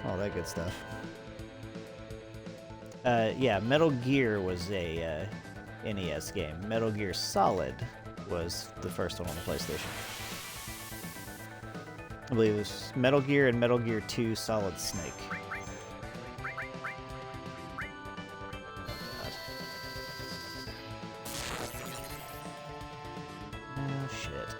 all that good stuff. Yeah, Metal Gear was a NES game. Metal Gear Solid was the first one on the PlayStation. I believe it was Metal Gear and Metal Gear 2 Solid Snake. Oh, shit.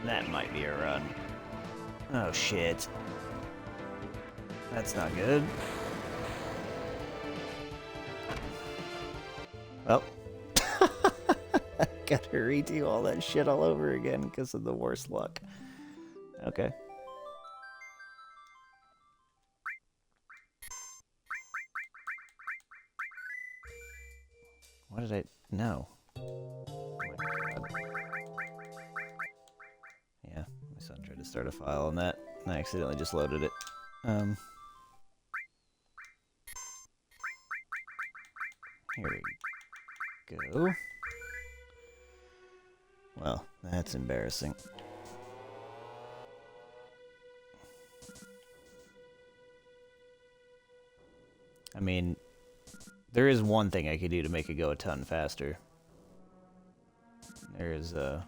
That might be a run. Oh shit. That's not good. Well. Gotta redo all that shit all over again because of the worst luck. Okay. What did I... No. Oh my God. Yeah, my son tried to start a file on that, and I accidentally just loaded it. Here we go. Well, that's embarrassing. I mean, there is one thing I could do to make it go a ton faster. There is I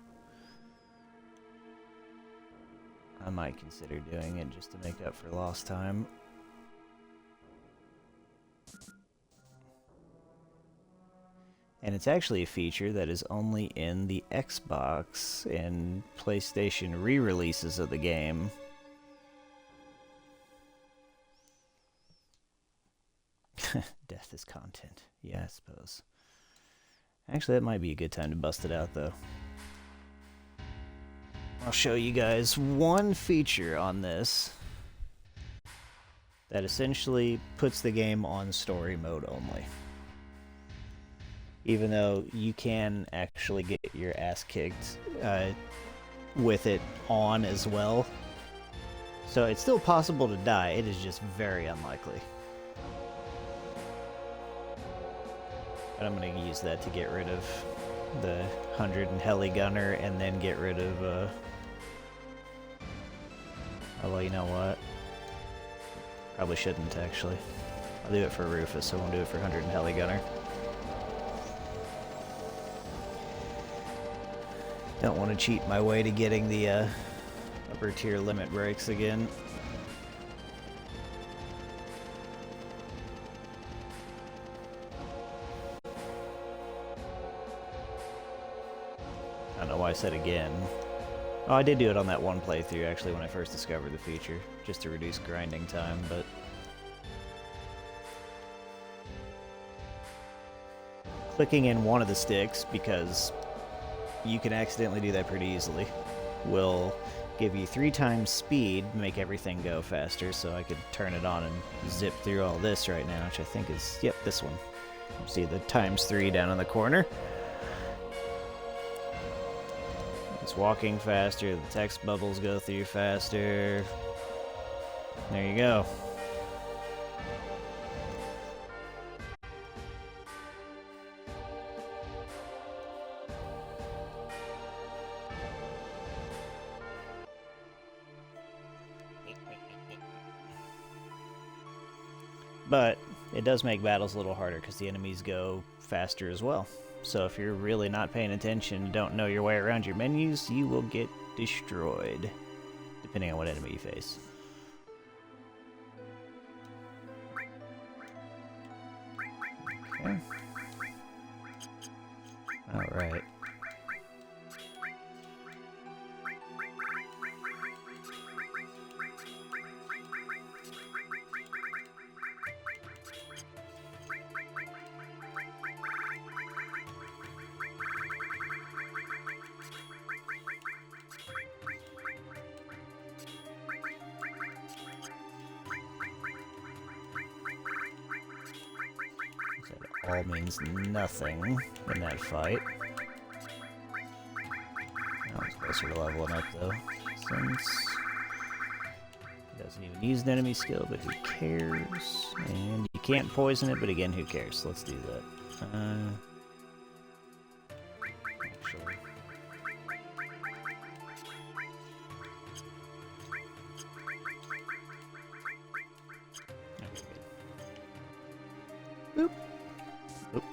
might consider doing it just to make up for lost time. And it's actually a feature that is only in the Xbox and PlayStation re-releases of the game. Death is content. Yeah, I suppose. Actually, that might be a good time to bust it out, though. I'll show you guys one feature on this that essentially puts the game on story mode only. Even though you can actually get your ass kicked with it on as well. So it's still possible to die, it is just very unlikely. But I'm going to use that to get rid of the 100 and Heli Gunner, and then get rid of, oh, well, you know what? Probably shouldn't, actually. I'll do it for Rufus, so I won't do it for 100 and Heli Gunner. Don't want to cheat my way to getting the upper tier limit breaks again. I don't know why I said again. Oh, I did do it on that one playthrough, actually, when I first discovered the feature, just to reduce grinding time, but... Clicking in one of the sticks, because you can accidentally do that pretty easily, will give you 3 times speed, make everything go faster, so I could turn it on and zip through all this right now, which I think is, yep, this one. See the ×3 down in the corner. It's walking faster, the text bubbles go through faster. There you go. But it does make battles a little harder because the enemies go faster as well. So if you're really not paying attention, don't know your way around your menus, you will get destroyed, depending on what enemy you face. Okay. Alright. All means nothing in that fight. I was closer to leveling up, though, since he doesn't even use an enemy skill, but who cares? And you can't poison it, but again, who cares? Let's do that. Actually... Boop. Oop.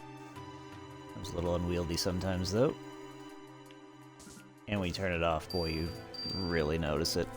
It's a little unwieldy sometimes, though. And when you turn it off, boy, you really notice it.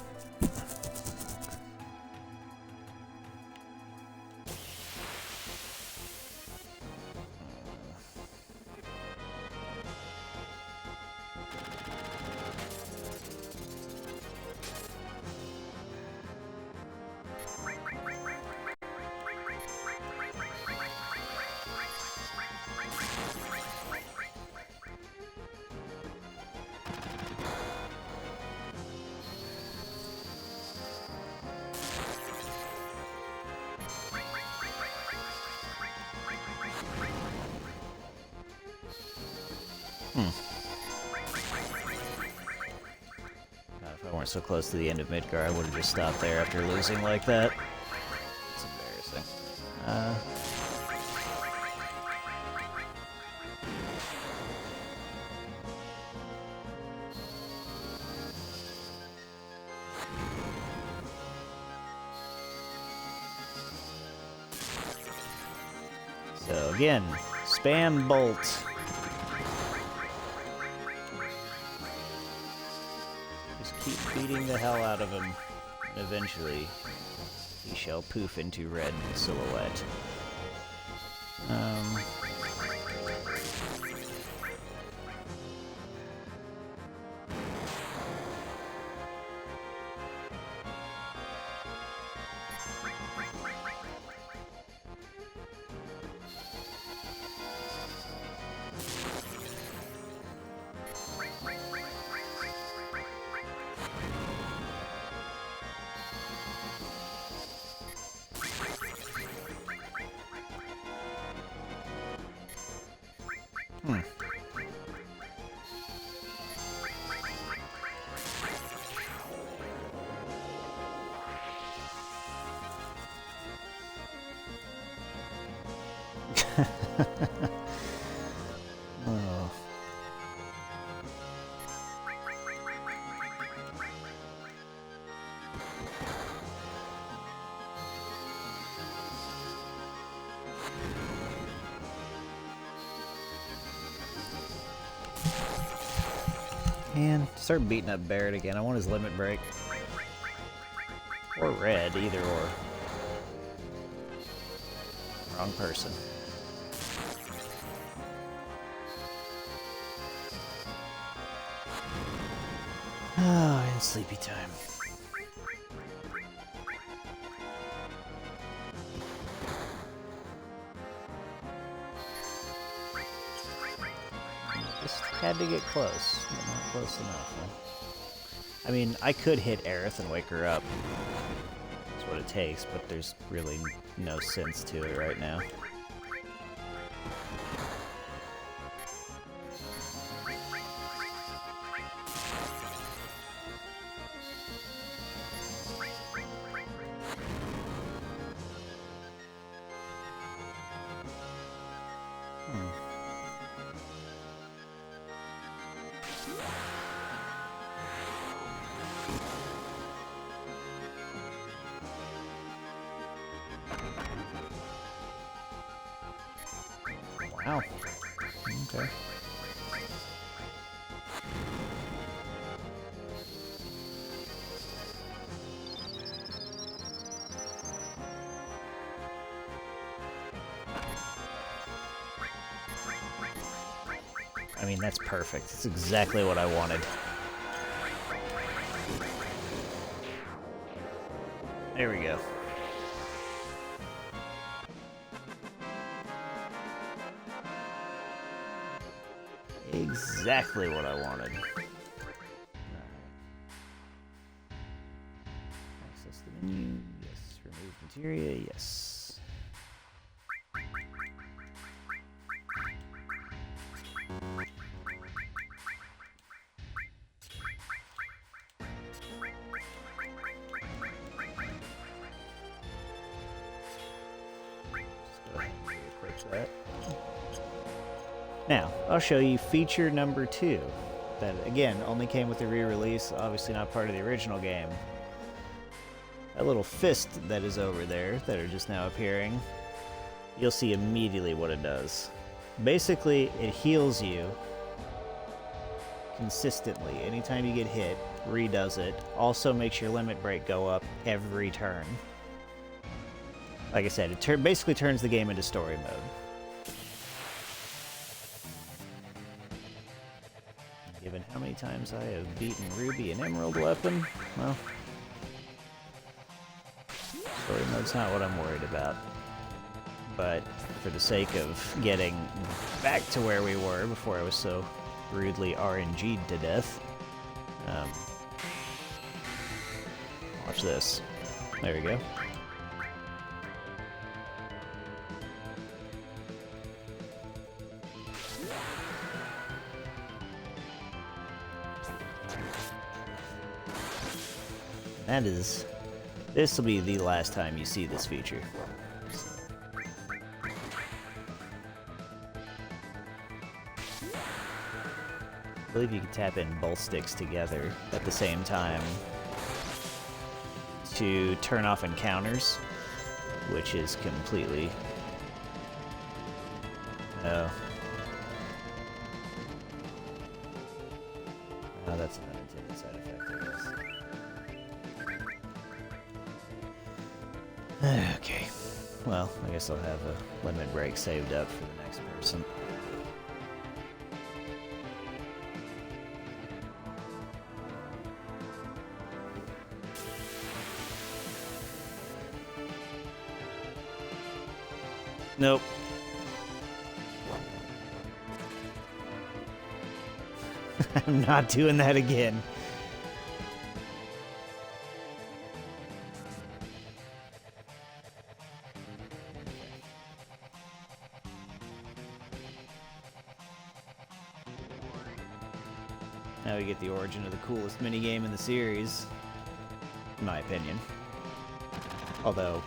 If I weren't so close to the end of Midgar, I would have just stopped there after losing like that. It's embarrassing. So again, spam bolt. Keep beating the hell out of him, and eventually he shall poof into red silhouette. Oh. Man, start beating up Barrett again. I want his limit break. Or red, either or. Wrong person. Oh, and sleepy time. Just had to get close, but not close enough. Huh? I mean, I could hit Aerith and wake her up. That's what it takes, but there's really no sense to it right now. Wow. Okay. I mean, that's perfect. It's exactly what I wanted. There we go. Exactly what I wanted. Access the menu. Yes. Remove materia. Yes. Now, I'll show you feature number 2. That, again, only came with the re-release, obviously not part of the original game. A little fist that is over there, that are just now appearing. You'll see immediately what it does. Basically, it heals you consistently. Anytime you get hit, redoes it. Also makes your limit break go up every turn. Like I said, it basically turns the game into story mode. Given how many times I have beaten Ruby and Emerald weapon, well, story mode's not what I'm worried about. But for the sake of getting back to where we were before I was so rudely RNG'd to death, watch this. There we go. That is... This will be the last time you see this feature. I believe you can tap in both sticks together at the same time to turn off encounters, which is completely... Oh. Oh, that's an unintended side effect, I guess. Okay. Well, I guess I'll have a limit break saved up for the next person. Nope. I'm not doing that again. Now we get the origin of the coolest minigame in the series, in my opinion. Although,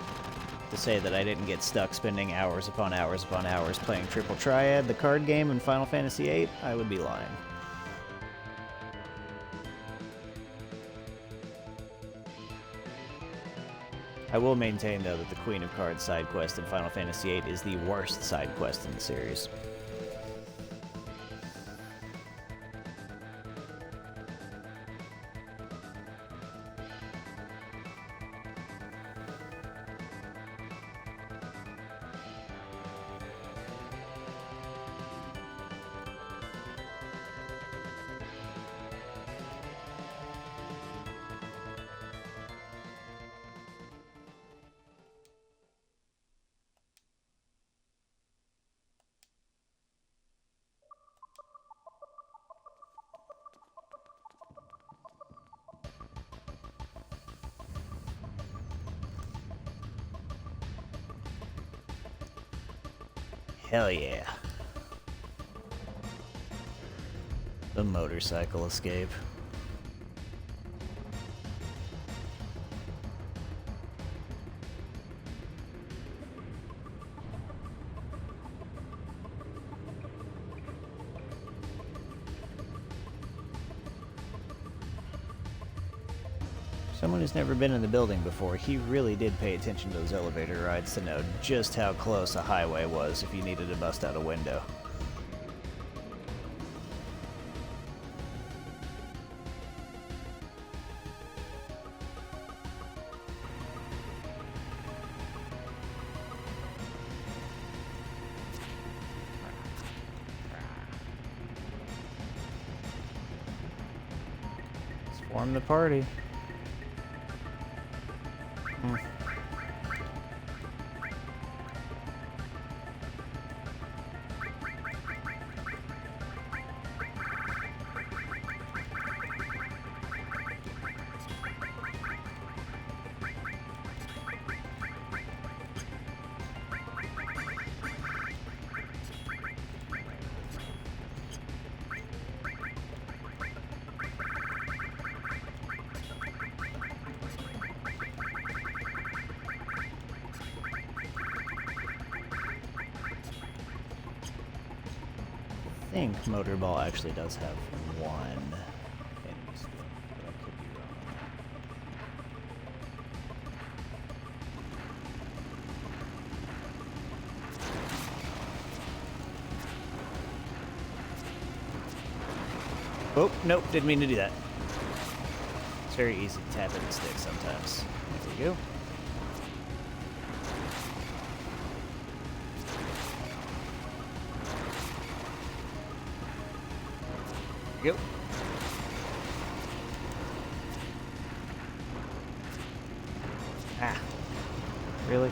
to say that I didn't get stuck spending hours upon hours upon hours playing Triple Triad, the card game, in Final Fantasy VIII, I would be lying. I will maintain, though, that the Queen of Cards side quest in Final Fantasy VIII is the worst side quest in the series. Hell yeah. The motorcycle escape. Someone who's never been in the building before, he really did pay attention to those elevator rides to know just how close a highway was if you needed to bust out a window. Let's form the party. think Motorball actually does have one enemy skill, but I could be wrong. Oh, nope, didn't mean to do that. It's very easy to tap it and stick sometimes. There we go. There we go. Ah. Really?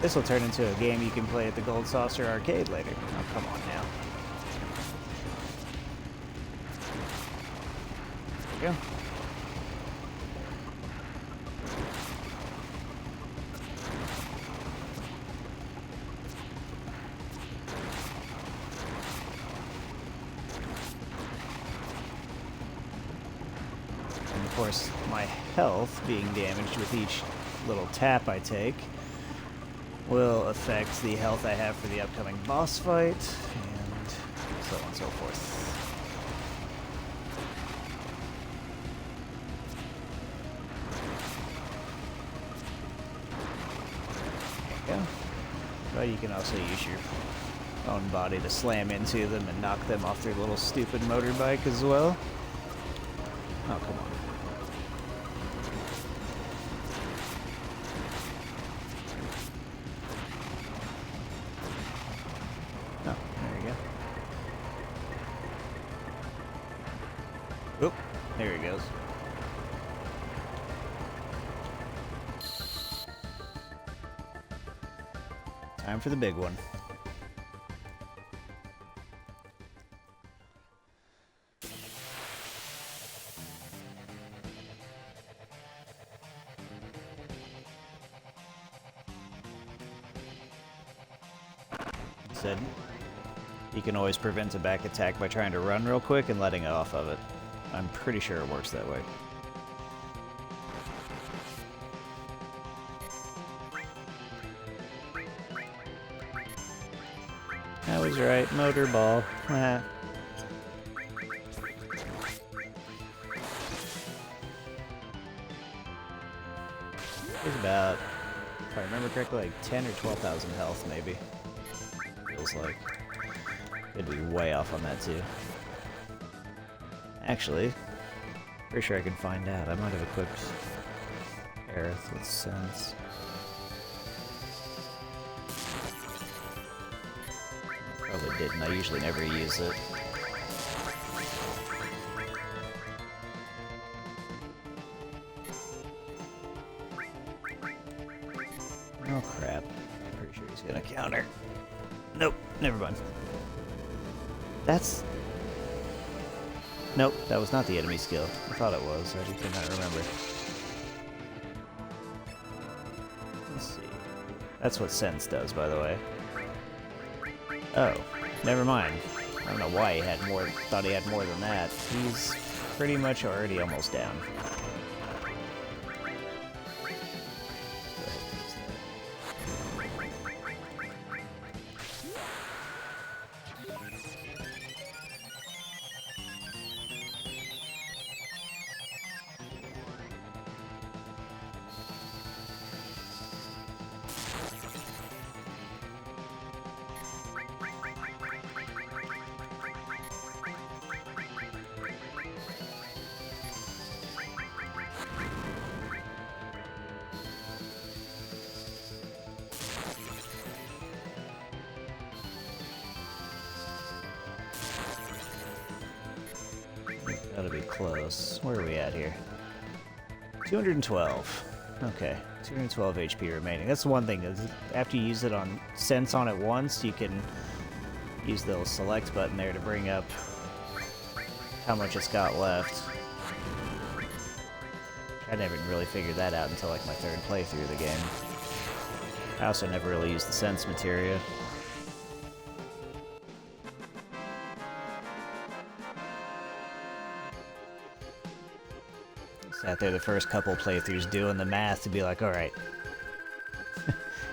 This will turn into a game you can play at the Gold Saucer Arcade later. Oh, come on now. There we go. And of course, my health being damaged with each little tap I take will affect the health I have for the upcoming boss fight, and so on and so forth. There you go. But you can also use your own body to slam into them and knock them off their little stupid motorbike as well. Oh, come on. Oh, there you go. Oop, there he goes. Time for the big one. Said you can always prevent a back attack by trying to run real quick and letting off of it. I'm pretty sure it works that way. I was right, Motorball. He's about, if I remember correctly, like 10 or 12,000 health, maybe. Feels like. Could be way off on that, too. Actually, pretty sure I can find out. I might have equipped Aerith with Sense. Probably didn't. I usually never use it. Oh crap. Pretty sure he's gonna counter. Nope, never mind. That's... Nope, that was not the enemy skill. I thought it was. I just did not remember. Let's see. That's what Sense does, by the way. Oh, never mind. I don't know why he had more, thought he had more than that. He's pretty much already almost down. Gotta be close. Where are we at here? 212. Okay, 212 HP remaining. That's the one thing, is after you use it on Sense on it once, you can use the little select button there to bring up how much it's got left. I never really figured that out until like my third playthrough of the game. I also never really used the Sense materia. Sat there the first couple playthroughs doing the math to be like, alright.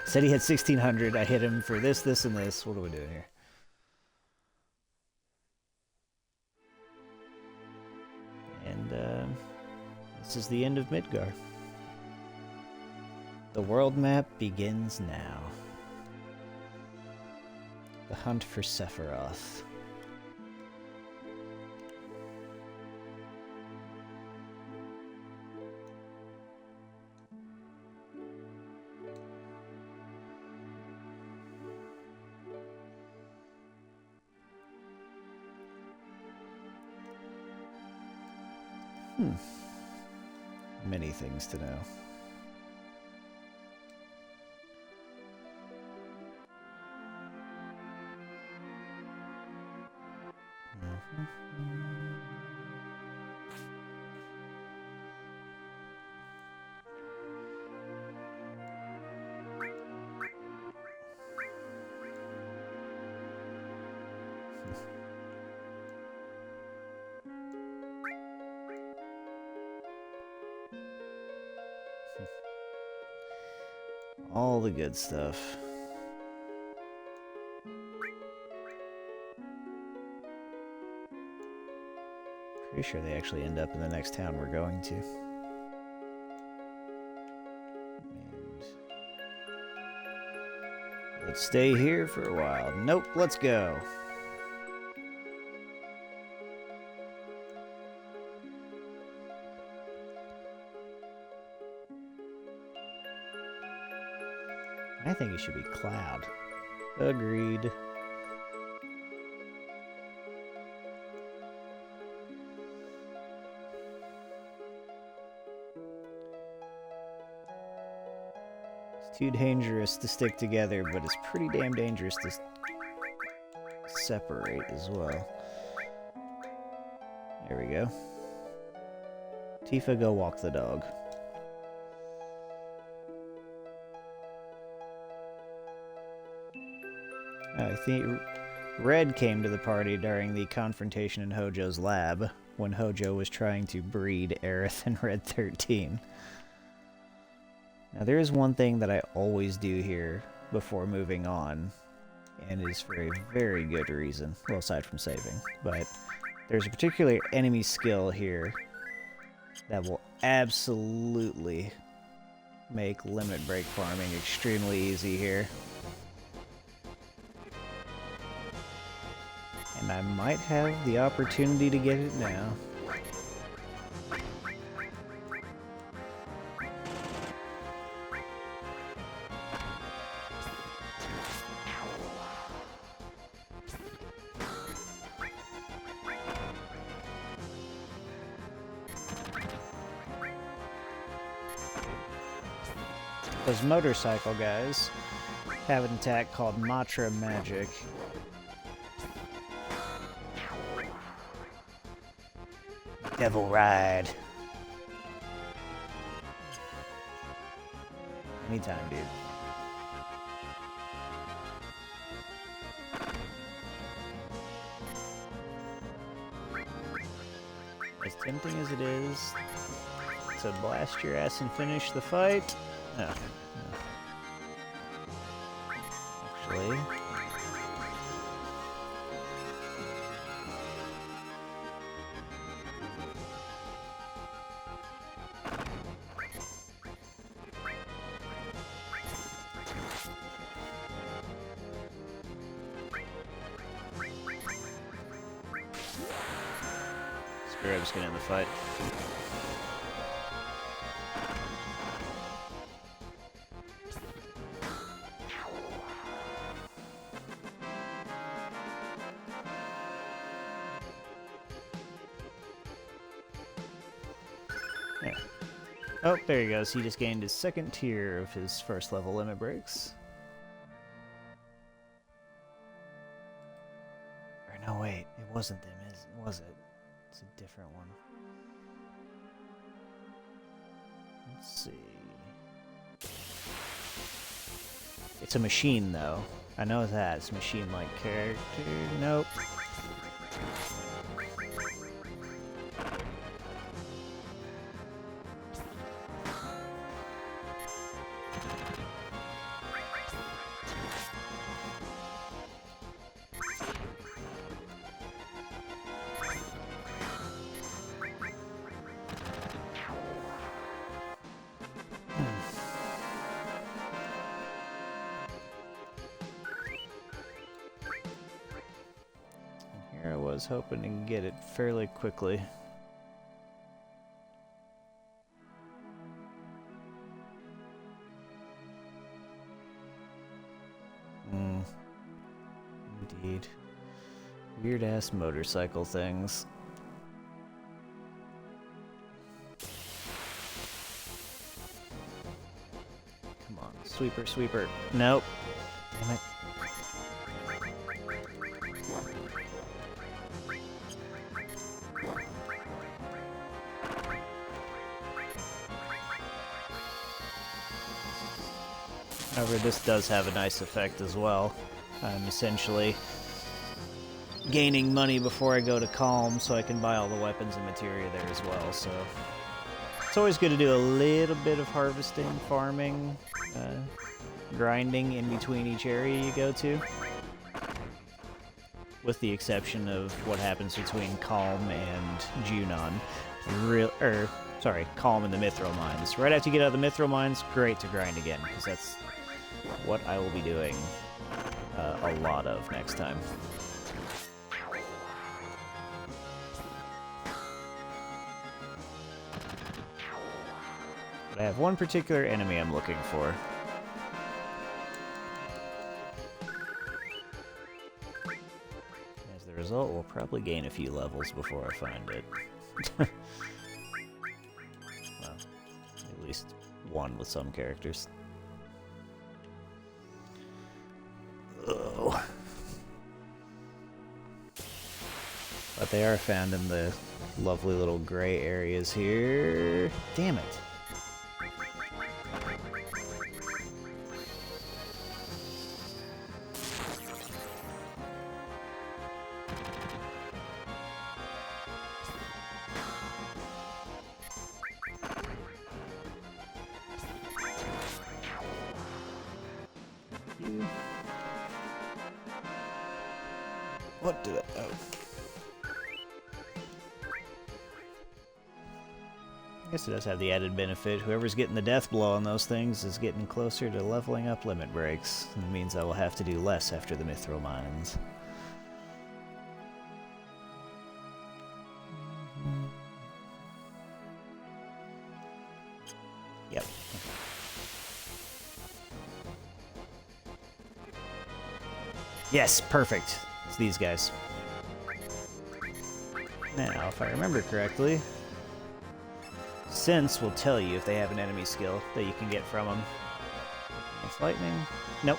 Said he had 1600, I hit him for this, this, and this. What are we doing here? And this is the end of Midgar. The world map begins now. The hunt for Sephiroth. Many things to know. All the good stuff. Pretty sure they actually end up in the next town we're going to. And let's stay here for a while. Nope, let's go. I think it should be Cloud. Agreed. It's too dangerous to stick together, but it's pretty damn dangerous to separate as well. There we go. Tifa, go walk the dog. I think Red came to the party during the confrontation in Hojo's lab, when Hojo was trying to breed Aerith and Red 13. Now there is one thing that I always do here before moving on, and it is for a very good reason, well aside from saving, but there's a particular enemy skill here that will absolutely make limit break farming extremely easy here. And I might have the opportunity to get it now. Those motorcycle guys have an attack called Matra Magic. Devil Ride. Anytime, dude. As tempting as it is to blast your ass and finish the fight, no. Actually, screw it, I'm just gonna end the fight. There. Oh, there he goes. He just gained his second tier of his first level limit breaks. Or no, wait. It wasn't them, was it? It's a different one. Let's see. It's a machine, though. I know that. It's a machine-like character. Nope. Here I was hoping to get it fairly quickly. Indeed. Weird-ass motorcycle things. Come on, sweeper, sweeper. Nope. Damn it. However, this does have a nice effect as well. I'm essentially gaining money before I go to Calm, so I can buy all the weapons and materia there as well, so... It's always good to do a little bit of harvesting, farming, grinding in between each area you go to. With the exception of what happens between Calm and Junon. Calm and the Mithril Mines. Right after you get out of the Mithril Mines, great to grind again, because that's what I will be doing a lot of next time. But I have one particular enemy I'm looking for. As the result, we'll probably gain a few levels before I find it. Well, at least one with some characters. Oh. But they are found in the lovely little gray areas here. Damn it. What did I... Oh. I guess it does have the added benefit. Whoever's getting the death blow on those things is getting closer to leveling up limit breaks. It means I will have to do less after the Mithril Mines. Yep. Yes, perfect. It's these guys. Now, if I remember correctly, Sense will tell you if they have an enemy skill that you can get from them. It's lightning? Nope.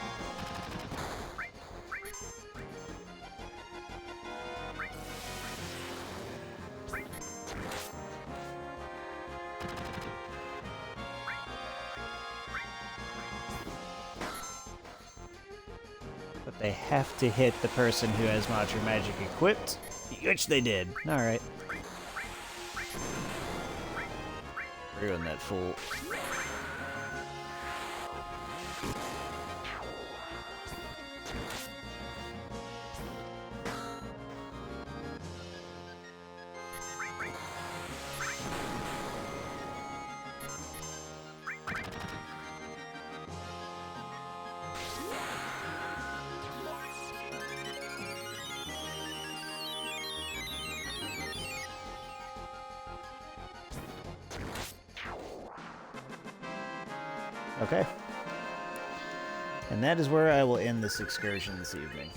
But they have to hit the person who has Module Magic equipped, which they did. Alright. Ruin that fool. Okay. And that is where I will end this excursion this evening.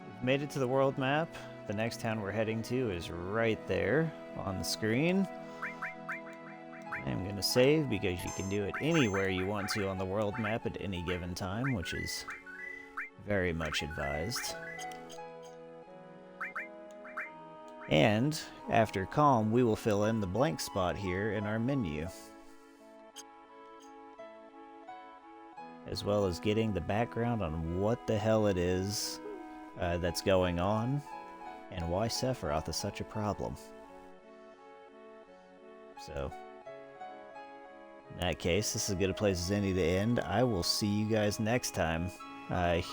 We've made it to the world map. The next town we're heading to is right there on the screen. I'm going to save because you can do it anywhere you want to on the world map at any given time, which is very much advised. And after Calm, we will fill in the blank spot here in our menu, as well as getting the background on what the hell it is that's going on and why Sephiroth is such a problem. So, in that case, this is as good a place as any to end. I will see you guys next time,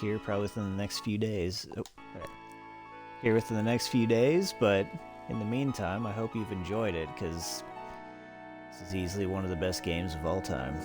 here probably within the next few days. Here within the next few days, but in the meantime, I hope you've enjoyed it, because this is easily one of the best games of all time.